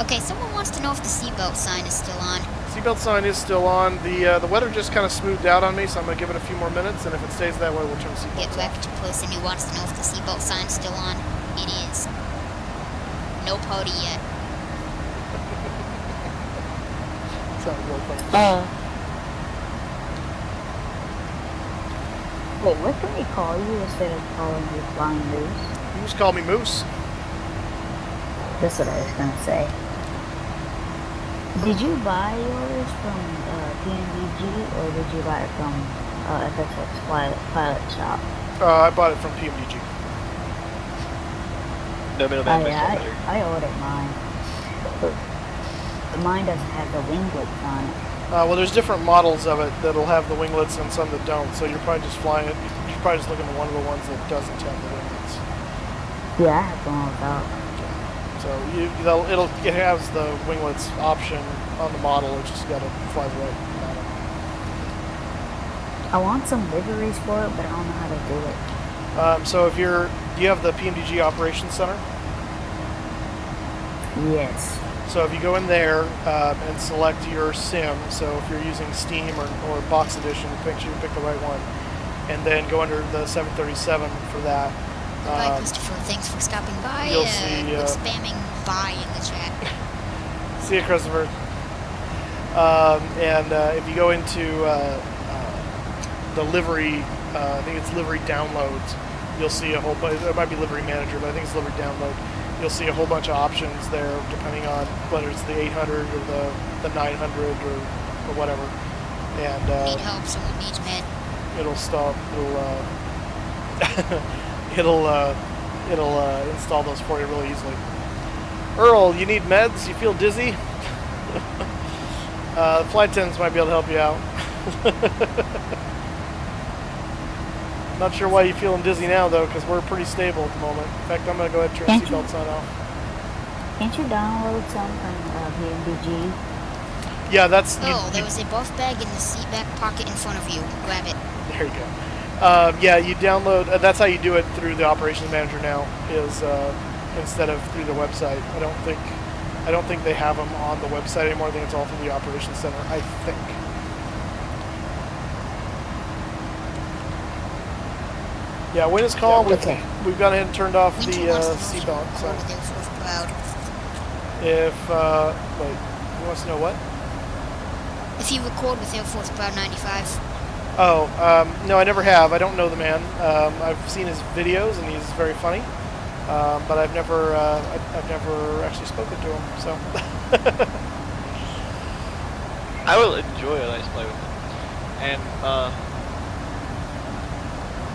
Okay, someone wants to know if the seatbelt sign is still on. Seatbelt sign is still on. The weather just kind of smoothed out on me, so I'm going to give it a few more minutes, and if it stays that way, we'll turn the seatbelt Get back to person who wants to know if the seatbelt sign's still on. It is. No party yet. Sounds real funny. Wait, what can we call you instead of calling you Flying Moose? You just call me Moose. That's what I was gonna say. Did you buy yours from PMDG or did you buy it from FSX Pilot Shop? I bought it from PMDG. No middleman. I ordered mine. But mine doesn't have the winglets on it. Well, there's different models of it that'll have the winglets and some that don't. So you're probably just flying it. You're probably just looking at one of the ones that doesn't have the winglets. Yeah, I have the one without. So it has the winglets option on the model. It's just got to fly the right model. I want some liveries for it, but I don't know how to do it. So do you have the PMDG Operations Center? Yes. So if you go in there and select your sim, so if you're using Steam or Box Edition, make sure you pick the right one, and then go under the 737 for that. Bye, Christopher. Thanks for stopping by. You'll see. Quit spamming bye in the chat. See you, Christopher. And if you go into the livery, I think it's livery downloads, you'll see a whole bunch. It might be livery manager, but I think it's livery download. You'll see a whole bunch of options there, depending on whether it's the 800 or the 900 or whatever. And need help? Someone needs med. It'll stop. It'll install those for you really easily. Earl, you need meds? You feel dizzy? The flight attendants might be able to help you out. Not sure why you're feeling dizzy now, though, because we're pretty stable at the moment. In fact, I'm going to go ahead and turn the seatbelt sign off. Can't you download some from PMDG? Yeah, that's... there was a buff bag in the seat back pocket in front of you. Grab it. There you go. Yeah, you download... that's how you do it through the Operations Manager now, is instead of through the website. I don't think they have them on the website anymore. I think it's all through the Operations Center, I think. Yeah, when it's calm, we've gone ahead and turned off the seatbelt. So if, wait, you want to know what? If you record with Air Force Proud 95. Oh, no, I never have. I don't know the man. I've seen his videos, and he's very funny. But I've never actually spoken to him. So I will enjoy a nice play with him. And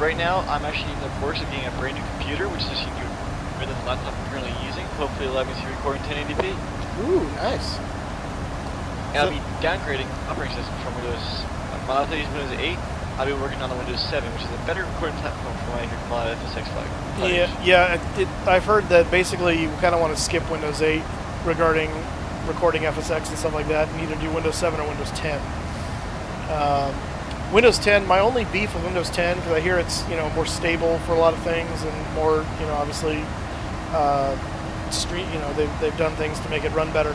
right now, I'm actually in the works of getting a brand new computer, which is just new than the laptop I'm currently using. Hopefully, it'll allow me to record in 1080p. Ooh, nice. And I'll be downgrading operating system from Windows. My laptop uses Windows 8. I'll be working on the Windows 7, which is a better recording platform for my FSX flag. Yeah. I've heard that basically you kind of want to skip Windows 8 regarding recording FSX and stuff like that, and either do Windows 7 or Windows 10. Windows 10, my only beef with Windows 10, because I hear it's more stable for a lot of things and more obviously they've done things to make it run better.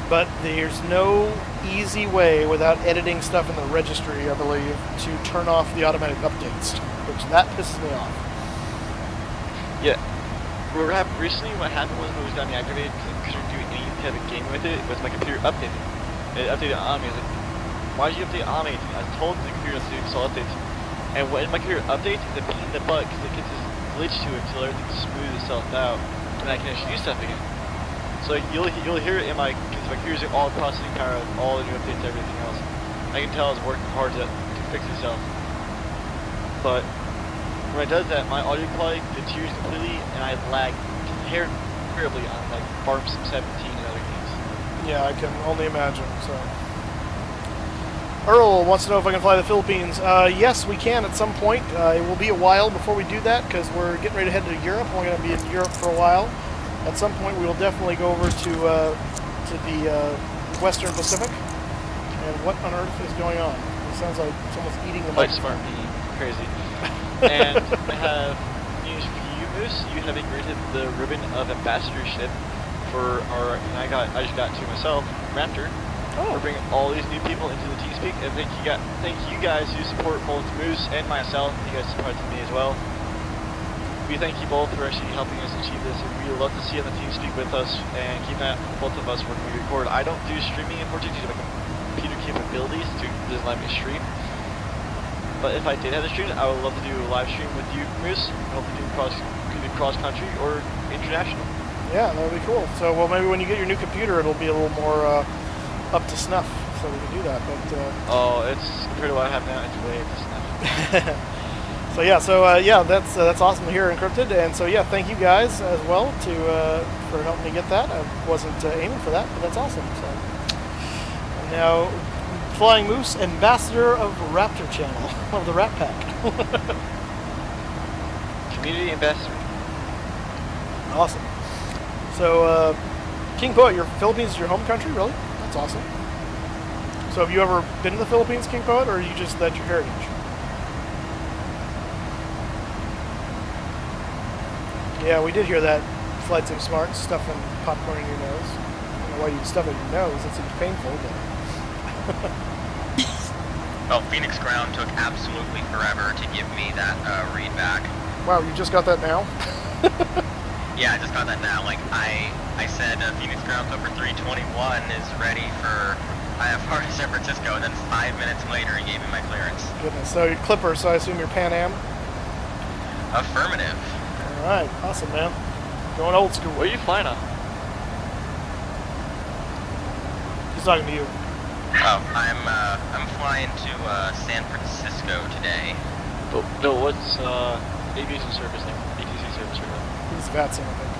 But there's no easy way without editing stuff in the registry, I believe, to turn off the automatic updates, which that pisses me off. Yeah. Recently, what happened was when it was got me activated, because we couldn't do any type of game with it, was my computer updated. It updated on me. I was like, why did you update on me? I told the computer to install updates. And when my computer updates, it's a pain in the butt, because it gets this glitch to it until everything smooths itself out, and I can actually do stuff again. So you'll hear it in because my computer's all processing power of all the new updates and everything else. I can tell it's working hard to fix itself. But when it does that, my audio quality deteriorates completely, and I lag terribly on like Farm Sim 17 and other games. Yeah, I can only imagine. So, Earl wants to know if I can fly the Philippines. Yes, we can at some point. It will be a while before we do that because we're getting ready to head to Europe. We're going to be in Europe for a while. At some point, we will definitely go over to the Western Pacific. And what on earth is going on? It sounds like someone's eating the Like microphone. smart being crazy. And I have news for you, Moose. You have been granted the ribbon of ambassadorship for our. And I just got to myself, Raptor. For bringing all these new people into the TeamSpeak. And thank you guys who support both Moose and myself. You guys supported me as well. We thank you both for actually helping us achieve this, and we would love to see you on the TeamSpeak with us and keep that both of us when we record. I don't do streaming unfortunately due to my computer capabilities to doesn't let me stream. But if I did have a stream, I would love to do a live stream with you, Moose, and hopefully do cross country or international. Yeah, that would be cool. So, well, maybe when you get your new computer, it'll be a little more up to snuff, so we can do that. But oh, it's compared to what I have now, it's way up to snuff. So yeah, that's awesome to hear encrypted, and so yeah, thank you guys as well for helping me get that. I wasn't aiming for that, but that's awesome. So and now, Flying Moose, ambassador of Raptor Channel of the Rat Pack. Community ambassador. Awesome. So King Poet, your Philippines is your home country, really? That's awesome. So have you ever been to the Philippines, King Poet, or are you just that's your heritage? Yeah, we did hear that. Flight Sim Smart stuffing popcorn in your nose. I don't know why you'd stuff it in your nose. It seems painful, but... Well, Phoenix Ground took absolutely forever to give me that read back. Wow, you just got that now? Yeah, I just got that now. Like, I said Phoenix Ground over 321 is ready for IFR to San Francisco, and then 5 minutes later he gave me my clearance. Goodness. So you're Clipper, so I assume you're Pan Am? Affirmative. Alright, awesome, man. Going old school. What are you flying on? He's talking to you. Oh, I'm flying to San Francisco today. Bill, what's aviation service like? ATC service right now? He's VATSIM, I think.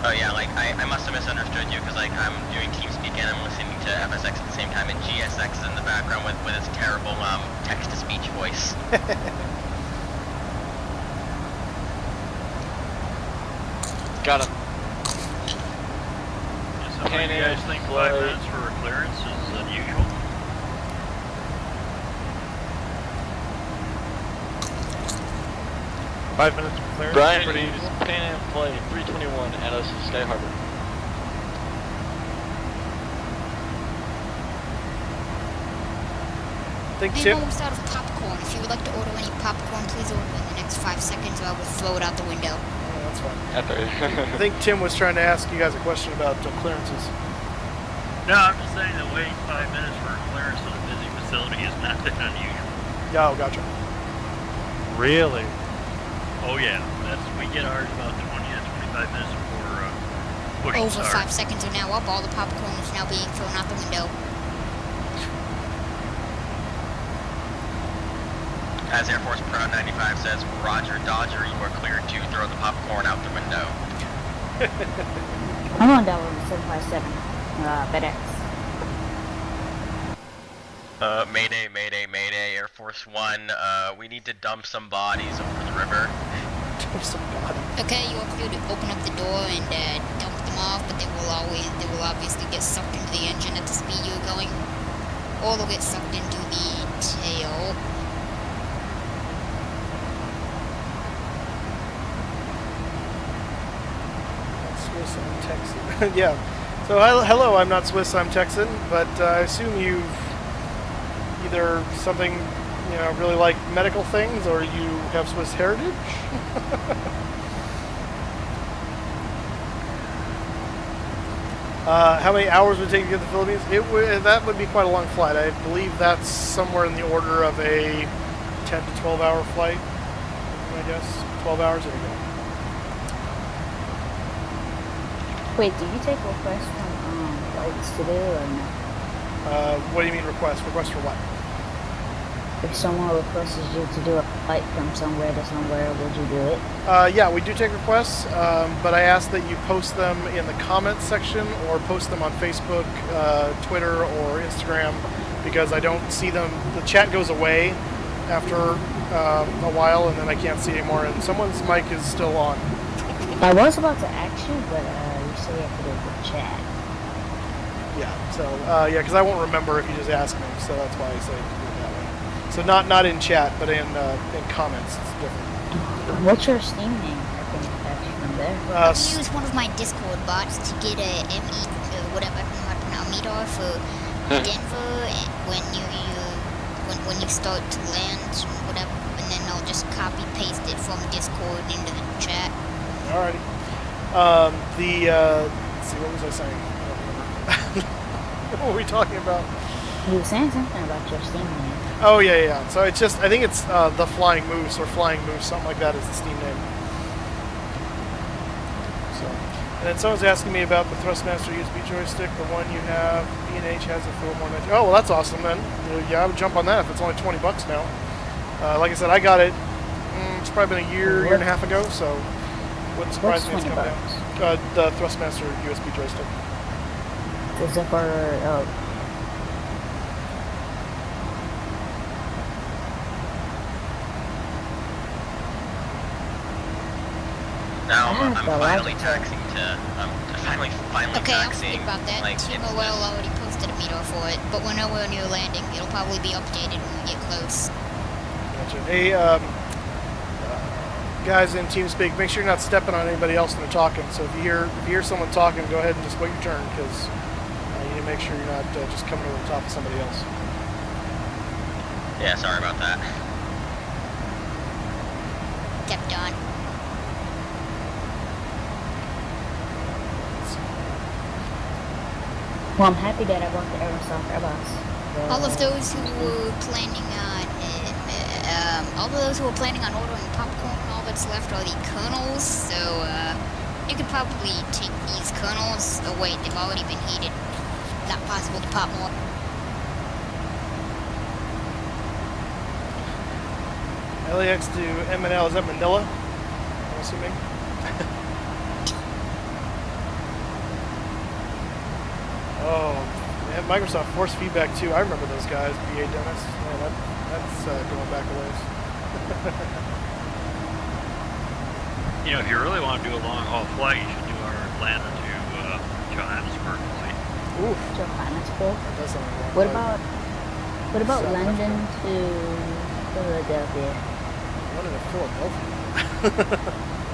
Oh yeah, like I must have misunderstood you because like I'm doing TeamSpeak and I'm listening to FSX at the same time, and GSX is in the background with its terrible text-to-speech voice. Got him. So do you guys think 5 minutes for a clearance is unusual? Five minutes for clearance? Brian believes Pan Am Flight 321 out of Sky Harbor. I'm almost out of popcorn. If you would like to order any popcorn, please order in the next 5 seconds or I will throw it out the window. Oh, that's fine. I think Tim was trying to ask you guys a question about clearances. No, I'm just saying that waiting 5 minutes for a clearance in a busy facility is not that unusual. Yeah, oh, gotcha. Really? Oh yeah, we get ours about 20 to 25 minutes before pushing Over start. 5 seconds are now up. All the popcorn is now being thrown out the window. As Air Force Pro 95 says, Roger Dodger, you are cleared to throw the popcorn out the window. I'm on down with 757 FedEx. Mayday, mayday, mayday, Air Force One, we need to dump some bodies over the river. Okay, you are clear to open up the door and dump them off, but they will obviously get sucked into the engine at the speed you're going, or they'll get sucked into the tail. Swiss, I'm Texan. Yeah. So hello, I'm not Swiss, I'm Texan, but I assume you've either something, you know, really like medical things, or you have Swiss heritage. How many hours would it take to get to the Philippines? That would be quite a long flight. I believe that's somewhere in the order of a 10 to 12 hour flight. I guess 12 hours. There you go. Wait, do you take requests from flights to do or no? What do you mean request? Request for what? If someone requests you to do a flight from somewhere to somewhere, would you do it? Yeah, we do take requests, but I ask that you post them in the comments section or post them on Facebook, Twitter, or Instagram, because I don't see them. The chat goes away after a while, and then I can't see anymore, and someone's mic is still on. I was about to ask you, but you say you have to do it with chat. Yeah, so, yeah, because I won't remember if you just ask me, so that's why I say do it that way. So not in chat, but in comments. It's different. What's your Steam name? I can catch you from there. I use one of my Discord bots to get a ME, whatever, I don't know how to pronounce meter for Denver when you start to land, whatever, and then I'll just copy paste it from Discord into the chat. Alrighty. Let's see, what was I saying? I don't remember. What were we talking about? You were saying something about your Steam name. Oh, yeah. So it's just, I think it's the Flying Moose or Flying Moose, something like that is the Steam name. So, and then someone's asking me about the Thrustmaster USB joystick, the one you have. B&H has it for more than. Oh, well, that's awesome then. Yeah, I would jump on that if it's only $20 now. Like I said, I got it. It's probably been a year and a half ago, so wouldn't surprise me it's come down. The Thrustmaster USB joystick. Is it for Now I'm finally taxing to, finally Okay, I'll taxing. think about that. Like, T-Mobile already posted a meter for it, but we're nowhere near landing. It'll probably be updated when we get close. Gotcha. Hey, guys in TeamSpeak, make sure you're not stepping on anybody else when they're talking. So if you hear someone talking, go ahead and just wait your turn, because you need to make sure you're not just coming over the top of somebody else. Yeah, sorry about that. Kept on. Well, I'm happy that I bought the Aerosoft Airbus. All of those who were planning on ordering popcorn, all that's left are the kernels. So you could probably take these kernels. Oh wait, they've already been heated. Not possible to pop more. LAX to MNL, is that Manila? I'm assuming. Oh, man, Microsoft force feedback too. I remember those guys, BA Dennis. Man, that's going back a ways. You know, if you really want to do a long haul flight, you should do our Atlanta to Johannesburg flight. Ooh, Johannesburg. that does sound like a long What flight. about South London Africa. to Philadelphia? London to Philadelphia.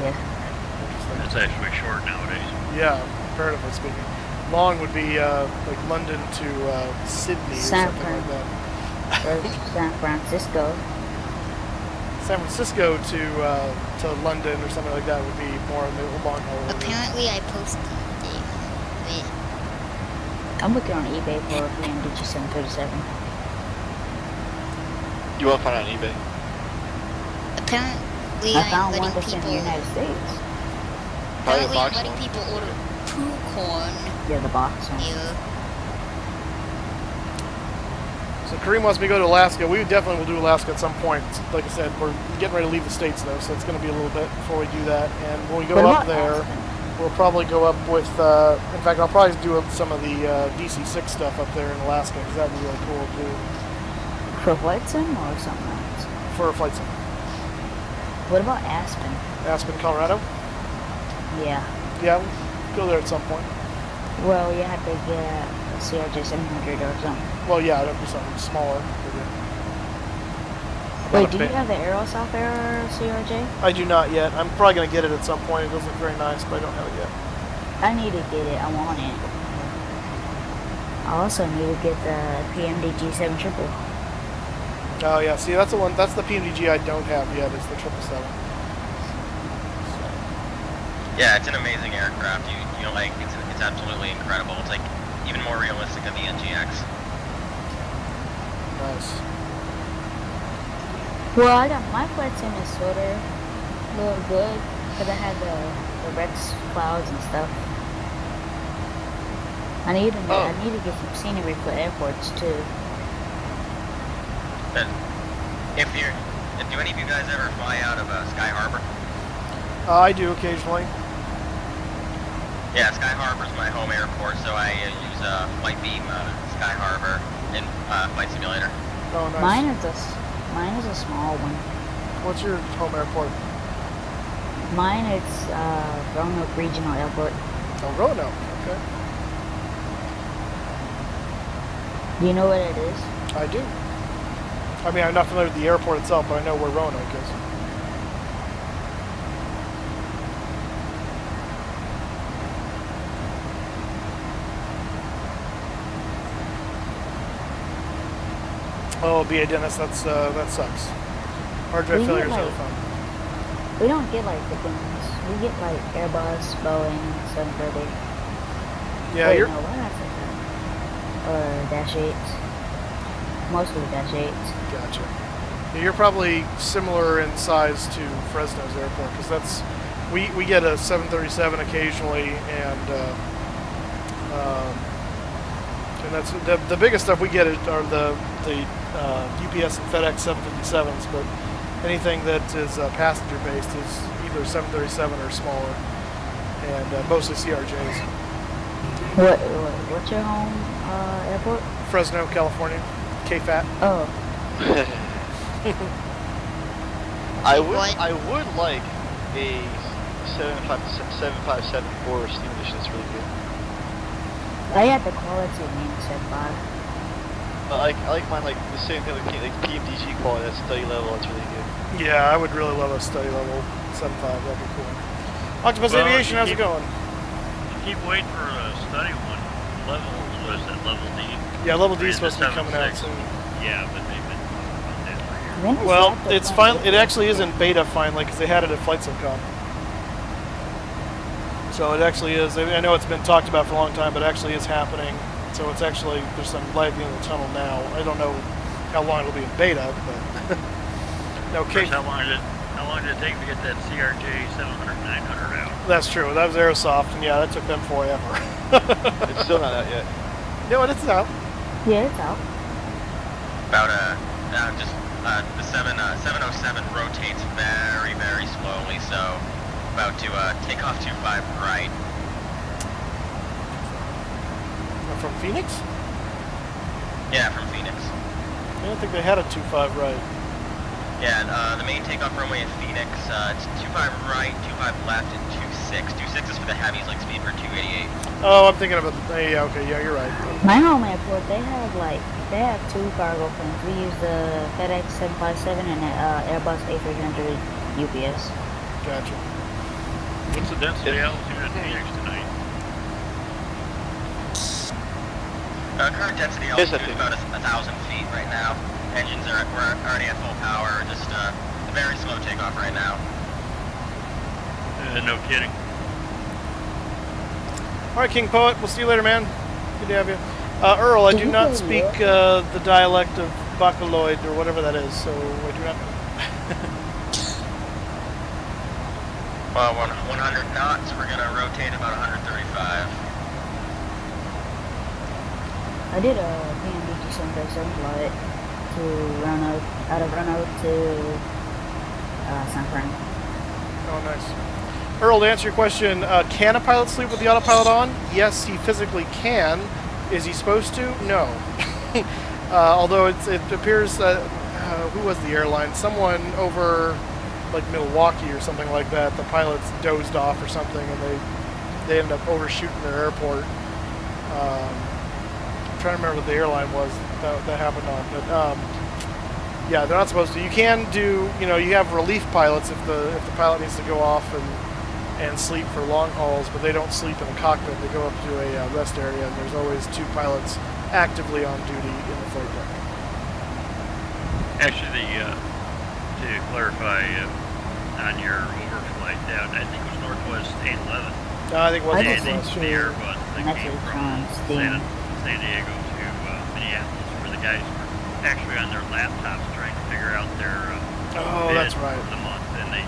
Yeah. Interesting. That's actually short nowadays. Yeah, comparatively speaking. Long would be like London to Sydney or something like that. Or San Francisco. San Francisco to London or something like that would be more in the long haul. Apparently, I posted it. I'm looking on eBay for a PMDG 737. You will find it on eBay. Apparently, I I'm found one letting that's in the people. United States. Probably the Apparently, I'm box letting one. people order poo corn Yeah, the box one. here. So Kareem wants me to go to Alaska. We definitely will do Alaska at some point. Like I said, we're getting ready to leave the States, though, so it's going to be a little bit before we do that. And when we go What up about there, Aspen? we'll probably go up with, in fact, I'll probably do some of the DC-6 stuff up there in Alaska, because that would be really cool, too, For Flight Sim or something else? for a flight sim. What about Aspen? Aspen, Colorado? Yeah. Yeah, we'll go there at some point. Well, you have to get a CRJ 700 or something. Well, yeah, that'd be something smaller. Wait, do you have the Aerosoft Air CRJ? I do not yet. I'm probably going to get it at some point. It does look very nice, but I don't have it yet. I need to get it. I want it. I also need to get the PMDG 700. Oh yeah, see that's the one. That's the PMDG I don't have yet. Is the 777. Yeah, it's an amazing aircraft. You know, like it's absolutely incredible. It's like even more realistic than the NGX. Nice. Well, I got my flight sim is sort of look good because I had the Rex clouds and stuff. I need to get some scenery for airports too. But do any of you guys ever fly out of Sky Harbor? I do occasionally. Yeah, Sky Harbor's my home airport, so I use Flight Beam Sky Harbor in Flight Simulator. Oh, nice. Mine is a small one. What's your home airport? Mine it's Roanoke Regional Airport. Oh, Roanoke. Okay. Do you know what it is? I do. I mean, I'm not familiar with the airport itself, but I know where Roanoke is. Oh, BA Dennis, that sucks. Hard drive failures are fun. We don't get like the things. We get like Airbus, Boeing, 730. Yeah, Wait, you're. no, why did I say that? Or Dash 8s. Mostly Dash 8s. Gotcha. Yeah, you're probably similar in size to Fresno's airport, because that's we get a 737 occasionally, and that's the biggest stuff we get are the UPS and FedEx 757s, but anything that is passenger based is either 737 or smaller, and mostly CRJs. What's your home airport? Fresno, California. KFAT. Oh. I would like a 7574 steam edition. It's really good. I had the quality of Name 75. I like mine like the same thing like PMDG quality. That's study level. That's really good. Yeah, I would really love a study level 75. That'd be cool. Octopus Aviation, how's it going? You keep waiting for a study one. What is that, level D? Yeah, level D is supposed to be coming out soon. Yeah, but they've been talking about that for years. Well, it's finally. It actually is in beta finally because they had it at Flight SimCon. So it actually is. I know it's been talked about for a long time, but it actually is happening. So it's actually there's some light at the end of the tunnel now. I don't know how long it'll be in beta, but no. First, how long did it take to get that CRJ 700 900 out? That's true. That was Aerosoft, and yeah, that took them forever. It's still not out yet. No, it's out. Yeah, it's out. About the 707 rotates very, very slowly, so about to take off 25 right. From Phoenix? Yeah, from Phoenix. I don't think they had a 25 right. Yeah, the main takeoff runway in Phoenix, it's 25 right, 25 left, and 26. 26 is for the heavies, like speed for 288. Oh, I'm thinking of it. Yeah, okay, yeah, you're right. My home airport, they have two cargo planes. We use the FedEx 757 and the Airbus A300 UPS. Gotcha. What's the density altitude at Phoenix tonight? Current density altitude is about 1,000 feet right now. Engines we're already at full power, just a very slow takeoff right now. No kidding. All right, King Poet, we'll see you later, man. Good to have you. Earl, I do not speak the dialect of Bacaloid or whatever that is, so I do not know. Well, 100 knots, we're going to rotate about 135. I did a PMDG 737 flight to out of Roanoke to San Fran. Oh, nice. Earl, to answer your question, can a pilot sleep with the autopilot on? Yes, he physically can. Is he supposed to? No. Although it appears that, who was the airline? Someone over, like, Milwaukee or something like that. The pilots dozed off or something, and they ended up overshooting their airport. I'm trying to remember what the airline was that happened on. But, yeah, they're not supposed to. You can do, you know, you have relief pilots if the pilot needs to go off and sleep for long hauls, but they don't sleep in the cockpit. They go up to a rest area, and there's always 2 pilots actively on duty in the flight deck. Actually, to clarify on your overflight down, I think it was Northwest 811. No, I think it was Northwest. The Northwest. Airbus that came from San Diego to Minneapolis, where the guys were actually on their laptops trying to figure out their bid that's right. for the month, and they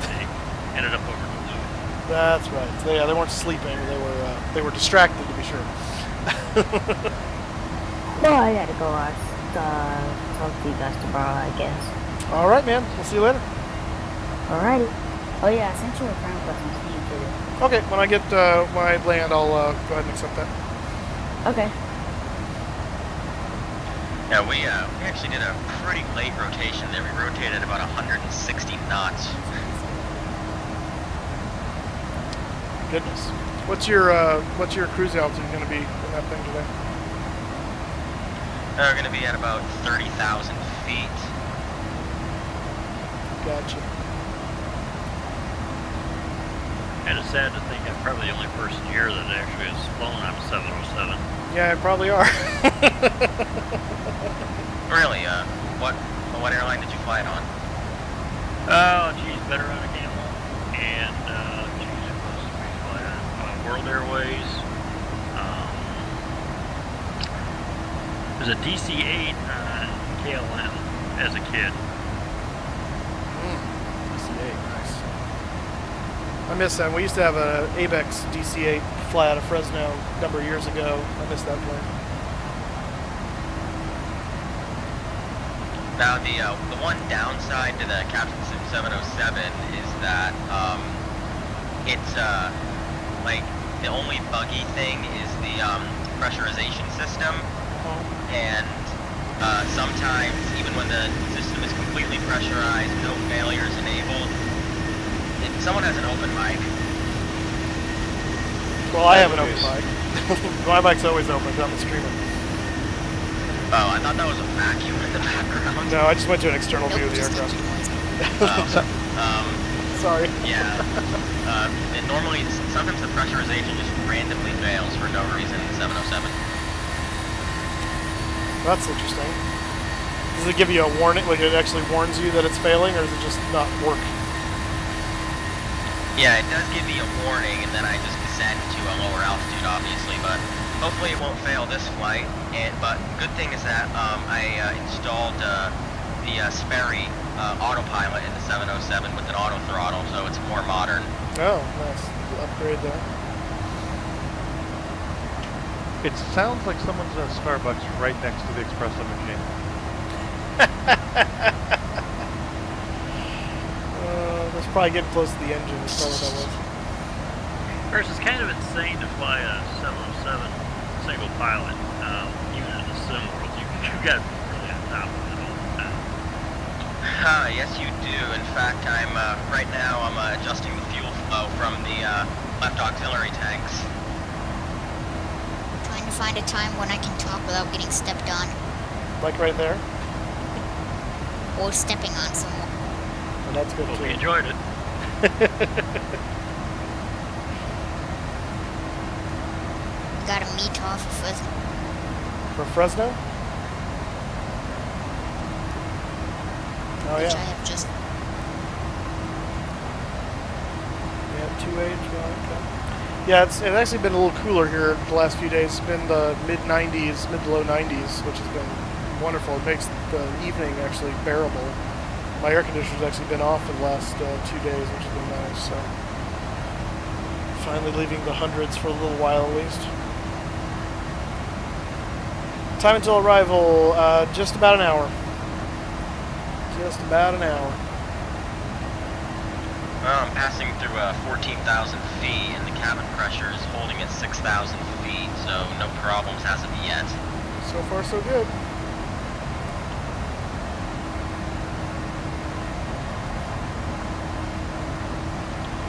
ended up over Duluth. That's right. So they weren't sleeping. They were distracted, to be sure. No, I gotta go talk to you guys tomorrow, I guess. All right, man. We'll see you later. Alrighty. Oh yeah, I sent you a friend request on Steam too. Okay, when I land, I'll go ahead and accept that. Okay. Yeah, we actually did a pretty late rotation there. We rotated about 160 knots. Goodness. What's your cruise altitude going to be in that thing today? We're going to be at about 30,000 feet. Gotcha. And it's sad to think I'm probably the only person here that actually has flown on a 707. Yeah, you probably are. Really? What airline did you fly it on? Oh, geez, better on a Camel. And, geez, it was we fly on World Airways. There's a DC-8 on KLM as a kid. DC-8, nice. I miss that. We used to have a ABEX DC-8 fly out of Fresno a number of years ago. I miss that plane. Now, the one downside to the Captain Sim 707 is that it's like the only buggy thing is the pressurization system, and sometimes even when the system is completely pressurized, no failures enabled. If someone has an open mic. Well, I have an open mic. My mic's always open because I'm a streamer. Oh, I thought that was a vacuum in the background. No, I just went to an external view of the aircraft. Sorry. Yeah. And normally, sometimes the pressurization just randomly fails for no reason in the 707. That's interesting. Does it give you a warning, like it actually warns you that it's failing, or does it just not work? Yeah, it does give me a warning, and then I just descend to a lower altitude, obviously, but hopefully it won't fail this flight. But good thing is that I installed the Sperry autopilot in the 707 with an auto throttle, so it's more modern. Oh, nice. Upgrade there. It sounds like someone's at Starbucks right next to the espresso machine. That's probably getting close to the engine. That's probably what that was. First, it's kind of insane to fly a 707 single pilot, even in the sim world. You've got to be really on top of it all the time. Yes, you do. In fact, right now I'm adjusting the fuel flow from the left auxiliary tanks. Trying to find a time when I can talk without getting stepped on. Like right there? Or stepping on someone. Well, that's good Hope too. you enjoyed it. Got a meet off of Fresno. For Fresno? Oh, Which yeah. I have just... Yeah, 2H, okay. Yeah, it's actually been a little cooler here the last few days. It's been the mid-90s, mid to low 90s, which has been wonderful. It makes the evening actually bearable. My air conditioner's actually been off for the last 2 days, which has been nice. So finally leaving the hundreds for a little while at least. Time until arrival, just about an hour. Just about an hour. Well, I'm passing through 14,000 feet, and the cabin pressure is holding at 6,000 feet, so no problems as of yet. So far, so good.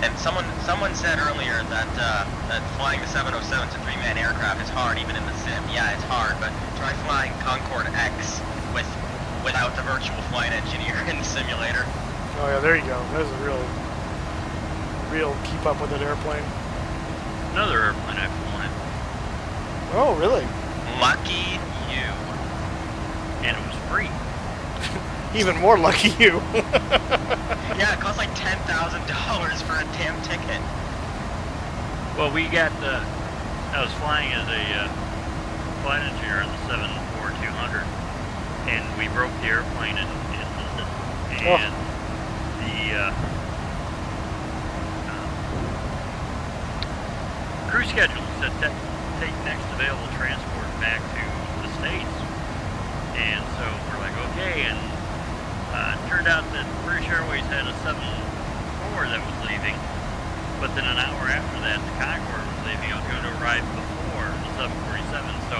And someone said earlier that that flying the 707 is a three-man aircraft is hard, even in the sim. Yeah, it's hard, but try flying Concorde X without the virtual flight engineer in the simulator. Oh yeah, there you go. There's a real keep up with it airplane. Another airplane I've flown it. Oh, really? Lucky you. And it was free. Even more lucky you. Yeah, it costs like $10,000 for a damn ticket. Well, we got, I was flying as a flight engineer on the 74200, and we broke the airplane in London. And the crew schedule said take next available transport back to the States. And so we're like, okay, and it turned out that British Airways had a 74 that was leaving, but then an hour after that, the Concorde was leaving. It was going to arrive before the 747, so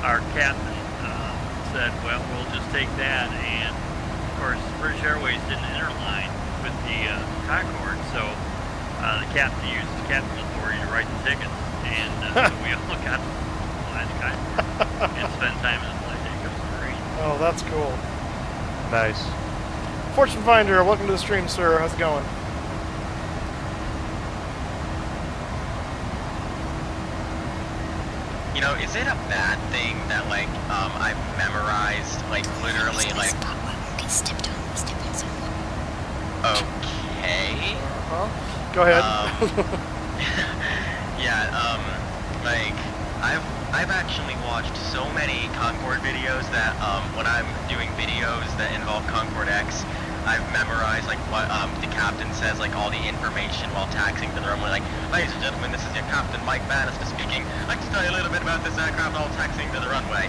our captain said, well, we'll just take that, and of course, British Airways didn't interline with the Concorde, so the captain used the captain's authority to write the tickets, and so we all got to fly the Concorde and spend time in the flight deck. It was great. Oh, that's cool. Nice. Fortune Finder, welcome to the stream, sir. How's it going? You know, is it a bad thing that, like, I've memorized, like, literally, like... Okay, step down. Okay. Go ahead. Yeah, like, I've actually watched so many Concorde videos that, when I'm doing videos that involve Concorde X, I've memorized, like, what, the captain says, like, all the information while taxiing to the runway, like, ladies and gentlemen, this is your captain, Mike Bannister speaking. I'd like to tell you a little bit about this aircraft while taxiing to the runway.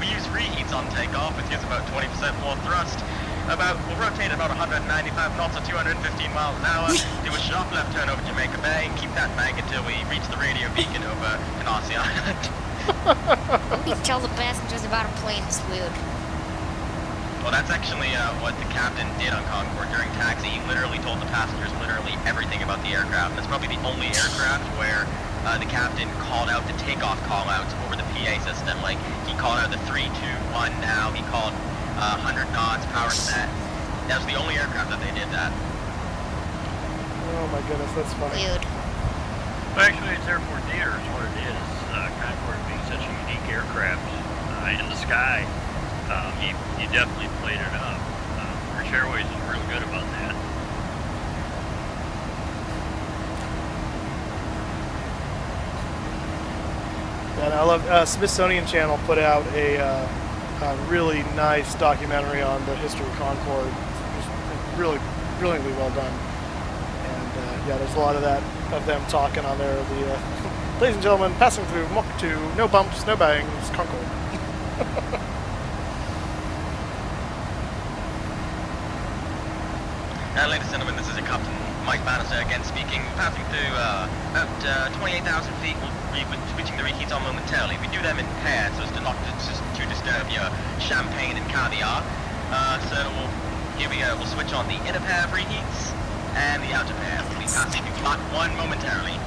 We use reheats on takeoff, which gives about 20% more thrust. We'll rotate about 195 knots or 215 miles an hour, do a sharp left turn over Jamaica Bay, and keep that bank until we reach the radio beacon over Canarsie Island. We tell the passengers about a plane is weird. Well, that's actually what the captain did on Concorde during taxi. He literally told the passengers literally everything about the aircraft. That's probably the only aircraft where the captain called out the takeoff call-outs over the PA system. Like, he called out the 3, 2, 1 now, he called 100 knots, power set. That was the only aircraft that they did that. Oh my goodness, that's funny. Weird. Well, actually, it's airport theater is what it is. Concorde being such a unique aircraft in the sky, you definitely played it up. British Airways is real good about that. And I love Smithsonian Channel put out a really nice documentary on the history of Concorde. It's really brilliantly well done. And yeah, there's a lot of that of them talking on there. The ladies and gentlemen, passing through Mach 2, no bumps, no bangs, Concorde. Ladies and gentlemen, this is your Captain Mike Bannister again speaking. Passing through about 28,000 feet. We'll be switching the reheats on momentarily. We do them in pairs so as to not to disturb your champagne and caviar. So here we go. We'll switch on the inner pair of reheats and the outer pair. We'll be passing through Mach 1 momentarily.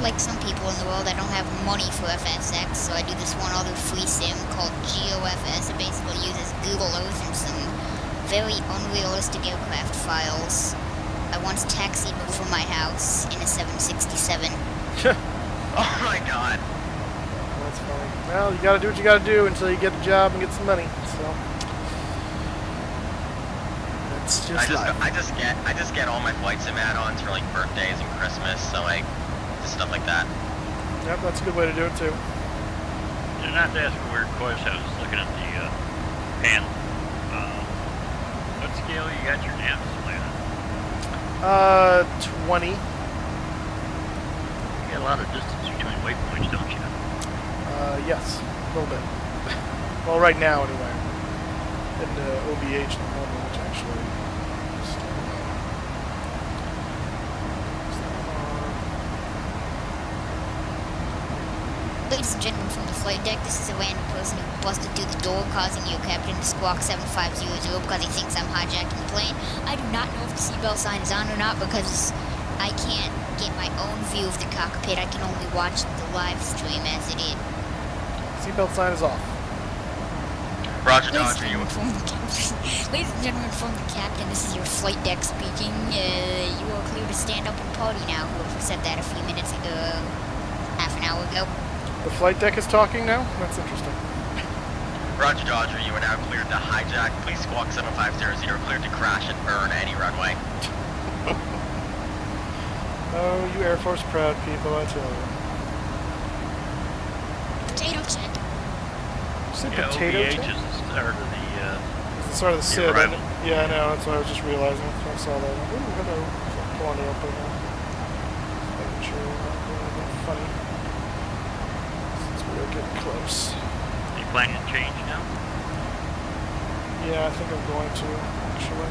Like some people in the world, I don't have money for FSX, so I do this one other free sim called GeoFS. It basically uses Google Earth and some very unrealistic aircraft files. I once taxied over my house in a 767. Oh my god. That's funny. Well, you gotta do what you gotta do until you get a job and get some money, so. That's just life. I just get all my flight sim add-ons for like birthdays and Christmas, so like, stuff like that. Yep, that's a good way to do it too. You're not to ask a weird question, I was just looking at the panel. What scale you got your nav display on? 20. got a lot of distance between waypoints, don't you? Yes, a little bit. Well, right now anyway. In OBH in the moment, which actually. Ladies and gentlemen from the flight deck, this is a random person who busted through the door, causing your captain to squawk 7500 because he thinks I'm hijacking the plane. I do not know if the seatbelt sign is on or not because I can't get my own view of the cockpit. I can only watch the live stream as it is. Seatbelt sign is off. Roger, Dodger, you... Ladies and gentlemen from the captain, this is your flight deck speaking. You are clear to stand up and party now. Whoever said that a few minutes ago, half an hour ago. The flight deck is talking now? That's interesting. Roger, Dodger, you are now cleared to hijack. Please squawk 7500, cleared to crash and burn any runway. Oh, you Air Force proud people, I tell you. Potato chip. You said Yeah, potato OVH chip? is the start of the, It's the start of the the SID, isn't arrival. it? Yeah, I know, that's what I was just realizing. I saw that. Ooh, hello. Pulling it up right now. Making sure we're not doing anything funny. Since we're getting close. Are you planning to change now? Yeah, I think I'm going to, actually.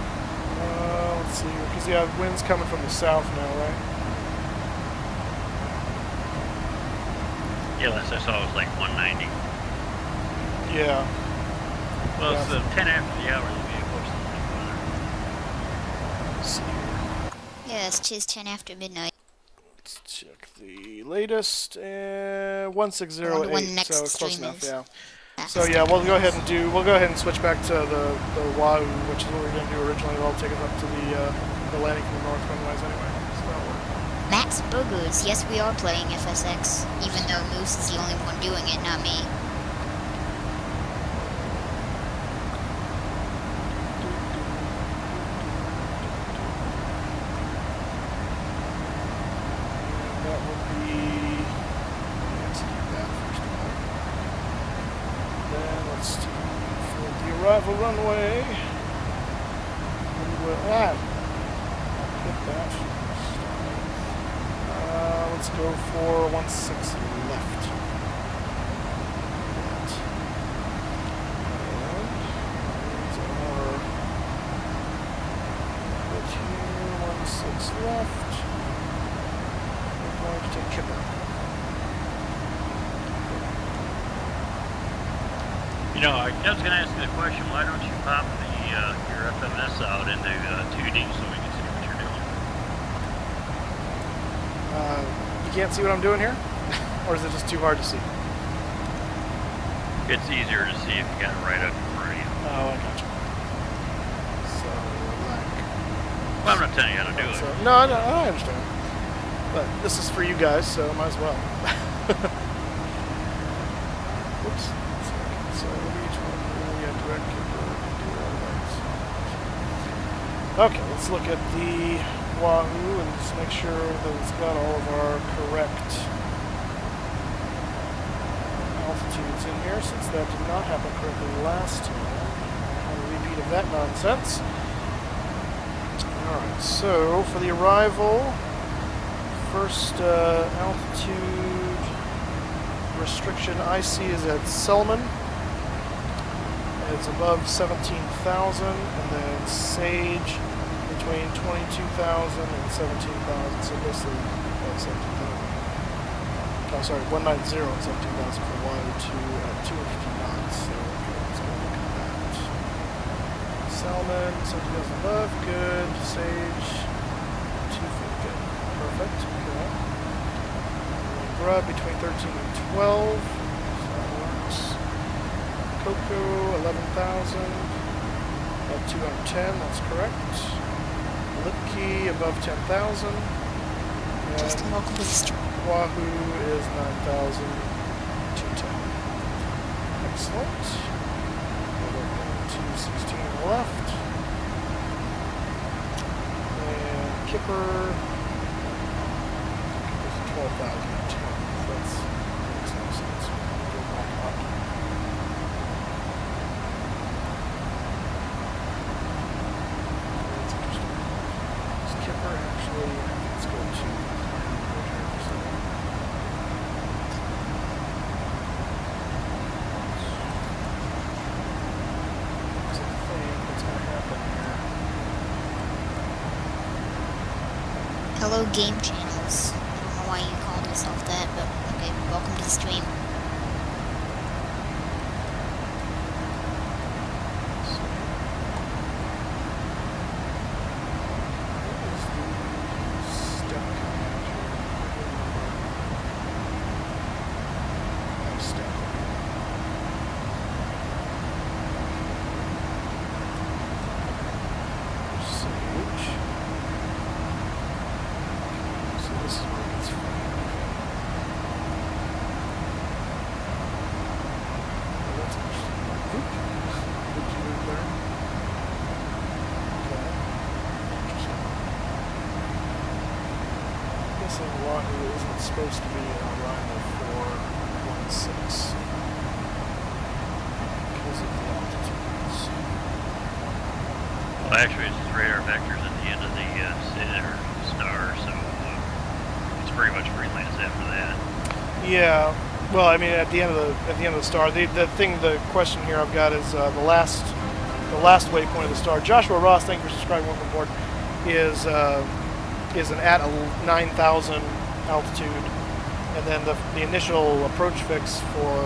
Let's see, because yeah, wind's coming from the south now, right? Yeah, last I saw it was like 190. Yeah. Well, Yeah. it's 10 after the hour, the vehicle's Let's see here. Yes, 'tis 10 after midnight. Let's check the latest. 1608. I wonder when the next So it's close stream enough, is. yeah. Ah, So yeah, we'll go ahead and switch back to the Wahoo, which is what we were gonna do originally. It'll take us up to the landing from the north runways anyway. So that'll work. Max Burgers, yes, we are playing FSX, even though Moose is the only one doing it, not me. That would be. Let's do that first of all. Then let's do for the arrival runway. We will hit that. Let's go for 16 left. And 16 left. We're going to take Kipper. You know, I was going to ask you the question, why don't you pop your FMS out into 2D so we can see what you're doing? You can't see what I'm doing here? Or is it just too hard to see? It's easier to see if you got it right up in front of you. Oh, I gotcha. So, Well, I'm not telling you how to do it. so, no, I understand. But this is for you guys, so might as well. Whoops. So, each one, yeah, direct Kipper, do all that. Okay, let's look at the Wahoo and just make sure that it's got all of our correct altitudes in here, since that did not happen correctly last time. A repeat of that nonsense. Alright, so for the arrival, first altitude restriction I see is at Selman. It's above 17,000, and then Sage between 22,000 and 17,000, so basically about 17,000. Oh, sorry, 190 and 17,000 for Y2 at 250 knots, so okay, let's go look at that. Salmon, 17,000 above, good. Sage, 2 feet, good. Perfect, okay. Grub between 13 and 12, so that works. Cocoa, 11,000 at 210, that's correct. Lipkey above 10,000. Just welcome to the stream. Wahoo is 9,210. Excellent. We're looking to 16 left. And Kipper is 12,010. That's makes no sense. We'll go back up. That's interesting. Is Kipper actually, let's go to Hello, Game Channels. I don't know why you called yourself that, but okay, welcome to the stream. Wahoo isn't supposed to be in arrival for 1-6 because of the altitudes. Well, actually, it's the radar vectors at the end of the star, so it's pretty much freelance after that. Yeah. Well, I mean, at the end of the star, the question here I've got is the last waypoint of the star. Joshua Ross, thank you for subscribing. Welcome aboard. Is at a 9,000 altitude, and then the initial approach fix for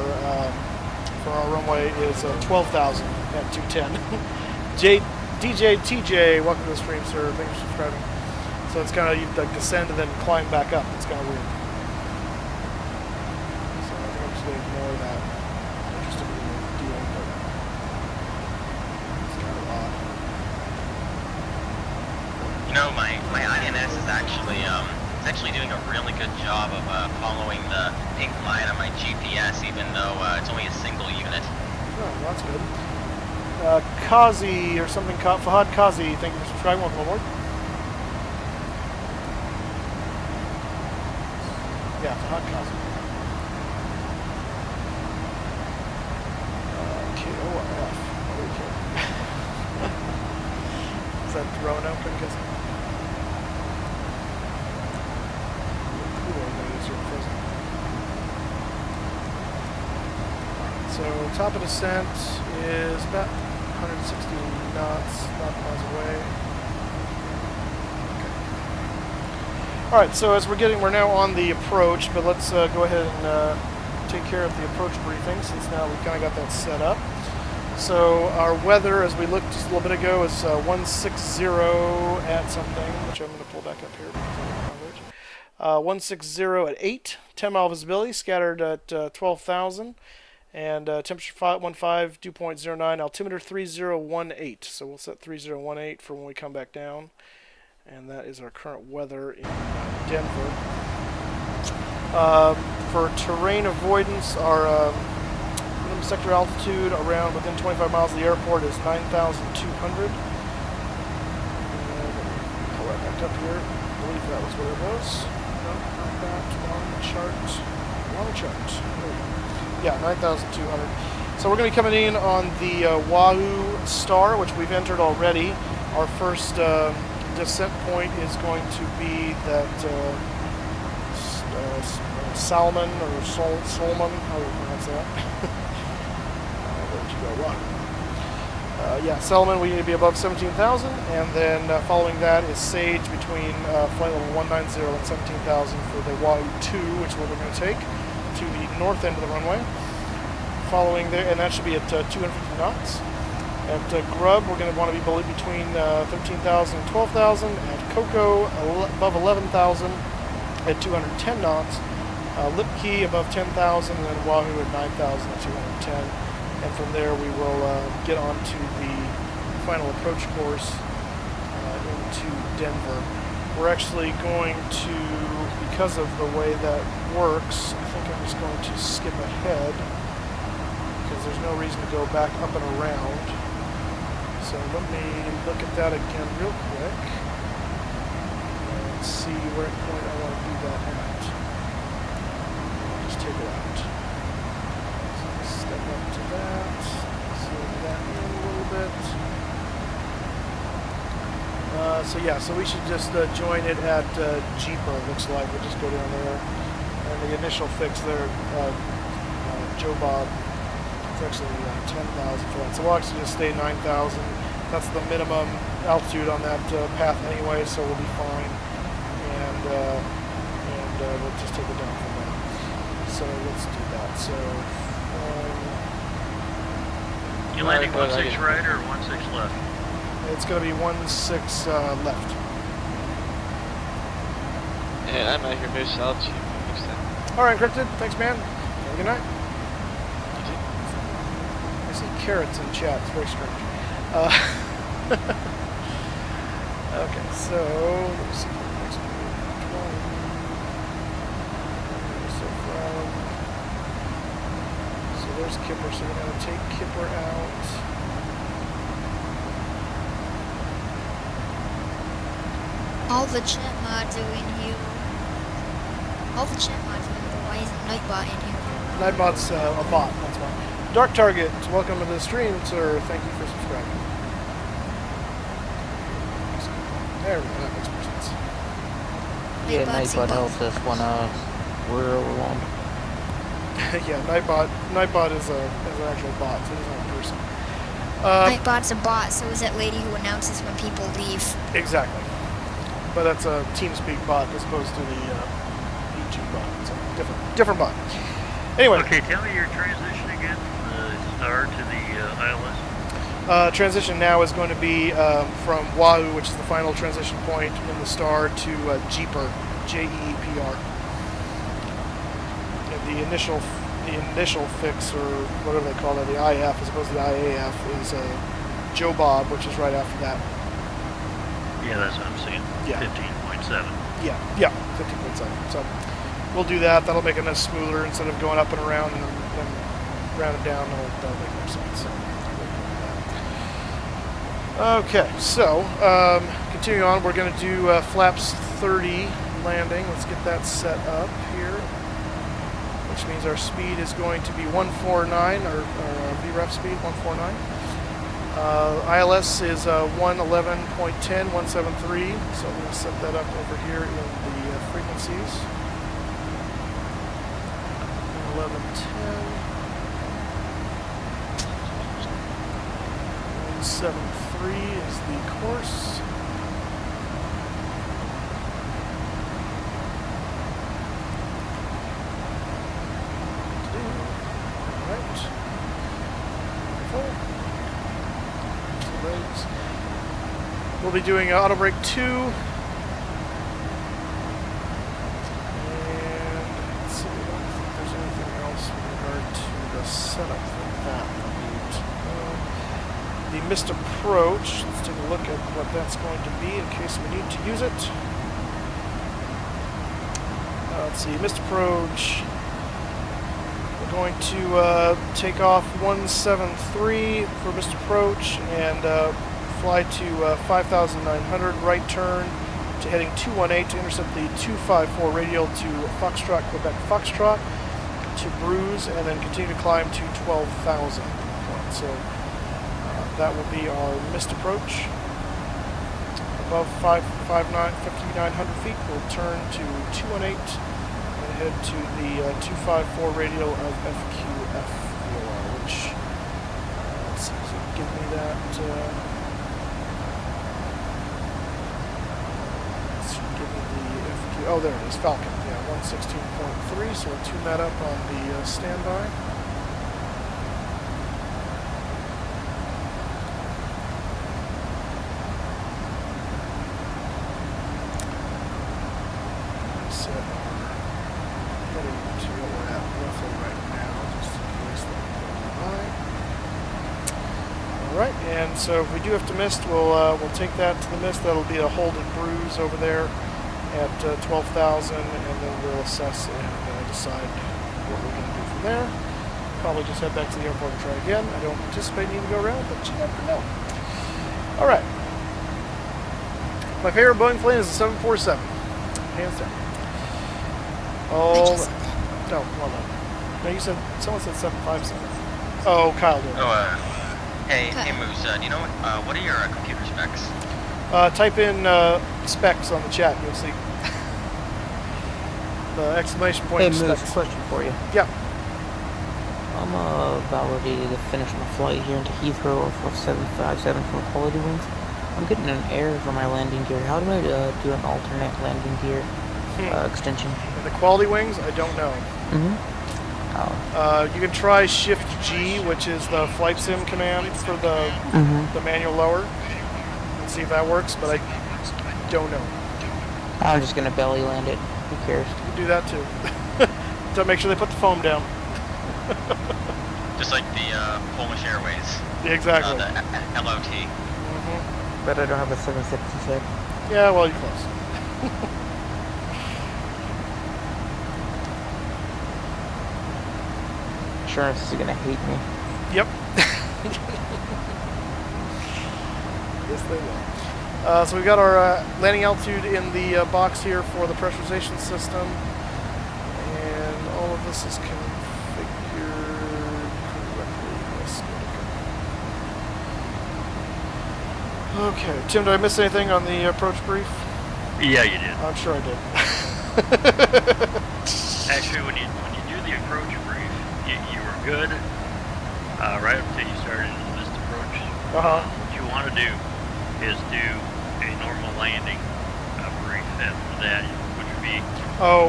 our runway is 12,000 at 210. DJ TJ, welcome to the stream, sir. Thanks for subscribing. So it's kind of you like descend and then climb back up. It's kind of weird. So I think I'm just going to ignore that. Interesting deal, but it's kind of odd. You know, my INS is actually doing a really good job of following the pink line on my GPS, even though it's only a single unit. Oh, well, that's good. Kazi or something, Fahad Kazi, thank you for subscribing. Welcome aboard. Yeah, Fahad Kazi. KORF. Okay. Is that Roanoke, I'm guessing? So top of descent is about 160 knots, miles away. Okay. All right. So as we're now on the approach, but let's go ahead and take care of the approach briefing since now we kind of got that set up. So our weather, as we looked just a little bit ago, is 160 at something, which I'm going to pull back up here. 160 at 8, 10 mile visibility, scattered at 12,000. And temperature 15, dew point 09, altimeter 3018. So we'll set 3018 for when we come back down. And that is our current weather in Denver. For terrain avoidance, our minimum sector altitude around within 25 miles of the airport is 9,200. Pull that back up here. I believe that was where it was. No, not that. Wrong chart. There we go. Yeah, 9,200. So we're going to be coming in on the Wahoo Star, which we've entered already. Our first descent point is going to be that Salmon or Solomon, how do you pronounce that? Where'd you go? Wahoo. Yeah, Salmon, we need to be above 17,000, and then following that is Sage between flight level 190 and 17,000 for the Wahoo 2, which is what we're going to take to the north end of the runway. Following there, and that should be at 250 knots. At Grub, we're going to want to be between 13,000 and 12,000. At Coco, above 11,000 at 210 knots. Lipkey above 10,000, and then Wahoo at 9,000 at 210. And from there, we will get on to the final approach course into Denver. We're actually going to, because of the way that works, I think I'm just going to skip ahead because there's no reason to go back up and around. So let me look at that again real quick and see where point I want to do that at. I'll just take it out. So step up to that, zoom that in a little bit. So yeah, so we should just join it at Jeeper, looks like. We'll just go down there. And the initial fix there, Joe Bob, it's actually 10,000 for that. So we'll actually just stay 9,000. That's the minimum altitude on that path anyway, so we'll be fine. And we'll just take it down from there. So let's do that. So You landing 1-6 right or 1-6 left? it's going to be 1-6 left. Yeah, I'm out here, Moose. I'll see you next time. All right, Encrypted. Thanks, man. Have a good night. I see carrots in chat. It's very strange. Okay, so let's see. Next one. So there's Kipper. So we're going to take Kipper out. All the chat mods are in here. All the chat mods are in here. Why isn't NightBot in here? NightBot's a bot. That's why. Dark Target, welcome to the stream, sir. Thank you for subscribing. There we go. That makes more sense. Yeah, NightBot helps us when we're overwhelmed. Yeah, NightBot is an actual bot, so he's not a person. NightBot's a bot, so is that lady who announces when people leave. Exactly. But that's a TeamSpeak bot as opposed to the EG bot. It's a different bot. Anyway. Okay, tell me your transition again from the star to the ILS. Transition now is going to be from Wahoo, which is the final transition point in the star, to Jeeper, Jeepr. And the initial fix, or whatever they call it, the IF as opposed to the IAF, is Joe Bob, which is right after that. Yeah, that's what I'm seeing. Yeah. 15.7. Yeah, 15.7. So we'll do that. That'll make it much smoother instead of going up and around and then round and down. That'll make more sense. So okay, so continuing on, we're going to do flaps 30 landing. Let's get that set up here, which means our speed is going to be 149, our VREF speed 149. ILS is 111.10, 173, so I'm going to set that up over here in the frequencies. 1110. 173 is the course. Alright. We'll be doing auto brake 2. And let's see, I don't think there's anything else with regard to the setup for that. The missed approach, let's take a look at what that's going to be in case we need to use it. Let's see, missed approach. We're going to take off 173 for missed approach and fly to 5,900, right turn to heading 218 to intercept the 254 radial to Foxtrot, Quebec Foxtrot, to Bruise, and then continue to climb to 12,000 points. So that will be our missed approach. Above 5,900 feet, we'll turn to 218 and head to the 254 radial of FQF, which, let's see, so give me that, give me the FQ, oh there it is, Falcon, yeah, 116.3, so we'll tune that up on the standby. So if we do have to mist, we'll take that to the mist. That'll be a hold and bruise over there at 12,000, and then we'll assess and decide what we're going to do from there. Probably just head back to the airport and try again. I don't anticipate needing to go around, but you never know. All right. My favorite Boeing plane is the 747, hands down. Oh, no, well done. No, you said someone said 757. Oh, Kyle did. Hey Moose, do you know what are your computer specs? Type in specs on the chat, you'll see. The exclamation point. Hey Moose, question for you. Yeah. I'm about ready to finish my flight here into Heathrow for 757 for quality wings. I'm getting an error for my landing gear. How do I do an alternate landing gear? extension. And the quality wings, I don't know. You can try Shift G, which is the flight sim command for the manual lower, and see if that works, but I don't know. I'm just gonna belly land it. Who cares? You can do that too. So make sure they put the foam down. Just like the Polish Airways. Exactly. The LOT. But I don't have a 766. Yeah, well, you're close. Insurance is gonna hate me. Yep. Yes, they will. So we've got our landing altitude in the box here for the pressurization system. And all of this is configured correctly. Yes, okay, Tim, did I miss anything on the approach brief? Yeah, you did. I'm sure I did. Actually, when you do the approach brief, you were good right up until you started this approach. What you want to do is do a normal landing brief after that, which would be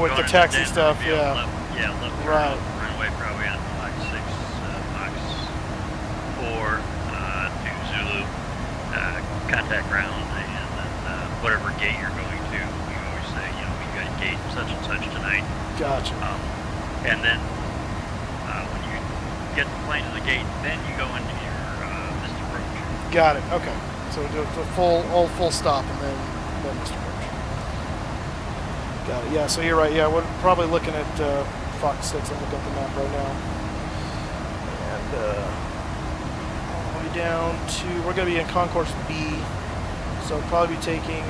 with the taxi stuff, yeah. Left right. Runway probably on Mach 6, Mach 4 to Zulu, contact ground, and then whatever gate you're going to. We always say, you know, we got gate such and such tonight. Gotcha. And then when you get the plane to the gate, then you go into your missed approach. Got it. Okay. So do a full stop and then missed approach. Got it. Yeah. So you're right. Yeah, we're probably looking at Fox 6. I'm looking at the map right now, and all the way down to we're going to be in Concourse B. So we'll probably be taking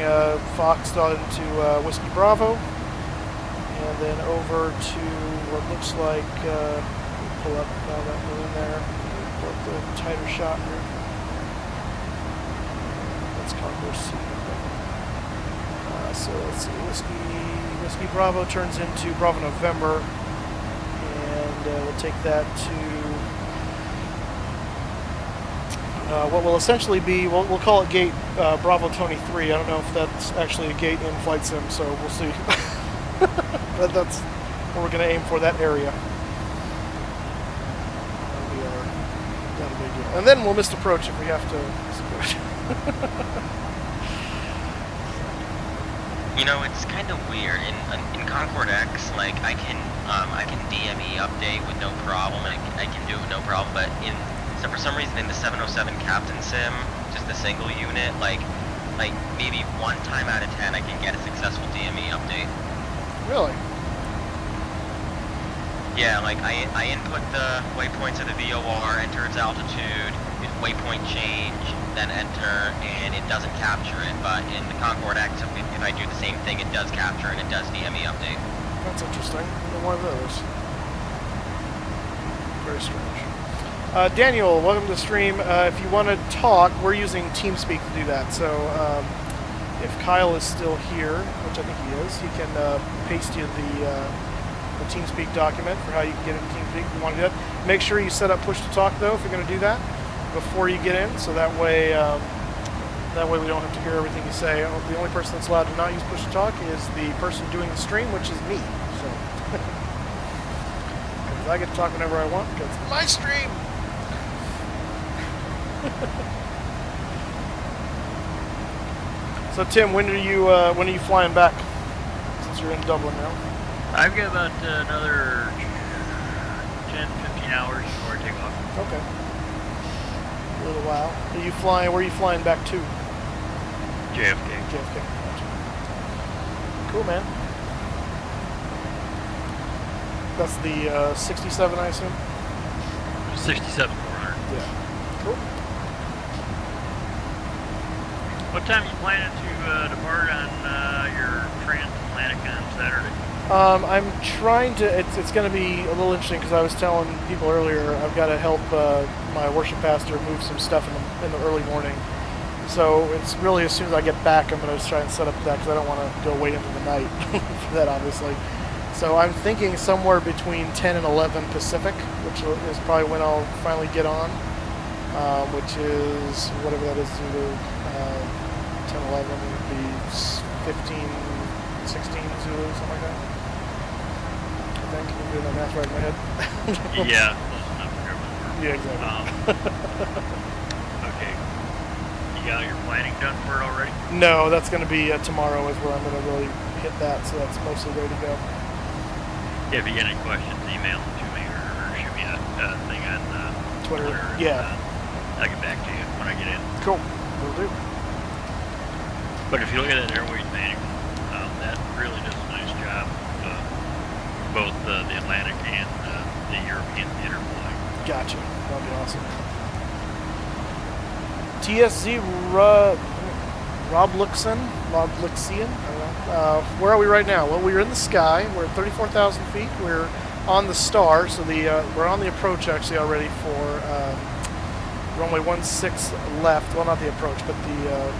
Foxtrot into Whiskey Bravo, and then over to what looks like, pull up now that we're in there, pull up the tighter shot here. That's Concourse C. So let's see, Whiskey Bravo turns into Bravo November, and we'll take that to what will essentially be, we'll call it gate Bravo 23. I don't know if that's actually a gate in Flight Sim, so we'll see. But that's what we're going to aim for, that area. That'll be good. And then we'll miss approach if we have to miss approach. You know, it's kind of weird. In Concorde X, like I can DME update with no problem. I can do it with no problem. But so for some reason in the 707 Captain Sim, just a single unit, like maybe one time out of 10 I can get a successful DME update. Really? Yeah, like I input the waypoints of the VOR, enter its altitude, waypoint change, then enter, and it doesn't capture it. But in the Concorde X, if I do the same thing, it does capture and it does DME update. That's interesting. One of those. Very strange. Daniel, welcome to the stream. If you want to talk, we're using TeamSpeak to do that. So if Kyle is still here, which I think he is, he can paste you the TeamSpeak document for how you can get into TeamSpeak if you want to do that. Make sure you set up push to talk though if you're going to do that before you get in, so that way we don't have to hear everything you say. The only person that's allowed to not use push to talk is the person doing the stream, which is me. So because I get to talk whenever I want because it's my stream. So Tim, when are you flying back? Since you're in Dublin now. I've got about another 10, 15 hours before I take off. Okay. A little while. Where are you flying back to? JFK. JFK. Gotcha. Cool, man. That's the 67, I assume? 67-400. Yeah. Cool. What time are you planning to depart on your transatlantic on Saturday? I'm trying to. It's going to be a little interesting because I was telling people earlier I've got to help my worship pastor move some stuff in the early morning. So it's really as soon as I get back, I'm going to just try and set up that because I don't want to go way into the night for that, obviously. So I'm thinking somewhere between 10 and 11 Pacific, which is probably when I'll finally get on, which is whatever that is, either 10, 11 would be 15 16 Zulu, something like that. I think I'm doing that math right in my head. Yeah, close enough for everyone. Yeah, exactly. Okay. You got your planning done for it already? No, that's going to be tomorrow is where I'm going to really hit that, so that's mostly ready to go. Yeah, if you get any questions, email them to me or shoot me a thing on Twitter. and, Yeah. I'll get back to you when I get in. Cool. Will do. But if you look at that airweight manual, that really does a nice job of both the Atlantic and the European theater flying. Gotcha. That'll be awesome. TSZ Robluxian? I don't know. Where are we right now? Well, we're in the sky. We're at 34,000 feet. We're on the star, so we're on the approach actually already for runway 16 left. Well, not the approach, but the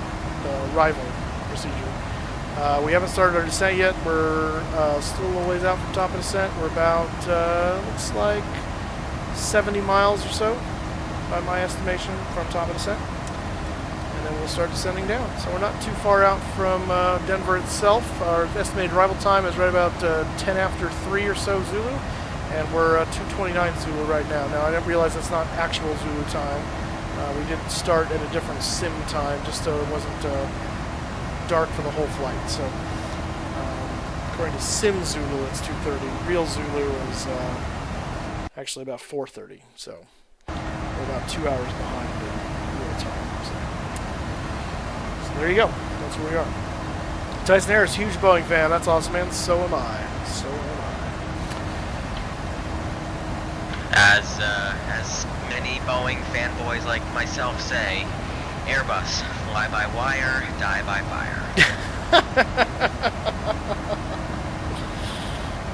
arrival procedure. We haven't started our descent yet. We're still a little ways out from top of descent. We're about, looks like 70 miles or so, by my estimation, from top of descent. And then we'll start descending down. So we're not too far out from Denver itself. Our estimated arrival time is right about 10 after 3 or so Zulu. And we're 2:29 Zulu right now. Now, I didn't realize that's not actual Zulu time. We did start at a different sim time, just so it wasn't dark for the whole flight. So, according to Sim Zulu, it's 2:30. Real Zulu is actually about 4:30. So, we're about 2 hours behind in real time. So there you go. That's where we are. Tyson Harris, huge Boeing fan. That's awesome, man. So am I. So am I. As many Boeing fanboys like myself say, Airbus, fly by wire, die by fire.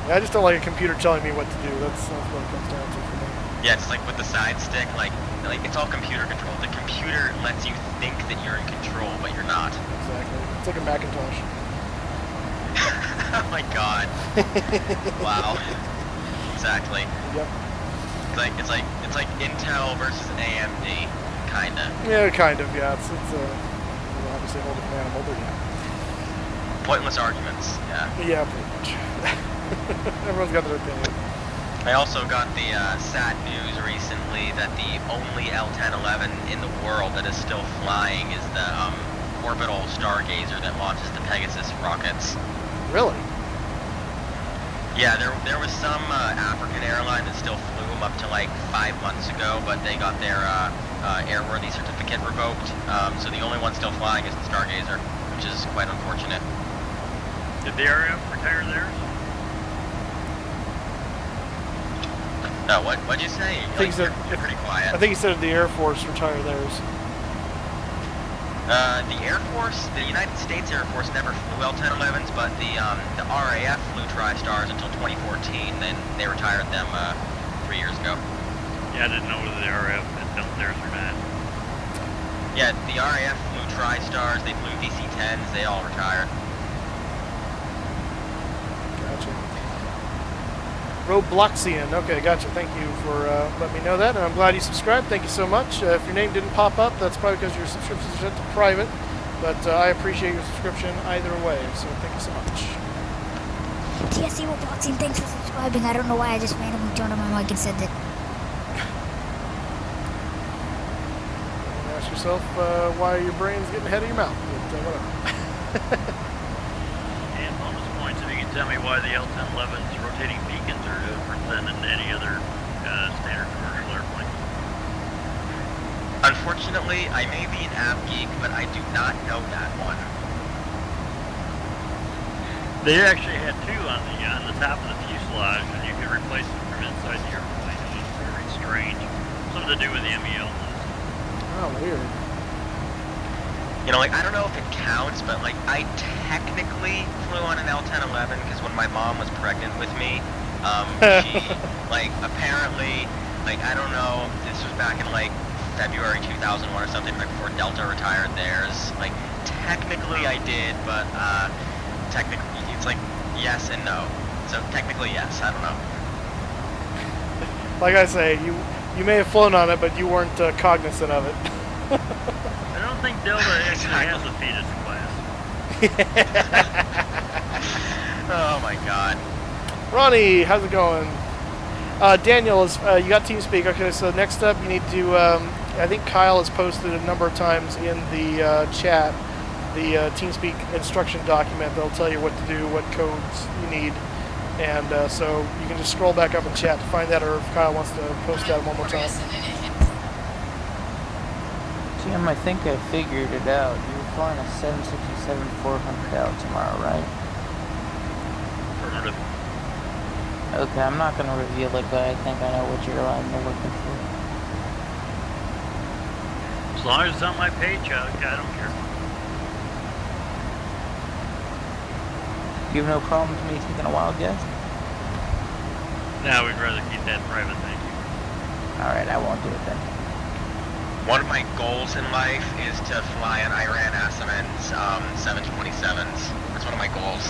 I just don't like a computer telling me what to do. That's what it comes down to for me. Yeah, it's like with the side stick, like it's all computer controlled. The computer lets you think that you're in control, but you're not. Exactly. It's like a Macintosh. Oh my god. Wow. Exactly. Yep. It's like Intel versus AMD, kinda. Yeah, kind of. Yeah, it's obviously a whole different animal, but yeah. Pointless arguments. Yeah. Yeah, pretty much. Everyone's got their opinion. I also got the sad news recently that the only L-1011 in the world that is still flying is the orbital stargazer that launches the Pegasus rockets. Really? Yeah, there was some African airline that still flew them up to like 5 months ago, but they got their airworthy certificate revoked. So the only one still flying is the Stargazer, which is quite unfortunate. Did the RAF retire theirs? No, what'd you say? You're pretty quiet. I think he said the Air Force retired theirs. The Air Force, the United States Air Force never flew L-1011s, but the RAF flew TriStars until 2014. Then they retired them 3 years ago. Yeah, I didn't know whether the RAF had done theirs or not. Yeah, the RAF flew TriStars, they flew DC-10s, they all retired. Gotcha. Robloxian. Okay, gotcha. Thank you for letting me know that, and I'm glad you subscribed. Thank you so much. If your name didn't pop up, that's probably because your subscriptions are set to private, but I appreciate your subscription either way, so thank you so much. TSC Robloxian, thanks for subscribing. I don't know why I just randomly turned on my mic and said that. Ask yourself why your brain's getting ahead of your mouth, but whatever. And bonus points if you can tell me why the L-1011's rotating beacons are different than in any other standard commercial airplane. Unfortunately, I may be an app geek, but I do not know that one. They actually had two on the top of the fuselage, and you could replace them from inside the airplane. It was very strange. Something to do with the MEL. Oh, weird. You know, like, I don't know if it counts, but, like, I technically flew on an L-1011 because when my mom was pregnant with me, she, like, apparently, like, I don't know, this was back in, like, February 2001 or something, right before Delta retired theirs. Like, technically I did, but, technically, it's like, yes and no. So, technically, yes, I don't know. Like I say, you may have flown on it, but you weren't cognizant of it. I don't think Delta actually has a fetus class. Oh my god. Ronnie, how's it going? Daniel, is you got TeamSpeak. Okay, so next up you need to, I think Kyle has posted a number of times in the chat the TeamSpeak instruction document that'll tell you what to do, what codes you need. And so you can just scroll back up in chat to find that, or if Kyle wants to post that one more time. Jim, I think I figured it out. You're flying a 767-400 out tomorrow, right? Affirmative. Okay, I'm not going to reveal it, but I think I know which airline you're looking for. As long as it's on my paycheck, I don't care. You have no problem with me taking a wild guess? No, we'd rather keep that private, thank you. Alright, I won't do it then. One of my goals in life is to fly an Iran Asimans 727s. That's one of my goals.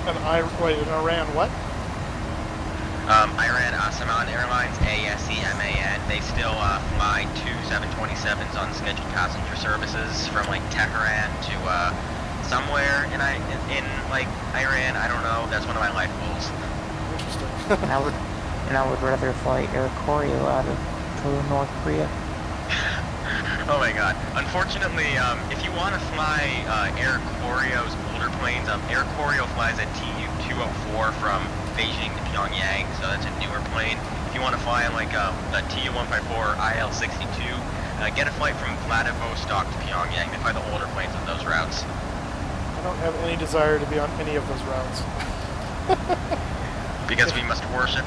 An Iran what? Iran Asaman Airlines, ASEMAN. They still fly 2 727s on scheduled passenger services from like Tehran to somewhere in like Iran. I don't know. That's one of my life goals. Interesting. and I would rather fly Air Koryo out of North Korea. Oh my god. Unfortunately, if you want to fly Air Koryo's older planes, Air Koryo flies a Tu-204 from Beijing to Pyongyang, so that's a newer plane. If you want to fly like the Tu-154 IL-62, get a flight from Vladivostok to Pyongyang. They fly the older planes on those routes. I don't have any desire to be on any of those routes. Because we must worship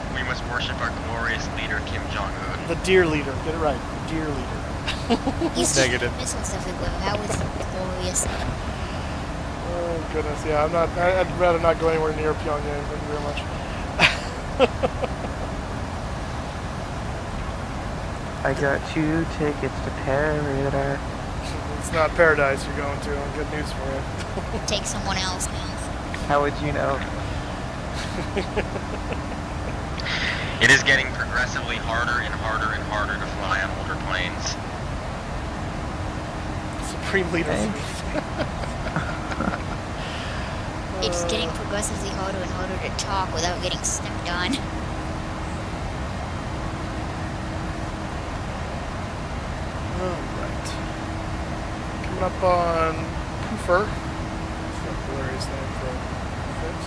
our glorious leader Kim Jong-un. The dear leader, get it right. The dear leader. Negative. Missiles everywhere. How is it glorious? Oh goodness, yeah. I'd rather not go anywhere near Pyongyang. Thank you very much. I got 2 tickets to Paradise. It's not paradise you're going to. Good news for you. Take someone else now. How would you know? It is getting progressively harder and harder and harder to fly on older planes. Supreme leader. It's getting progressively harder and harder to talk without getting stepped on. Alright. Coming up on Poofer. That's a hilarious name for things.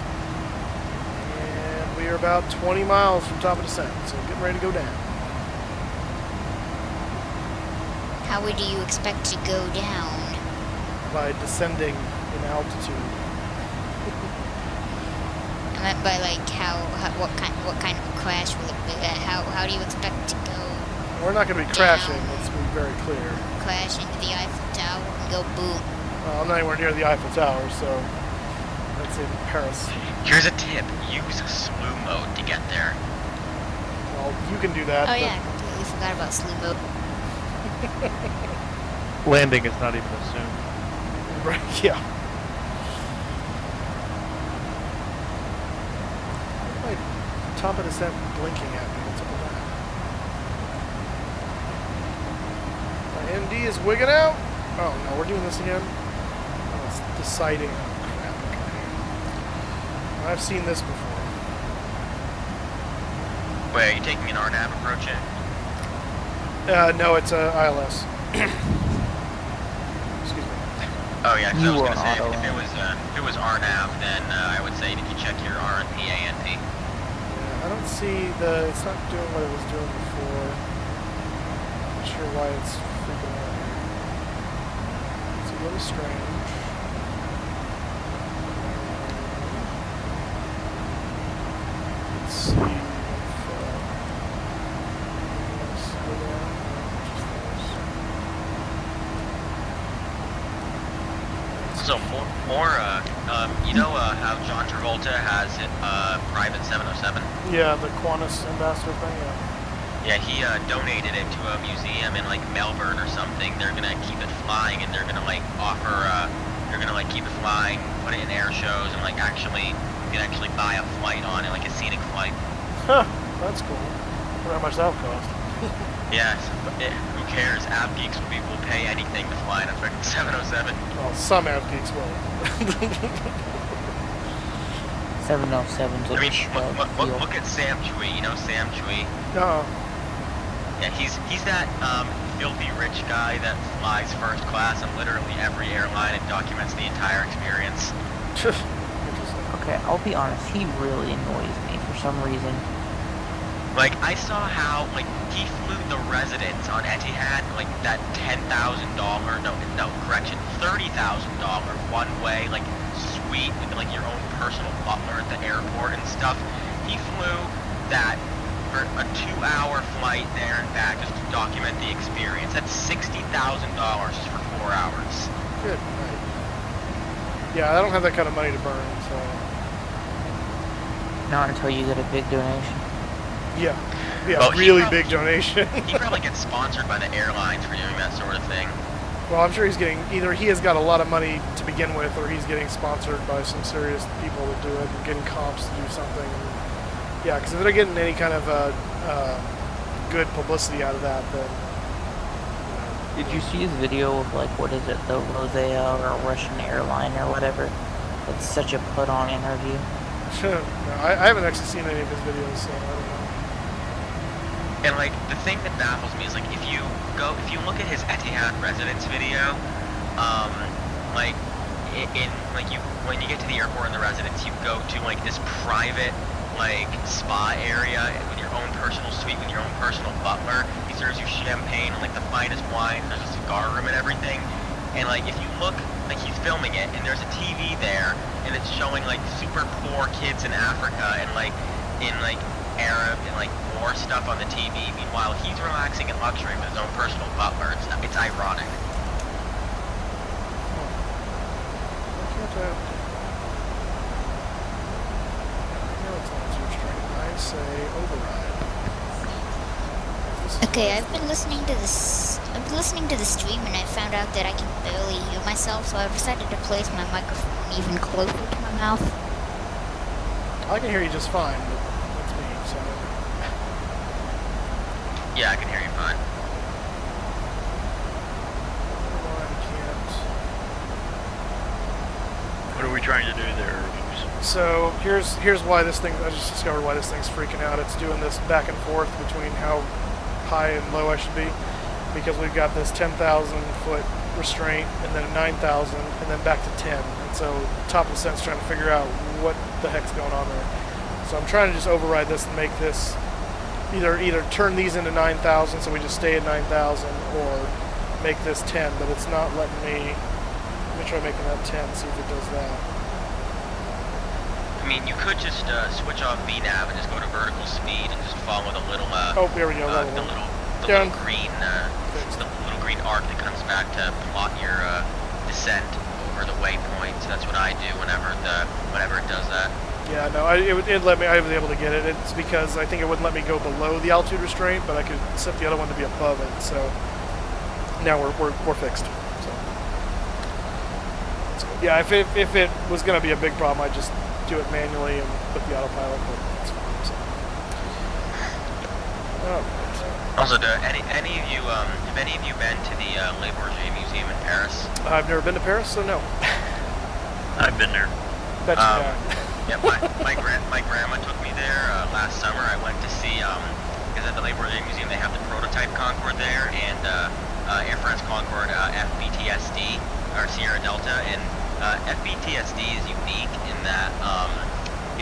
And we are about 20 miles from top of descent, so getting ready to go down. How would you expect to go down? By descending in altitude. I meant by like what kind of a crash will it be? How do you expect to go? We're not going to be crashing, let's be very clear. Crash into the Eiffel Tower and go boom. Well, I'm not anywhere near the Eiffel Tower, so that's in Paris. Here's a tip. Use slew mode to get there. Well, you can do that. Oh yeah, I completely forgot about slew mode. Landing is not even assumed. Right, yeah. My top of descent blinking at me. What's up with that? My ND is wigging out. Oh no, we're doing this again. Oh, it's deciding. Oh crap. Okay. I've seen this before. Wait, are you taking an RNAV approach in? No, it's ILS. Excuse me. Oh yeah, 'cause I was gonna say if it was RNAV, then I would say if you check your RNP ANP. Yeah, I don't see it's not doing what it was doing before. Not sure why it's freaking out here. It's a little strange. Let's see if slow down. So you know how John Travolta has private 707? Yeah, the Qantas ambassador thing. Yeah, he donated it to a museum in like Melbourne or something. They're gonna keep it flying, and they're gonna like keep it flying, put it in air shows, and like you can actually buy a flight on it, like a scenic flight. Huh, that's cool. I wonder how much that would cost. Yes, who cares? App geeks will pay anything to fly in a freaking 707. Well, some app geeks will. 707's a I mean, chug look at Sam Chui. You know Sam Chui? No. Yeah, he's that filthy rich guy that flies first class on literally every airline and documents the entire experience. Okay, I'll be honest, he really annoys me for some reason. Like, I saw how, like, he flew the residents on Etihad, like, that $10,000, no, correction, $30,000 one-way, like, suite with, like, your own personal butler at the airport and stuff. He flew that for a 2-hour flight there and back just to document the experience. That's $60,000 just for 4 hours. Good night. Yeah, I don't have that kind of money to burn, so... Not until you get a big donation. Yeah, Well, really big donation. He probably gets sponsored by the airlines for doing that sort of thing. Well, I'm sure he's getting, either he has got a lot of money to begin with, or he's getting sponsored by some serious people to do it, and getting comps to do something. Yeah, because if they're getting any kind of good publicity out of that, then... Did you see his video of, like, what is it, the Rosea or Russian airline or whatever? It's such a put-on interview. No, I haven't actually seen any of his videos, so I don't know. And like the thing that baffles me is like if you look at his Etihad residence video, like when you get to the airport in the residence, you go to like this private like spa area with your own personal suite with your own personal butler. He serves you champagne and like the finest wine. There's a cigar room and everything. And like if you look, like he's filming it, and there's a TV there, and it's showing like super poor kids in Africa and like in like Arab and like war stuff on the TV. Meanwhile, he's relaxing in luxury with his own personal butler. It's ironic. I say override. Okay, I've been listening to the stream and I found out that I can barely hear myself, so I decided to place my microphone even closer to my mouth. I can hear you just fine, but that's me, so... Yeah, I can hear you fine. What are we trying to do there? So here's why this thing, I just discovered why this thing's freaking out. It's doing this back and forth between how high and low I should be, because we've got this 10,000 foot restraint and then a 9,000 and then back to 10. And so top of the sentence trying to figure out what the heck's going on there. So I'm trying to just override this and make this either turn these into 9,000 so we just stay at 9,000, or make this 10, but it's not letting me. Let me try making that 10, see if it does that. I mean, you could just switch off VNAV and just go to vertical speed and just follow the little oh, there we go. the little green arc that comes back to plot your descent over the waypoint. So that's what I do whenever it does that. Yeah, no, it let me. I was able to get it. It's because I think it wouldn't let me go below the altitude restraint, but I could set the other one to be above it. So now we're fixed. So yeah, if it was going to be a big problem, I'd just do it manually and with the autopilot. But it's fine. So. All right. Also, have any of you been to the Le Bourget Museum in Paris? I've never been to Paris, so no. I've been there. Bet you have. Yeah, my grandma took me there last summer. I went to see, because at the Le Bourget Museum they have the prototype Concorde there, and Air France Concorde FBTSD, or Sierra Delta, and FBTSD is unique in that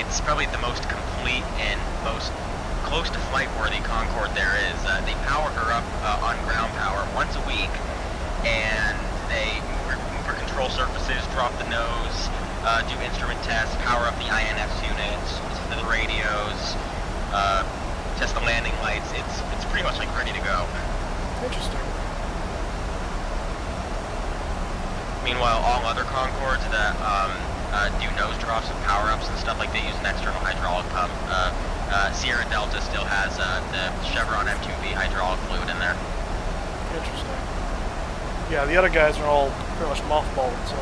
it's probably the most complete and most close to flight-worthy Concorde there is. They power her up on ground power once a week, and they move her control surfaces, drop the nose, do instrument tests, power up the INFs units, listen to the radios, test the landing lights. It's pretty much like ready to go. Interesting. Meanwhile, all other Concordes that do nose drops and power-ups and stuff, like they use an external hydraulic pump. Sierra Delta still has the Chevron M2V hydraulic fluid in there. Interesting. Yeah, the other guys are all pretty much mothballed, so...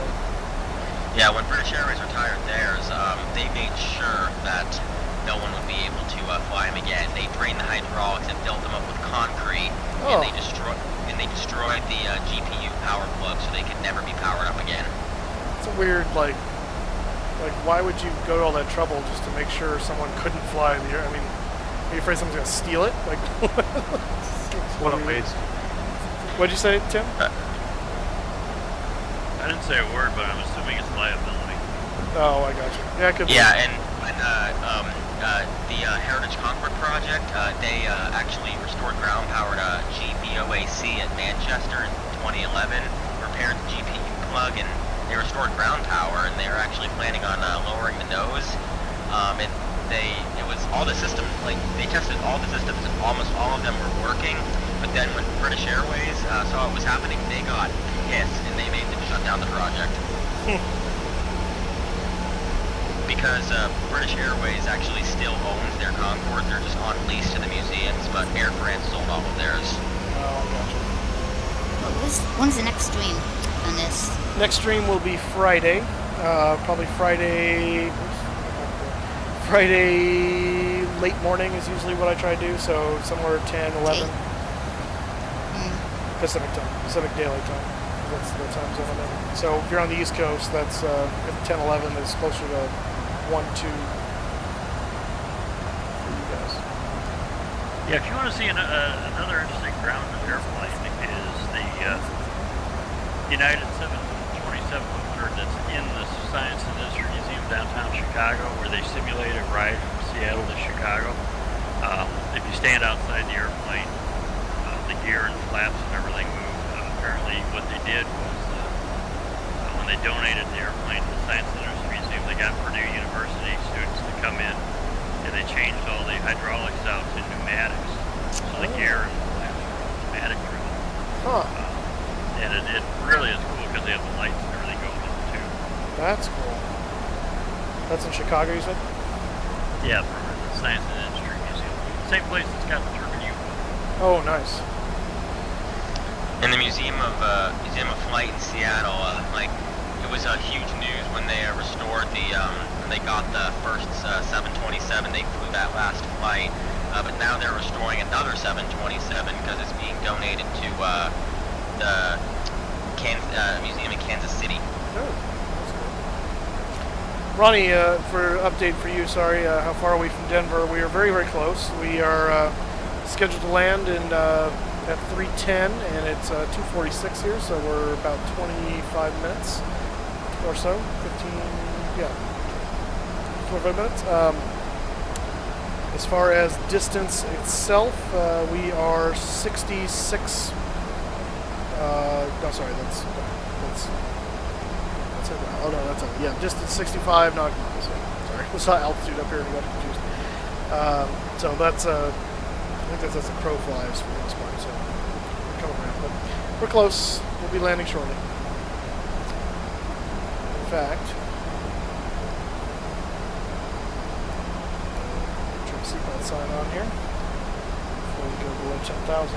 Yeah, when British Airways retired theirs, they made sure that no one would be able to fly them again. They drained the hydraulics and filled them up with concrete, Oh. and they destroyed the GPU power plug, so they could never be powered up again. It's a weird, like, why would you go to all that trouble just to make sure someone couldn't fly in the air? I mean, are you afraid someone's gonna steal it? Like, What a waste. What'd you say, Tim? I didn't say a word, but I'm assuming it's liability. Oh, I got you. Yeah, it could be. Yeah, and the Heritage Concord project, they actually restored ground-powered GBOAC at Manchester in 2011, repaired the GPU plug, and they restored ground power, and they were actually planning on lowering the nose. And it was all the systems, like, they tested all the systems, and almost all of them were working, but then when British Airways saw what was happening, they got pissed, and they made them shut down the project. Because British Airways actually still owns their Concorde. They're just on lease to the museums, but Air France sold all of theirs. Oh, gotcha. When's the next stream on this? Next stream will be Friday. Probably Friday late morning is usually what I try to do, so somewhere 10, 11. Pacific time, Pacific Daylight Time. That's the time zone I'm in. So if you're on the East Coast, that's 10, 11 is closer to 1, 2 for you guys. Yeah, if you want to see another interesting ground airplane is the United 727-100 that's in the Science and Industry Museum downtown Chicago, where they simulate a ride from Seattle to Chicago. If you stand outside the airplane, the gear and flaps and everything move. Apparently what they did was when they donated the airplane to the Science and Industry Museum, they got Purdue University students to come in, and they changed all the hydraulics out to pneumatics. So the gear and flaps are all pneumatic driven. Huh. And it really is cool because they have the lights and everything going on too. That's cool. That's in Chicago, you said? Yeah, from the Science and Industry Museum. Same place that's got the turbine U-boat. Oh, nice. In the Museum of Flight in Seattle, it was a huge news when they restored when they got the first 727. They flew that last flight, but now they're restoring another 727 because it's being donated to the museum in Kansas City. Oh, that's cool. Ronnie, for update for you, sorry, how far are we from Denver? We are very, very close. We are scheduled to land in at 3:10, and it's 2:46 here, so we're about 25 minutes or so, 25 minutes. As far as distance itself, we are 66. No, sorry, that's it. Oh no, that's it. Yeah, distance 65 nautical miles. Sorry, I saw altitude up here and got confused. So that's I think that's as the crow flies for the most part. So we're coming around, but we're close. We'll be landing shortly. In fact, turn the seatbelt sign on here before we go below 10,000.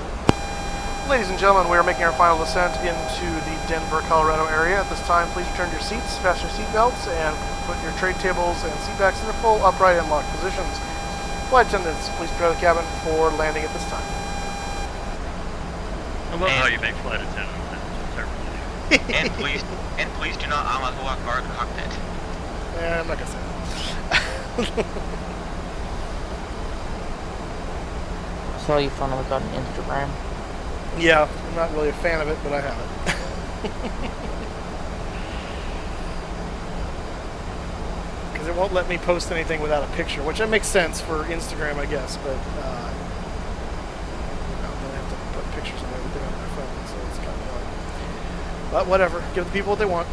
Ladies and gentlemen, we are making our final descent into the Denver, Colorado area. At this time, please return to your seats, fasten your seatbelts, and put your tray tables and seatbacks in their full upright and locked positions. Flight attendants, please prepare the cabin for landing at this time. I love how you make flight attendants. and please do not Allahu Akbar the cockpit. I'm not gonna say that. So you finally got an Instagram? Yeah, I'm not really a fan of it, but I have it. Because it won't let me post anything without a picture, which that makes sense for Instagram, I guess, but then I have to put pictures of everything on my phone, so it's kind of hard. But whatever, give the people what they want.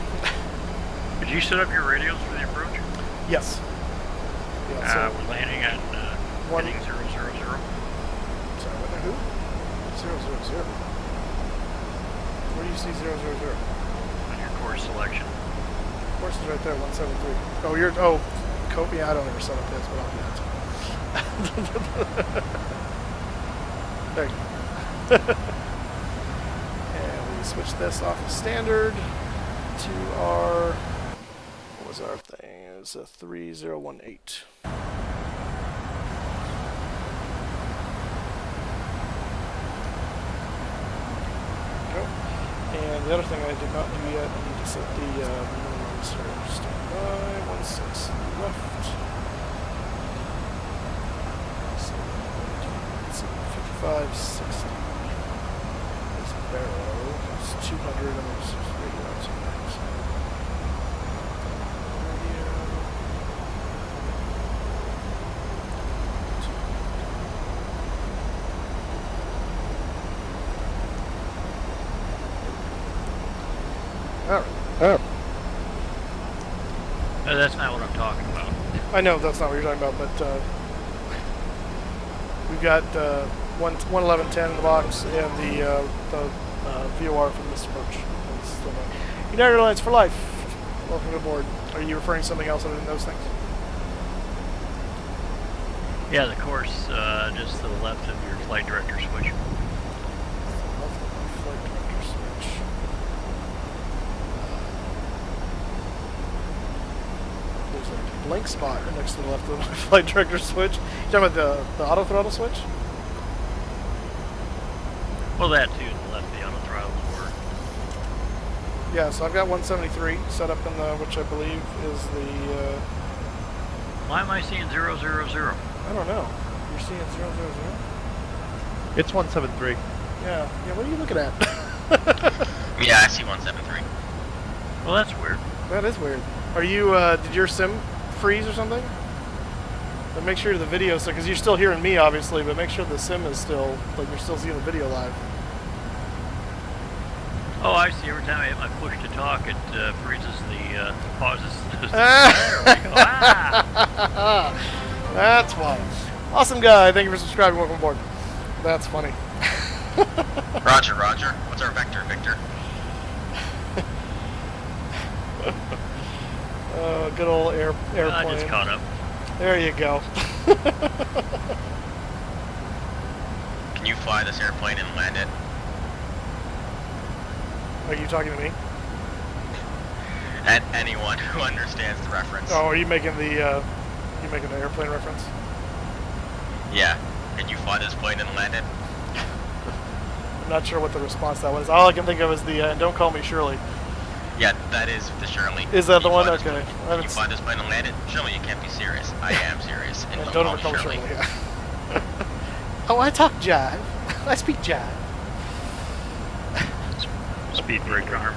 Did you set up your radios for the approach? Yes. Yeah, so we're landing at heading 000. Sorry, who? 000. Where do you see 000? On your course selection. Course is right there, 173. Oh, Kobe, I don't ever set up his, but I'll do that. There you go. And we switch this off of standard to our, what was our thing? It was a 3018. And the other thing I did not do yet, I need to set the minimum surge. Stand by, 16 left. So, 55, 60. This barrel is 200, and there's radio outs in there. So. Oh. That's not what I'm talking about. I know that's not what you're talking about, but we've got 11110 in the box and the VOR from Mr. Birch. United Airlines for life. Welcome aboard. Are you referring to something else other than those things? Yeah, the course just to the left of your flight director switch. There's a blank spot next to the left of the flight director switch. You talking about the auto throttle switch? Well, that too, the left, the auto throttle or. Yeah, so I've got 173 set up in the, which I believe is the. Why am I seeing 000? I don't know. You're seeing 000? It's 173. Yeah. Yeah. What are you looking at? Yeah, I see 173. Well, that's weird. That is weird. Are you? Did your sim freeze or something? But make sure the video, so because you're still hearing me, obviously, but make sure the sim is still like you're still seeing the video live. Oh, I see. Every time I hit my push to talk, it freezes the pauses. There we go. Ah! That's why. Awesome guy. Thank you for subscribing. Welcome aboard. That's funny. Roger, Roger. What's our vector, Victor? Good old airplane. I just caught up. There you go. Can you fly this airplane and land it? Are you talking to me? And anyone who understands the reference. Oh, are you making the airplane reference? Yeah. Can you fly this plane and land it? I'm not sure what the response that was. All I can think of is the don't call me Shirley. Yeah, that is the Shirley. Is that the one? Okay. Okay. You fly this plane and land it? Shirley, you can't be serious. I am serious. And Don't ever call me Shirley. Yeah. Oh, I talk jive. I speak jive. Speed brake arm.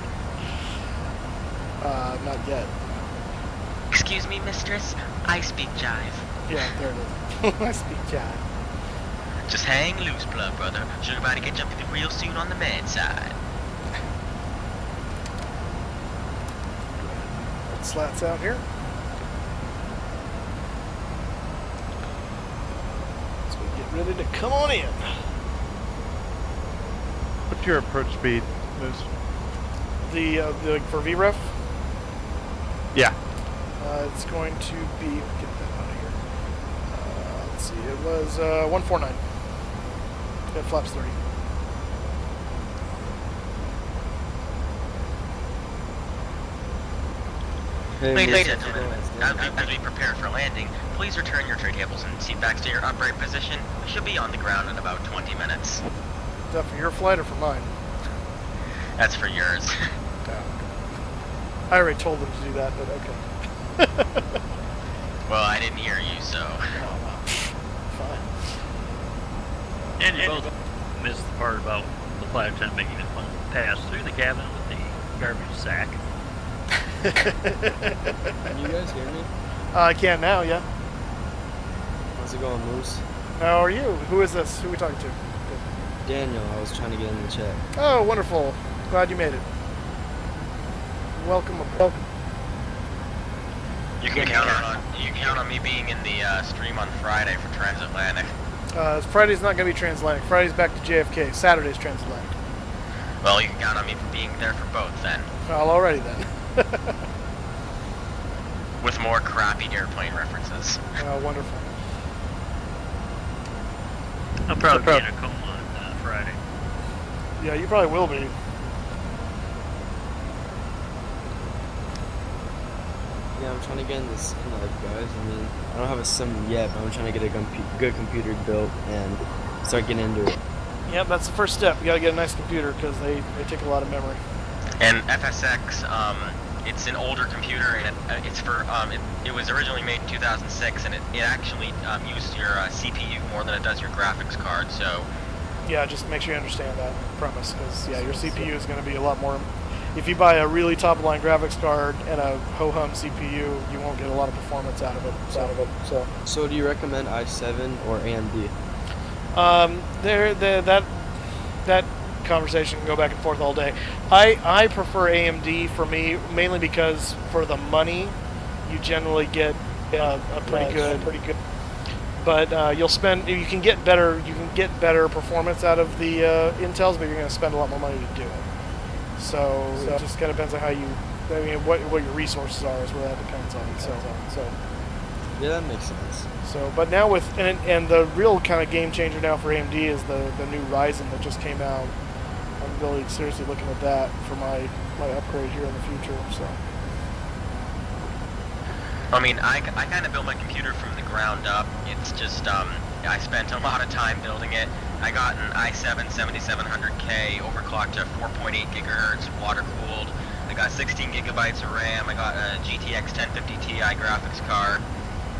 Not yet. Excuse me, mistress. I speak jive. Yeah, there it is. I speak jive. Just hang loose, blood brother. Sugar about to get jumpy real soon on the mad side. Slats out here. So we get ready to come on in. What's your approach speed, Moose? The for VREF? Yeah. It's going to be, get that out of here. Let's see, it was 149. Got flaps 30. Ladies and gentlemen, as we prepare for landing, please return your tray tables and seat backs to your upright position. We should be on the ground in about 20 minutes. Is that for your flight or for mine? That's for yours. I already told them to do that, but okay. Well, I didn't hear you, so. Fine. And you both missed the part about the flight attendant making it pass through the cabin with the garbage sack. Can you guys hear me? I can now, yeah. How's it going, Moose? How are you? Who is this? Who are we talking to? Daniel, I was trying to get in the chat. Oh, wonderful. Glad you made it. Welcome. You can count on me being in the stream on Friday for transatlantic. Friday's not going to be transatlantic. Friday's back to JFK. Saturday's transatlantic. Well, you can count on me being there for both then. Well, alrighty then. With more crappy airplane references. Wonderful. I'll probably be in a coma on Friday. Yeah, you probably will be. Yeah, I'm trying to get in this life, guys. I mean, I don't have a sim yet, but I'm trying to get a good computer built and start getting into it. Yep, that's the first step. You got to get a nice computer because they take a lot of memory. And FSX, it's an older computer, and it's for it was originally made in 2006, and it actually uses your CPU more than it does your graphics card. So yeah, just make sure you understand that premise, because yeah, your CPU is going to be a lot more. If you buy a really top-of-line graphics card and a ho-hum CPU, you won't get a lot of performance out of it. So do you recommend i7 or AMD? That conversation can go back and forth all day. I prefer AMD for me, mainly because for the money, you generally get a pretty good. But you can get better performance out of the Intels, but you're going to spend a lot more money to do it. So it just kind of depends on how you, what your resources are is where that depends on. So yeah, that makes sense. So, but now with and the real kind of game changer now for AMD is the new Ryzen that just came out. I'm really seriously looking at that for my upgrade here in the future. So. I mean, I kind of built my computer from the ground up. It's just, I spent a lot of time building it. I got an i7 7700K overclocked to 4.8 gigahertz, water cooled. I got 16 gigabytes of RAM. I got a GTX 1050 Ti graphics card.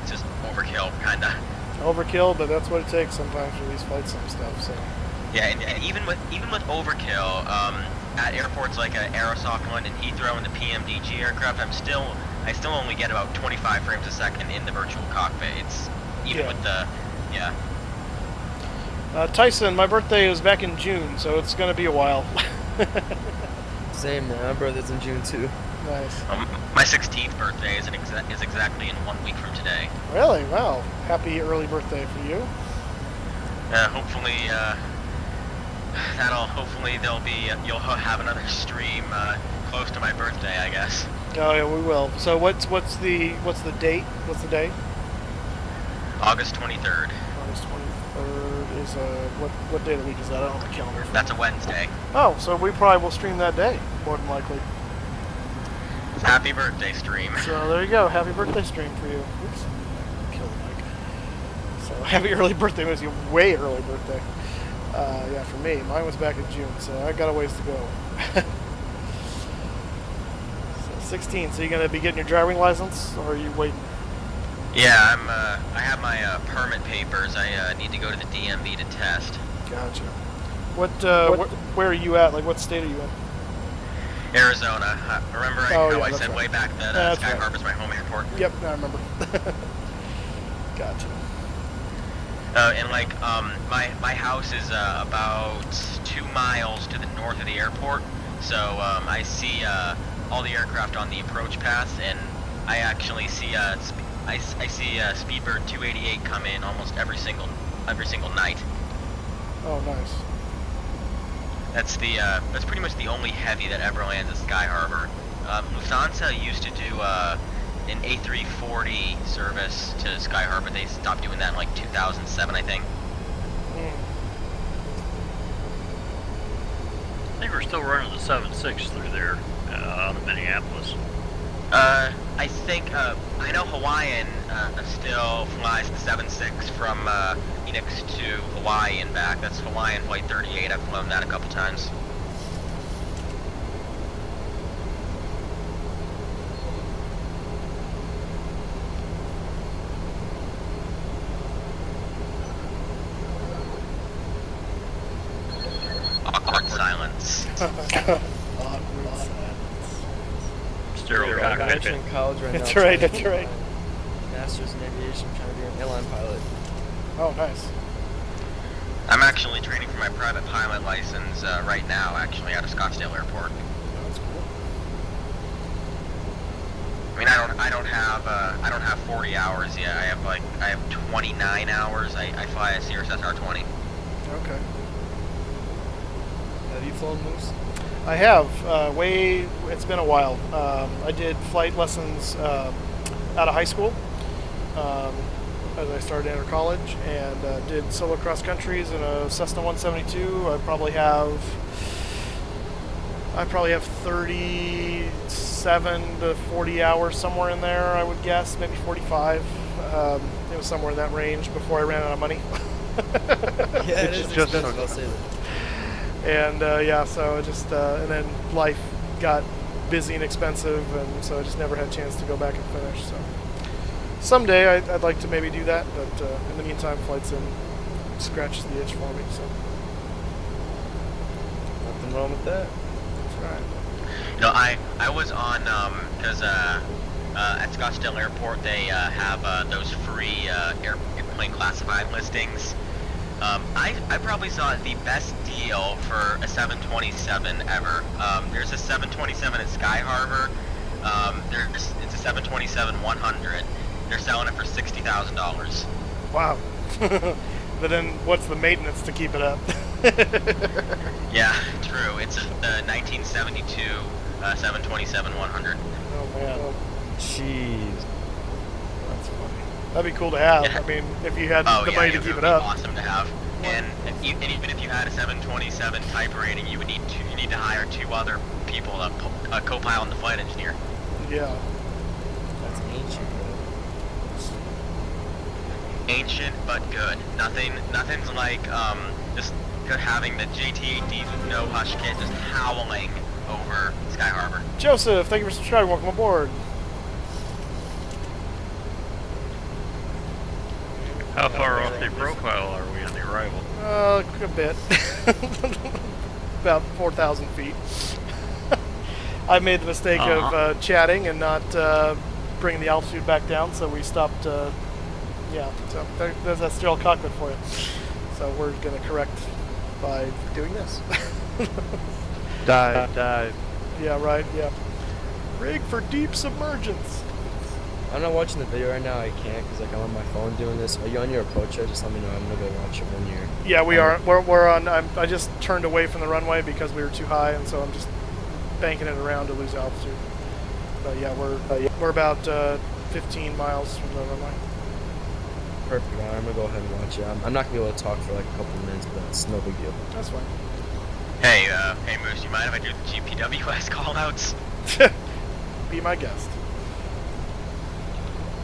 It's just overkill, kinda. Overkill, but that's what it takes sometimes for these flight sim stuff. So. Yeah, and even with overkill, at airports like Aerosoft one and Heathrow and the PMDG aircraft, I still only get about 25 frames a second in the virtual cockpit. It's even with the, yeah. Tyson, my birthday is back in June, so it's going to be a while. Same, man. My birthday's in June too. Nice. My 16th birthday is exactly in 1 week from today. Really? Wow. Happy early birthday for you. Hopefully, you'll have another stream close to my birthday, I guess. Oh yeah, we will. So what's the date? What's the day? August 23rd. August 23rd is what day of the week is that? I don't have the calendar. That's a Wednesday. Oh, so we probably will stream that day, more than likely. Happy birthday stream. So there you go. Happy birthday stream for you. Oops. Kill the mic. So happy early birthday. It was your way early birthday. Yeah, for me. Mine was back in June, so I got a ways to go. 16. So you're gonna be getting your driving license, or are you waiting? Yeah, I have my permit papers. I need to go to the DMV to test. Gotcha. Where are you at? Like, what state are you in? Arizona. Remember how I said right. way back that Sky Harbor's my home airport? Yep, I remember. Gotcha. And like, my house is about 2 miles to the north of the airport, so I see all the aircraft on the approach path, and I actually see I see Speedbird 288 come in almost every single night. Oh, nice. That's pretty much the only heavy that ever lands at Sky Harbor. Lufthansa used to do an A340 service to Sky Harbor. They stopped doing that in like 2007, I think. I think we're still running the 7.6 through there out of Minneapolis. I think I know Hawaiian still flies the 7.6 from Phoenix to Hawaii and back. That's Hawaiian Flight 38. I've flown that a couple times. Awkward silence. Stereo cockpit. I'm in college right now. That's right. That's right. Master's in aviation, trying to be an airline pilot. Oh, nice. I'm actually training for my private pilot license right now, actually, out of Scottsdale Airport. That's cool. I mean, I don't have 40 hours yet. I have 29 hours. I fly a Cirrus SR-20. Okay. Have you flown Moose? I have. It's been a while. I did flight lessons out of high school as I started enter college, and did solo cross countries in a Cessna 172. I probably have 37 to 40 hours somewhere in there, I would guess, maybe 45. It was somewhere in that range before I ran out of money. Yeah, it is just expensive, I'll say that. And yeah, so just and then life got busy and expensive, and so I just never had a chance to go back and finish. So someday I'd like to maybe do that, but in the meantime, Flight Sim scratches the itch for me. So Nothing wrong with that. that's right. You know, I was on because at Scottsdale Airport they have those free airplane classified listings. I probably saw the best deal for a 727 ever. There's a 727 at Sky Harbor. It's a 727-100. They're selling it for $60,000. Wow. But then what's the maintenance to keep it up? Yeah, true. It's a 1972 727-100. Oh man. Jeez. That's funny. That'd be cool to have. Yeah. I mean, if you had Oh the yeah, money to it keep would it be up. awesome to have. And even if you had a 727 type rating, you need to hire 2 other people, a co-pilot and the flight engineer. Yeah. That's ancient, bro. Ancient but good. Nothing's like just having the JT-8D no hush kit just howling over Sky Harbor. Joseph, thank you for subscribing. Welcome aboard. How far off the profile are we on the arrival? A bit. About 4,000 feet. I made the mistake of chatting and not bringing the altitude back down, so we stopped. Yeah, so there's that still cockpit for you. So we're going to correct by doing this. Dive. Yeah, right, yeah. Rig for deep submergence. I'm not watching the video right now. I can't because like I'm on my phone doing this. Are you on your approach? Just let me know. I'm gonna go watch it when you're. Yeah, we are. We're on. I just turned away from the runway because we were too high, and so I'm just banking it around to lose altitude. But yeah, we're about 15 miles from the runway. Perfect. Well, I'm gonna go ahead and watch it. I'm not gonna be able to talk for like a couple of minutes, but it's no big deal. That's fine. Hey, Moose, you mind if I do the GPWS callouts? Be my guest.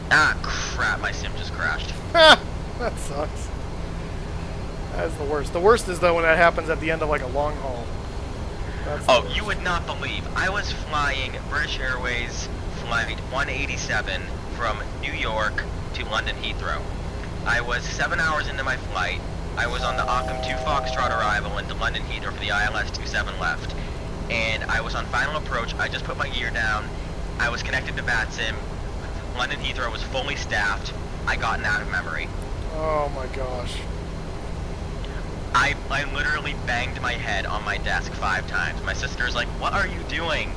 Ah, crap, my sim just crashed. That sucks. That's the worst. The worst is though when that happens at the end of like a long haul. Oh, you would not believe. I was flying British Airways Flight 187 from New York to London Heathrow. I was 7 hours into my flight. I was on the Occam 2 Foxtrot arrival into London Heathrow for the ILS 27 left. And I was on final approach. I just put my gear down. I was connected to VATSIM. London Heathrow was fully staffed. I got an out of memory. Oh my gosh. I literally banged my head on my desk 5 times. My sister's like, "What are you doing?"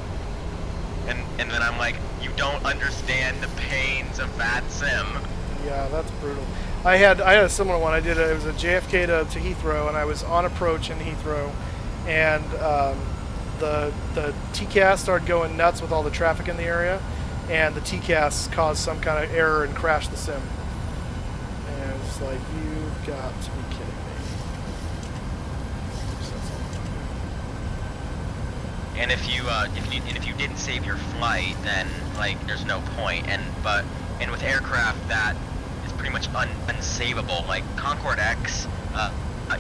And then I'm like, "You don't understand the pains of VATSIM." Yeah, that's brutal. I had a similar one. It was a JFK to Heathrow, and I was on approach in Heathrow, and the TCAS started going nuts with all the traffic in the area, and the TCAS caused some kind of error and crashed the sim. And it's like, you've got to be kidding me. And if you didn't save your flight, then like there's no point. And with aircraft that is pretty much unsavable, like Concorde X,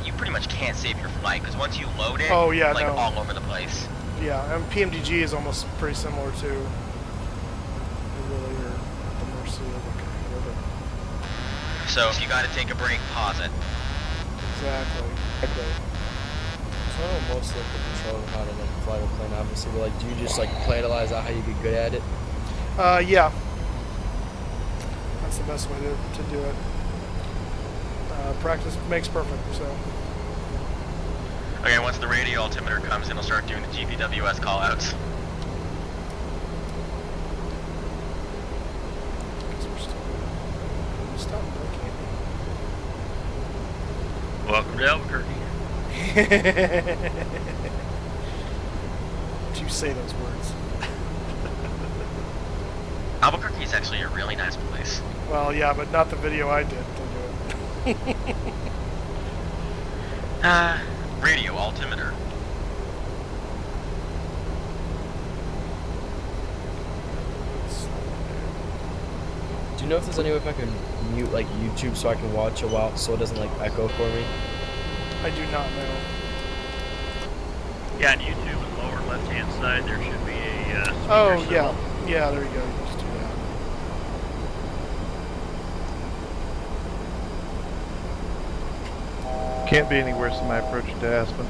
you pretty much can't save your flight because once you load it, oh, yeah, it's like no. all over the place. Yeah, and PMDG is almost pretty similar too. You really are at the mercy of the computer. So if you got to take a break, pause it. Exactly. So I know most of the control of how to like fly a plane. Obviously, but like, do you just like play-analyze out how you get good at it? Yeah. That's the best way to do it. Practice makes perfect, so. Okay, once the radio altimeter comes in, I'll start doing the GPWS callouts. Welcome to Albuquerque. Did you say those words? Albuquerque is actually a really nice place. Well, yeah, but not the video I did to do it. Radio altimeter. Do you know if there's any way if I can mute like YouTube so I can watch a while so it doesn't like echo for me? I do not know. Yeah, on YouTube and lower left-hand side, there should be a speaker Oh, symbol. yeah. Yeah, there you go. Just do that. Can't be any worse than my approach to Aspen.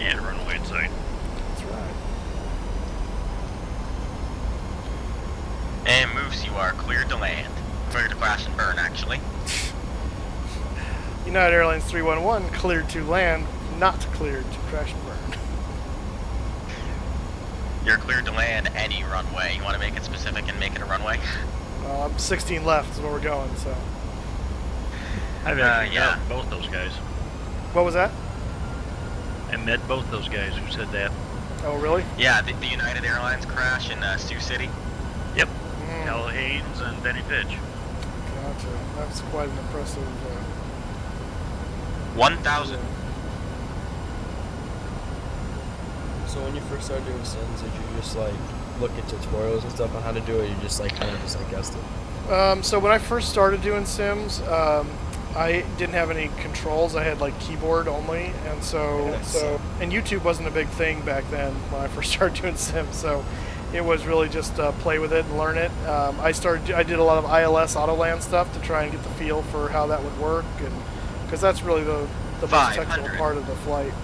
And runway in sight. That's right. And moves, you are cleared to land. Cleared to crash and burn, actually. United Airlines 311 cleared to land, not cleared to crash and burn. You're cleared to land any runway. You want to make it specific and make it a runway? 16 left is where we're going, so. I've actually met both those guys. What was that? I met both those guys who said that. Oh, really? Yeah, the United Airlines crash in Sioux City. Yep. Hal Haynes and Benny Fitch. Gotcha. That's quite an impressive... 1,000. So when you first started doing sims, did you just like look at tutorials and stuff on how to do it, or you just like kind of just like guessed it? So when I first started doing sims, I didn't have any controls. I had like keyboard only, and and YouTube wasn't a big thing back then when I first started doing sims. So it was really just play with it and learn it. I did a lot of ILS Autoland stuff to try and get the feel for how that would work, and because that's really the most technical part of the flight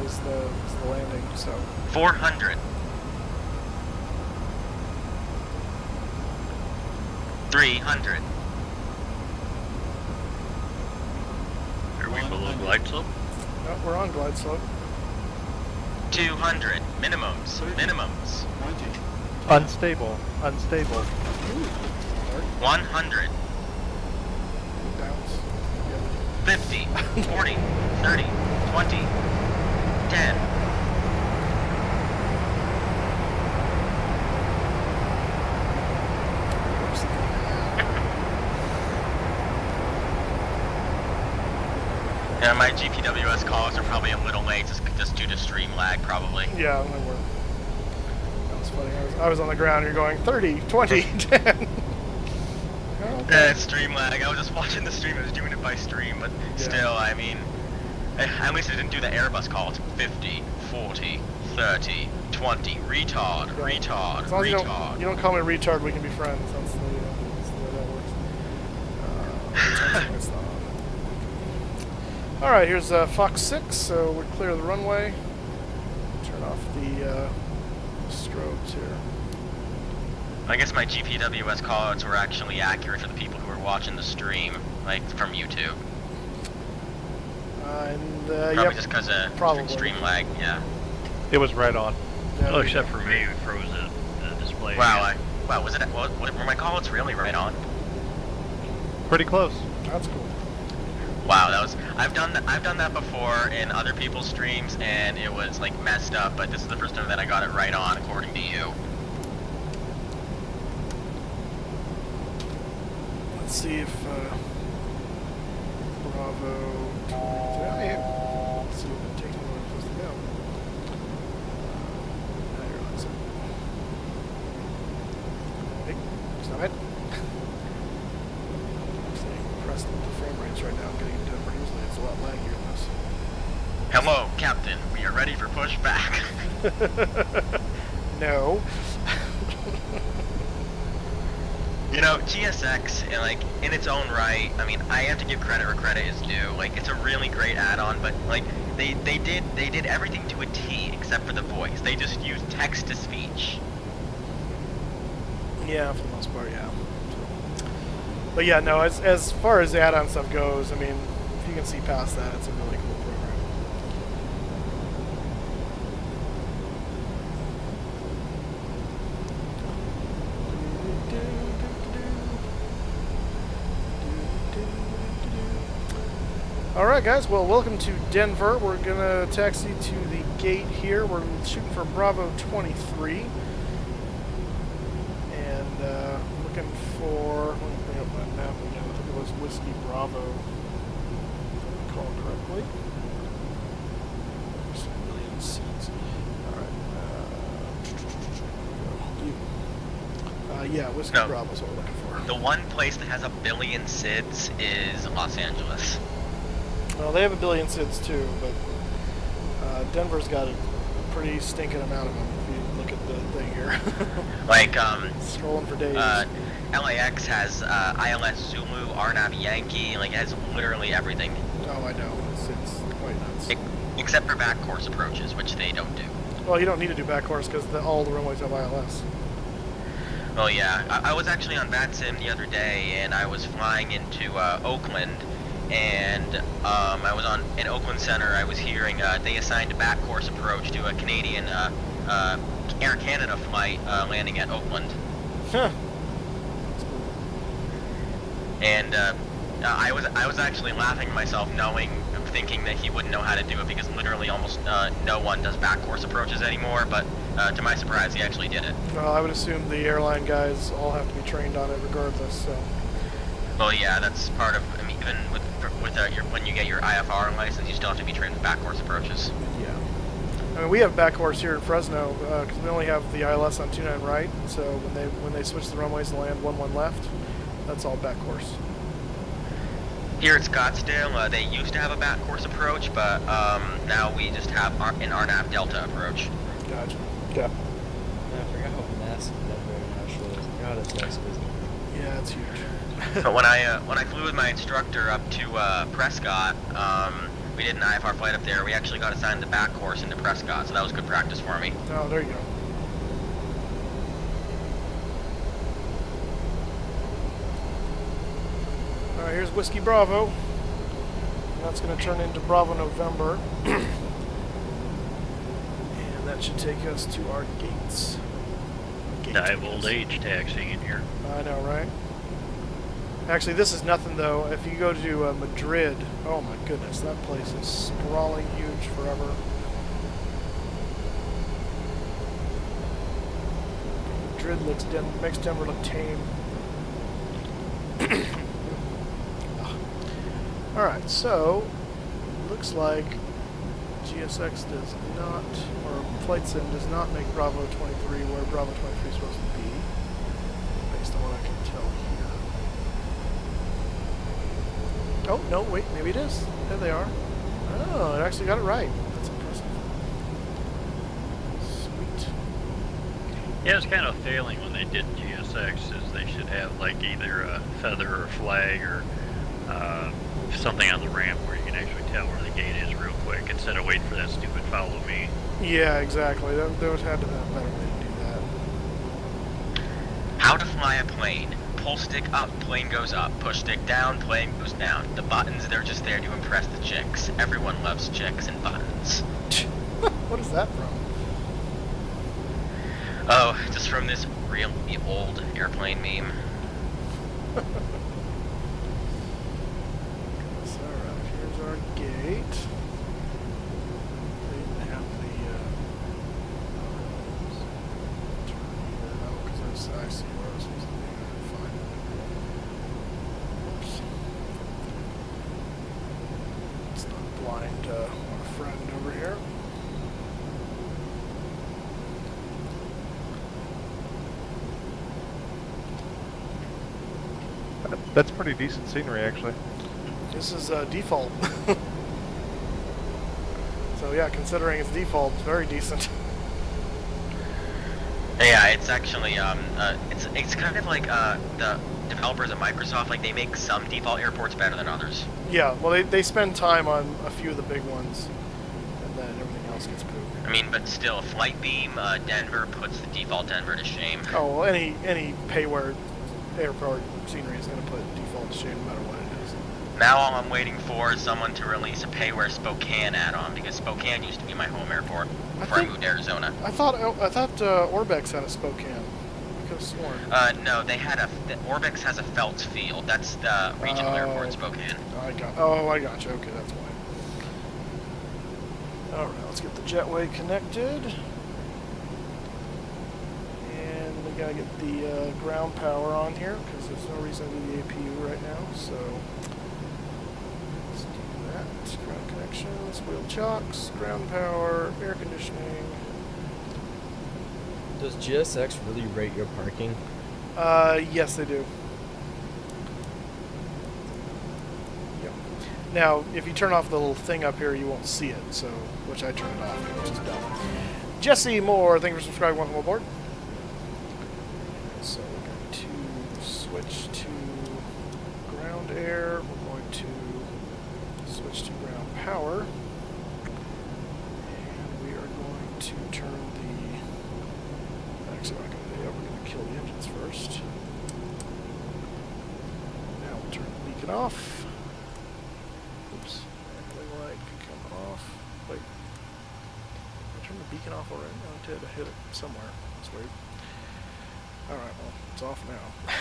is the landing. So 400. 300. Are we below glide slope? No, we're on glide slope. 200. Minimums. Unstable. 100. 50. 40. 30. 20. 10. Yeah, my GPWS calls are probably a little late, just due to stream lag, probably. Yeah, they were. That was funny. I was on the ground. You're going 30, 20, 10. Stream lag. I was just watching the stream. I was doing it by stream, but still, I mean, at least I didn't do the Airbus call. It's 50, 40, 30, 20. Retard. As long as you don't call me retard, we can be friends. That's the way that works. All right, here's Fox 6. So we're clear of the runway. Turn off the strobes here. I guess my GPWS callouts were actually accurate for the people who were watching the stream, like from YouTube. Probably just because of stream lag, yeah. It was right on. Oh, except for me, who froze the display. Wow, were my callouts really right on? Pretty close. That's cool. Wow, I've done that before in other people's streams, and it was like messed up. But this is the first time that I got it right on, according to you. Let's see if Bravo 23. Let's see if we're taking where we're supposed to go. Hey, stop it. Press the frame rates right now. I'm getting into it pretty easily. It's a lot laggier than this. Hello, Captain. We are ready for pushback. No. You know, GSX, in its own right, I mean, I have to give credit where credit is due. Like, it's a really great add-on, but like, they did everything to a T except for the voice. They just used text-to-speech. Yeah, for the most part, yeah. But yeah, no, as far as the add-on stuff goes, I mean, if you can see past that, it's a really cool program. Alright guys, well welcome to Denver. We're gonna taxi to the gate here. We're shooting for Bravo 23. And looking for, let me bring up my map again. I think it was Whiskey Bravo, if I recall correctly. There's a million seats. Yeah, Whiskey No. Bravo is what we're looking for. The one place that has a billion SIDS is Los Angeles. Well, they have a billion SIDS too, but Denver's got a pretty stinking amount of them. If you look at the thing here, Like, scrolling for days. LAX has ILS Zulu, RNAV Yankee, like it has literally everything. Oh, I know. It's quite nuts. Except for back course approaches, which they don't do. Well, you don't need to do back course because all the runways have ILS. Well, yeah. I was actually on VATSIM the other day, and I was flying into Oakland, and I was in Oakland Center. I was hearing they assigned a back course approach to a Canadian Air Canada flight landing at Oakland. Huh. And I was actually laughing at myself, thinking that he wouldn't know how to do it because literally almost no one does back course approaches anymore. But to my surprise, he actually did it. Well, I would assume the airline guys all have to be trained on it regardless. So. Well, yeah, that's part of. I mean, even with when you get your IFR license, you still have to be trained with back course approaches. Yeah. I mean, we have back course here in Fresno because we only have the ILS on 29 right. So when they switch the runways and land 11 left, that's all back course. Here at Scottsdale, they used to have a back course approach, but now we just have an RNAV Delta approach. Gotcha. Yeah, Yeah. I forgot how massive Denver actually is. God, it's massive, isn't it? Yeah, it's huge. But when I flew with my instructor up to Prescott, we did an IFR flight up there. We actually got assigned the back course into Prescott, so that was good practice for me. Oh, there you go. All right, here's Whiskey Bravo. And that's going to turn into Bravo November. And that should take us to our gates. I have old age taxiing in here. I know, right? Actually, this is nothing, though. If you go to Madrid, oh my goodness, that place is sprawling huge forever. Madrid makes Denver look tame. Alright, so, looks like GSX does not, or Flight Sim does not make Bravo 23 where Bravo 23 is supposed to be, based on what I can tell here. Oh, no, wait, maybe it is. There they are. Oh, it actually got it right. That's impressive. Sweet. Yeah, it's kind of failing when they did GSX, is they should have like either a feather or a flag or something on the ramp where you can actually tell where the gate is real quick instead of waiting for that stupid follow me. Yeah, exactly. There would have to be a better way to do that. How to fly a plane. Pull stick up, plane goes up. Push stick down, plane goes down. The buttons, they're just there to impress the chicks. Everyone loves chicks and buttons. What is that from? Oh, just from this really old airplane meme. Alright, here's our gate. They didn't have the because I see where I was supposed to be. Fine. Oops. Let's not blind our friend over here. That's pretty decent scenery, actually. This is default. So yeah, considering it's default, it's very decent. Yeah, it's actually it's kind of like the developers at Microsoft, like they make some default airports better than others. Yeah, well they spend time on a few of the big ones, and then everything else gets pooped. I mean, but still, Flightbeam Denver puts the default Denver to shame. Oh well, any payware airport scenery is going to put default to shame no matter what it is. Now all I'm waiting for is someone to release a payware Spokane add-on, because Spokane used to be my home airport before I moved to Arizona. I thought Orbex had a Spokane. I could have sworn. No, they had Orbex has a Phelps Field. That's the regional airport in Spokane. I got you. Okay, that's why. All right, let's get the jetway connected. And we gotta get the ground power on here because there's no reason to do the APU right now. So let's do that. Ground connections, wheel chocks, ground power, air conditioning. Does GSX really rate your parking? Yes, they do. Yep. Now, if you turn off the little thing up here, you won't see it, so, which I turned it off, which is dumb. Jesse Moore, thank you for subscribing. Welcome aboard. So we're going to switch to ground air. We're going to switch to ground power. And we are going to turn the... Actually, we're not going to do that. We're going to kill the engines first. Now we'll turn the beacon off. Oops. Handling light could come off. Wait. Did I turn the beacon off already? No, I did. I hit it somewhere. That's weird. Alright, well, it's off now.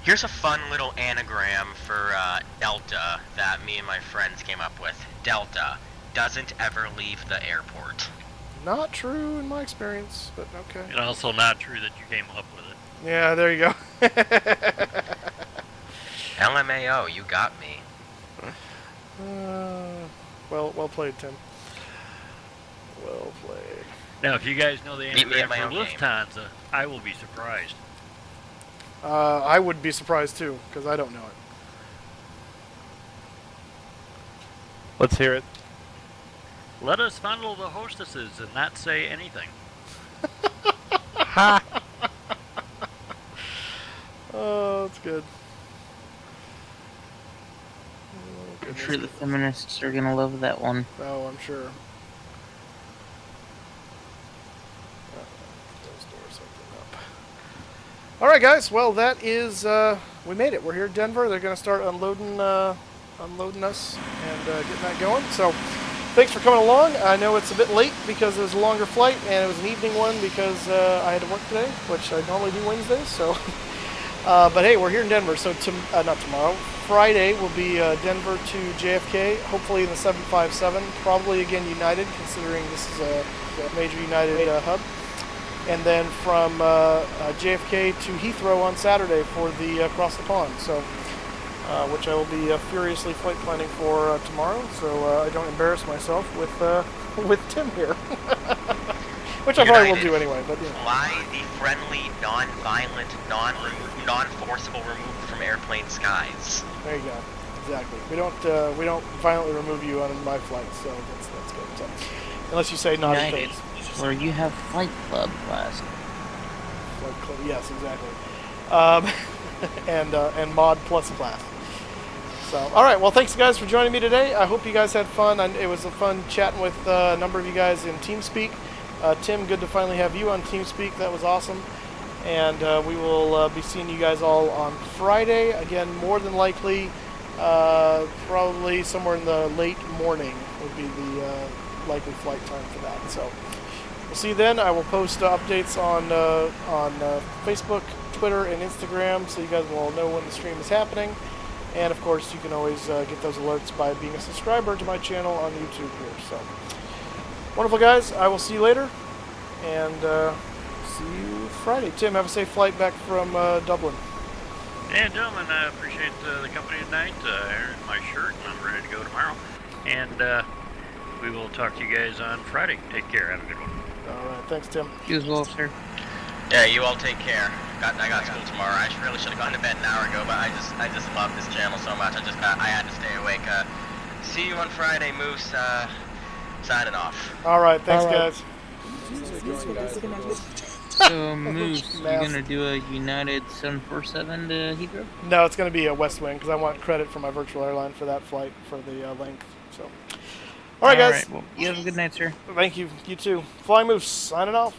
Here's a fun little anagram for Delta that me and my friends came up with. Delta doesn't ever leave the airport. Not true in my experience, but okay. And also not true that you came up with it. Yeah, there you go. LMAO, you got me. Well played, Tim. Well played. Now, if you guys know the Meet me anagram at my for own game. Lufthansa, I will be surprised. I would be surprised too, because I don't know it. Let's hear it. Let us fondle the hostesses and not say anything. Ha! Oh, that's good. I'm sure the feminists are gonna love that one. Oh, I'm sure. All right, guys. Well, that is we made it. We're here in Denver. They're going to start unloading us and getting that going. So, thanks for coming along. I know it's a bit late because it was a longer flight and it was an evening one because I had to work today, which I normally do Wednesdays. So, but hey, we're here in Denver. So, not tomorrow. Friday will be Denver to JFK. Hopefully in the 757. Probably again United, considering this is a major United hub. And then from JFK to Heathrow on Saturday for the across the pond. So, which I will be furiously flight planning for tomorrow, so I don't embarrass myself with Tim here, which I probably will do anyway. But you know. Fly the friendly, non-violent, non-forcible removed from airplane skies. There you go. Exactly. We don't violently remove you on my flight, so that's good. So, unless you say naughty United, things. where you have Flight Club class. Flight Club, yes, exactly. And Mod Plus class. So, all right. Well, thanks guys for joining me today. I hope you guys had fun. It was a fun chatting with a number of you guys in TeamSpeak. Tim, good to finally have you on TeamSpeak. That was awesome. And we will be seeing you guys all on Friday. Again, more than likely, probably somewhere in the late morning would be the likely flight time for that. So. We'll see you then. I will post updates on Facebook, Twitter, and Instagram, so you guys will know when the stream is happening. And of course, you can always get those alerts by being a subscriber to my channel on YouTube here. So, wonderful guys. I will see you later, and see you Friday. Tim, have a safe flight back from Dublin. And gentlemen, I appreciate the company tonight. I earned my shirt, and I'm ready to go tomorrow. And we will talk to you guys on Friday. Take care. Have a good one. All right, thanks, Tim. You as well, sir. Yeah, you all take care. I got school tomorrow. I really should have gone to bed an hour ago, but I just love this channel so much. I had to stay awake. See you on Friday, Moose. Signing off. All right, thanks, guys. So, Moose, you gonna do a United 747 to Heathrow? No, it's gonna be a West Wing because I want credit for my virtual airline for that flight for the length. So. All right, guys. Well, you have a good night, sir. Thank you. You too. Flying Moose, signing off.